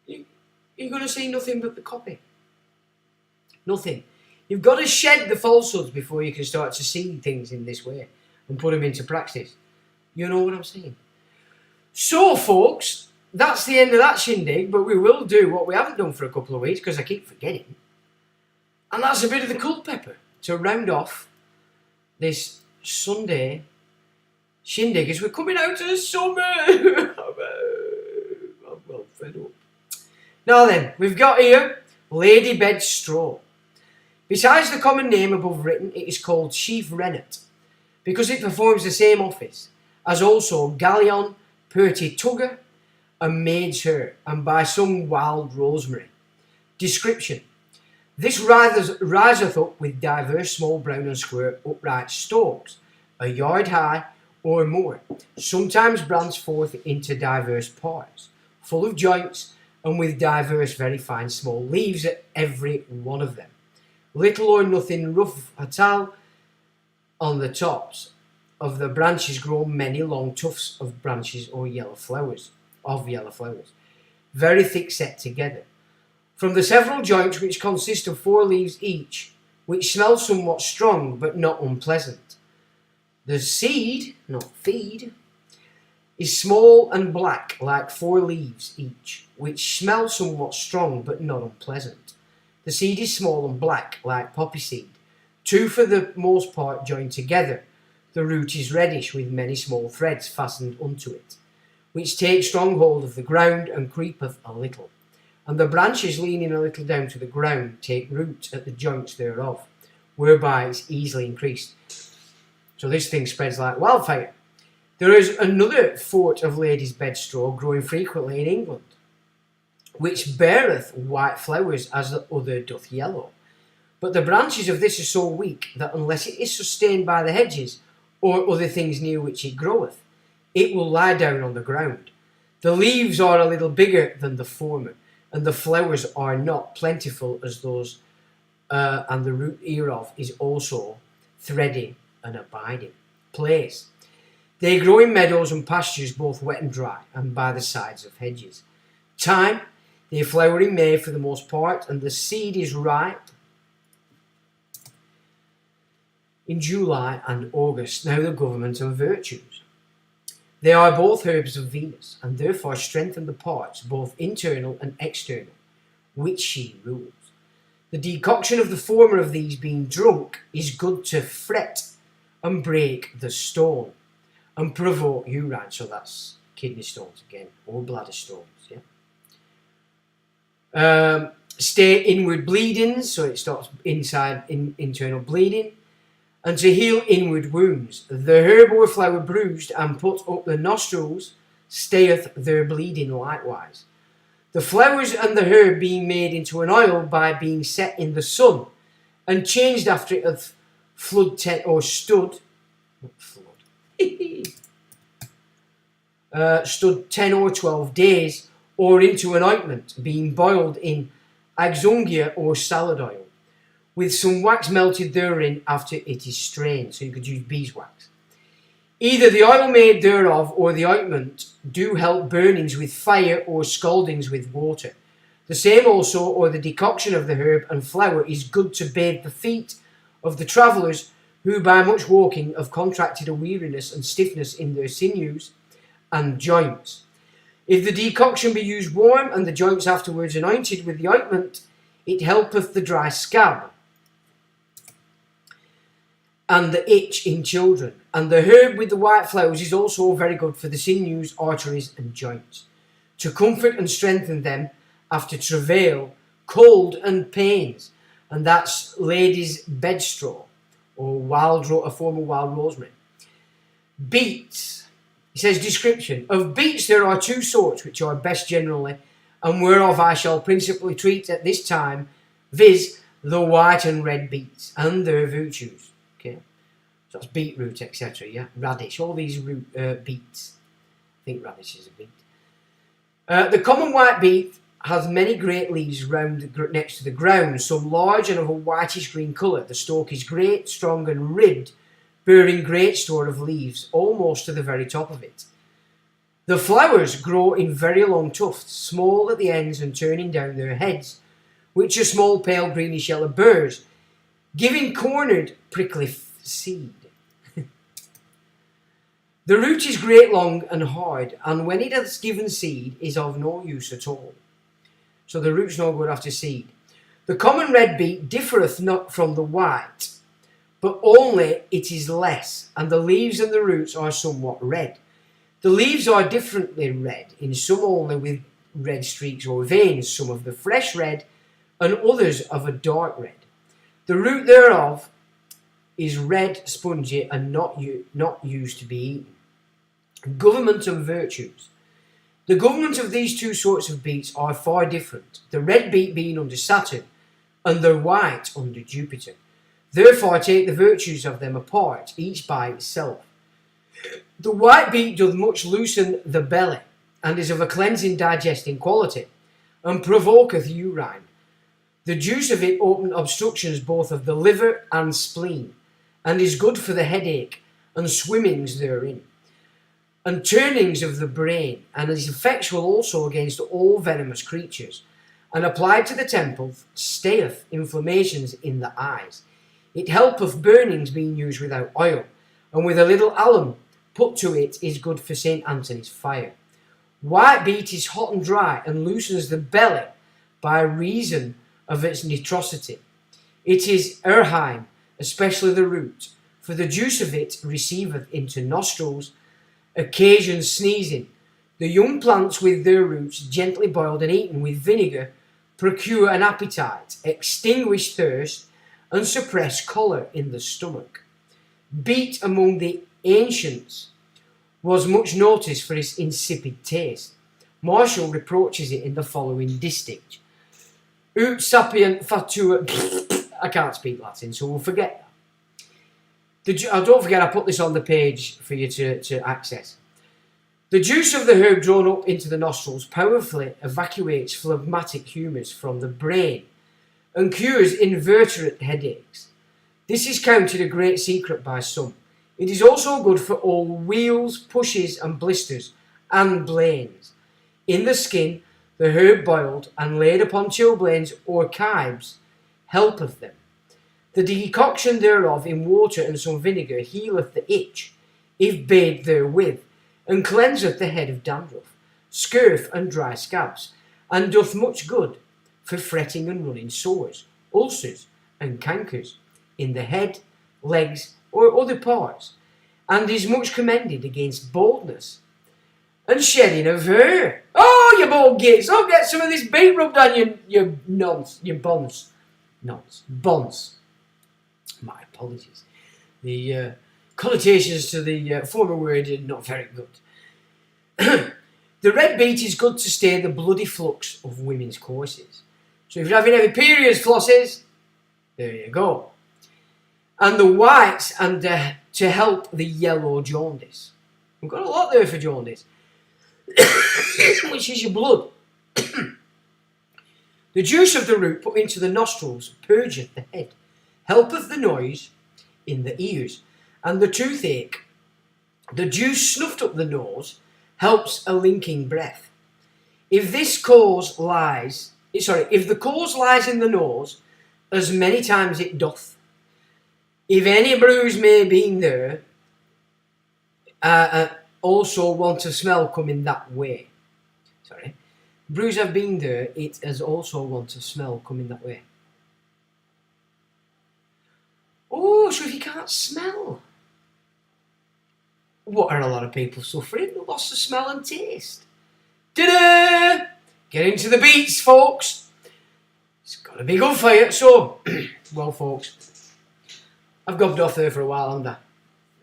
Speaker 1: you're going to see nothing but the copy. Nothing. You've got to shed the falsehoods before you can start to see things in this way and put them into practice. You know what I'm saying? So, folks, that's the end of that shindig, but we will do what we haven't done for a couple of weeks because I keep forgetting. And that's a bit of the Culpepper to round off this Sunday shindig as we're coming out of the summer. I'm well fed up. Now then, we've got here Lady Bed Straw. Besides the common name above written, it is called Chief Rennet because it performs the same office as also Galleon, Purty Tugger, and Maid's Hair, and by some wild rosemary. Description. This riseth up with divers small brown and square upright stalks, a yard high or more, sometimes branched forth into diverse parts, full of joints, and with divers very fine small leaves at every one of them. Little or nothing rough at all on the tops of the branches grow many long tufts of branches or yellow flowers, very thick set together. From the several joints which consist of 4 leaves each, which smell somewhat strong but not unpleasant. The seed, not feed, is small and black like 4 leaves each, which smell somewhat strong but not unpleasant. The seed is small and black like poppy seed, 2 for the most part joined together. The root is reddish with many small threads fastened unto it, which take strong hold of the ground and creepeth a little. And the branches leaning a little down to the ground take root at the joints thereof, whereby it's easily increased. So this thing spreads like wildfire. There is another fort of ladies' bedstraw growing frequently in England, which beareth white flowers as the other doth yellow. But the branches of this are so weak that unless it is sustained by the hedges or other things near which it groweth, it will lie down on the ground. The leaves are a little bigger than the former, and the flowers are not plentiful as those, and the root hereof is also thready and abiding place. They grow in meadows and pastures both wet and dry, and by the sides of hedges. Time, they flower in May for the most part, and the seed is ripe in July and August. Now the government and virtues. They are both herbs of Venus, and therefore strengthen the parts, both internal and external, which she rules. The decoction of the former of these being drunk is good to fret and break the stone, and provoke urine, so that's kidney stones again, or bladder stones, stay inward bleedings, so it stops internal bleeding, and to heal inward wounds. The herb or flower bruised and put up the nostrils stayeth their bleeding likewise. The flowers and the herb being made into an oil by being set in the sun, and changed after it hath stood 10 or 12 days, or into an ointment, being boiled in axungia or salad oil, with some wax melted therein after it is strained, so you could use beeswax. Either the oil made thereof or the ointment do help burnings with fire or scaldings with water. The same also, or the decoction of the herb and flower, is good to bathe the feet of the travellers who by much walking have contracted a weariness and stiffness in their sinews and joints. If the decoction be used warm and the joints afterwards anointed with the ointment, it helpeth the dry scab and the itch in children, And the herb with the white flowers is also very good for the sinews, arteries and joints, to comfort and strengthen them after travail, cold and pains. And that's ladies' bedstraw, or a form of wild rosemary. Beets. It says description. Of beets there are two sorts which are best generally, and whereof I shall principally treat at this time, viz. The white and red beets, and their virtues. Okay, so that's beetroot, etc. Yeah, radish, all these beets. I think radish is a beet. The common white beet has many great leaves round next to the ground, some large and of a whitish green colour. The stalk is great, strong and ribbed, bearing great store of leaves, almost to the very top of it. The flowers grow in very long tufts, small at the ends and turning down their heads, which are small pale greenish yellow burrs, giving cornered prickly seed. The root is great long and hard, and when it has given seed is of no use at all. So the root's no good after seed. The common red beet differeth not from the white, but only it is less, and the leaves and the roots are somewhat red. The leaves are differently red, in some only with red streaks or veins, some of the fresh red, and others of a dark red. The root thereof is red, spongy, and not used to be eaten. Government and virtues. The government of these two sorts of beets are far different, the red beet being under Saturn, and the white under Jupiter. Therefore take the virtues of them apart, each by itself. The white beet doth much loosen the belly, and is of a cleansing digesting quality, and provoketh urine. The juice of it openeth obstructions both of the liver and spleen, and is good for the headache, and swimmings therein, and turnings of the brain, and is effectual also against all venomous creatures, and applied to the temple, stayeth inflammations in the eyes. It helpeth burnings being used without oil, and with a little alum put to it is good for St. Anthony's fire. White beet is hot and dry, and loosens the belly by reason of its nitrosity. It is erheim, especially the root, for the juice of it receiveth into nostrils, occasions sneezing. The young plants with their roots, gently boiled and eaten with vinegar, procure an appetite, extinguish thirst, and suppress choler in the stomach. Beet among the ancients was much noticed for its insipid taste. Martial reproaches it in the following distich. Ut sapient fatua. I can't speak Latin, so we'll forget that. Don't forget I put this on the page for you to access. The juice of the herb drawn up into the nostrils powerfully evacuates phlegmatic humours from the brain and cures inveterate headaches. This is counted a great secret by some. It is also good for all wheals, pushes and blisters and blains. In the skin, the herb boiled and laid upon chilblains or kibes helpeth them. The decoction thereof in water and some vinegar healeth the itch, if bathed therewith, and cleanseth the head of dandruff, scurf and dry scabs, and doth much good for fretting and running sores, ulcers and cankers in the head, legs, or other parts, and is much commended against baldness and shedding of hair. Oh, you bald gits! Oh, get some of this beet rubbed on your buns. Buns. My apologies. The connotations to the former word are not very good. The red beet is good to stay the bloody flux of women's courses. So if you're having heavy periods, flosses, there you go. And the whites, and to help the yellow jaundice. We've got a lot there for jaundice, which is your blood. The juice of the root put into the nostrils purgeth the head, helpeth the noise in the ears, and the toothache. The juice snuffed up the nose helps a linking breath. If the cause lies in the nose, as many times it doth, if any bruise may be there, also want of smell coming that way. Bruise have been there, it has also want of smell coming that way. Oh, so if you can't smell, What are a lot of people suffering? The loss of smell and taste. Ta-da! Get into the beats, folks. It's got to be good for you. So, well, folks, I've gobbed off there for a while, haven't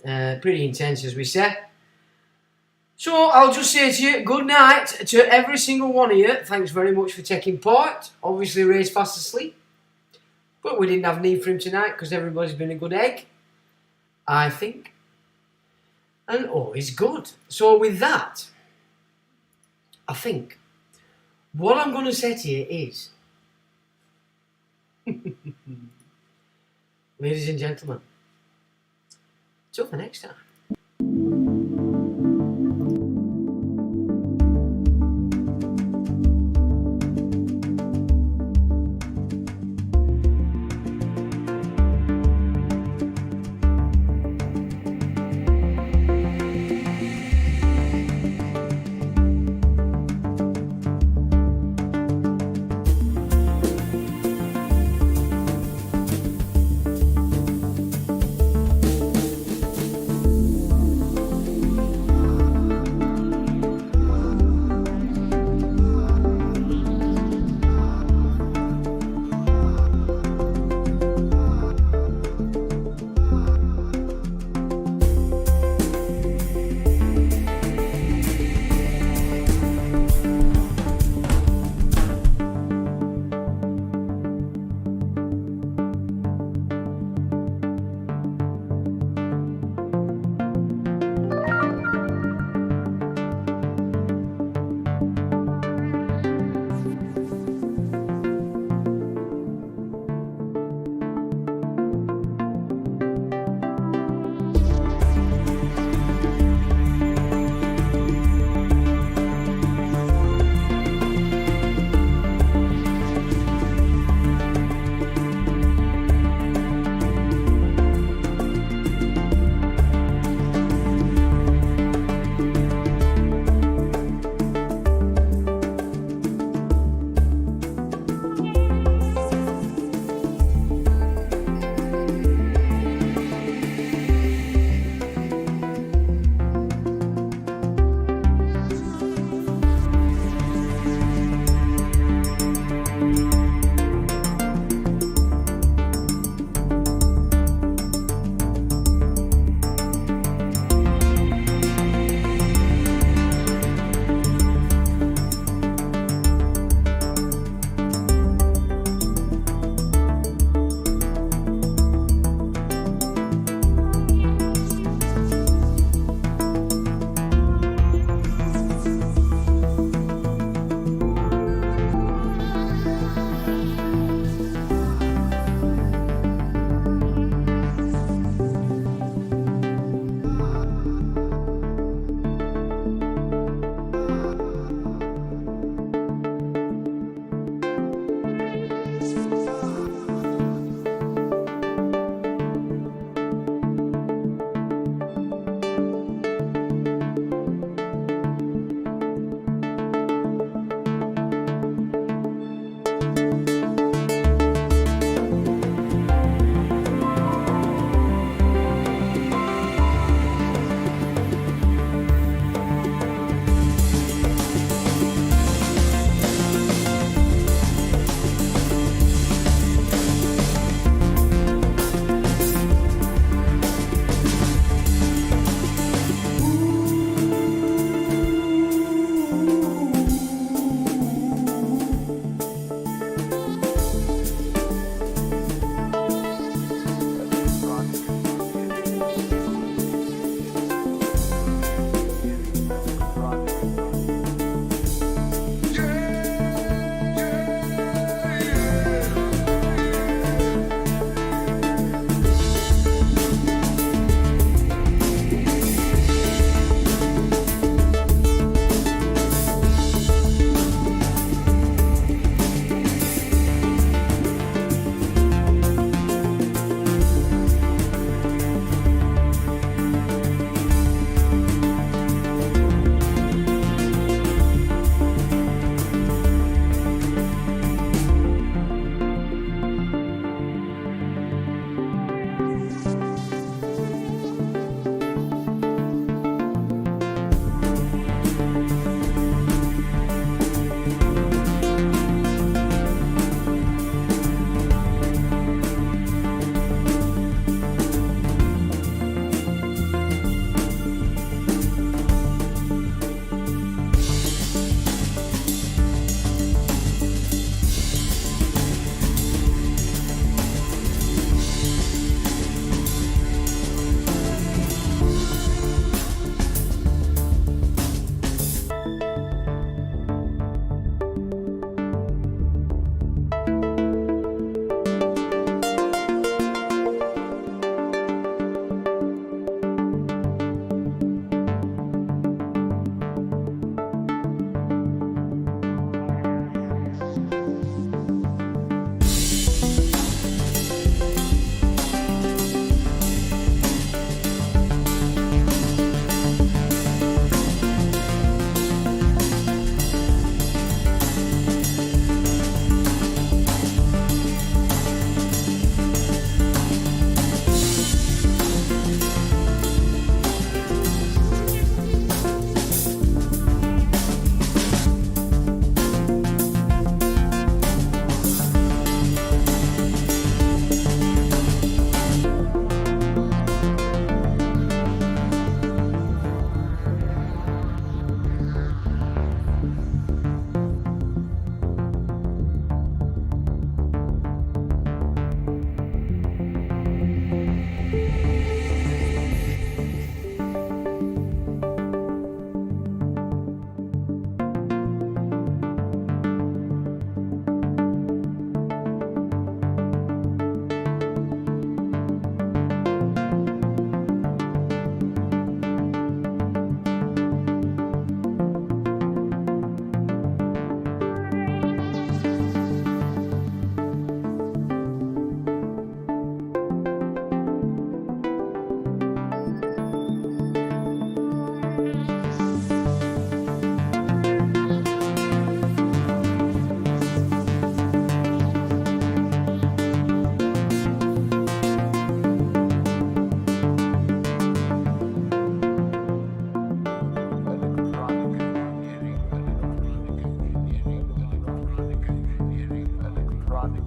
Speaker 1: I? Pretty intense, as we say. So, I'll just say to you, good night to every single one of you. Thanks very much for taking part. Obviously, Ray's fast asleep. But we didn't have need for him tonight because everybody's been a good egg, I think. And all is good. So, with that, I think what I'm going to say to you is, ladies and gentlemen, till the next time.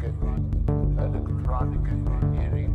Speaker 2: electronic engineering.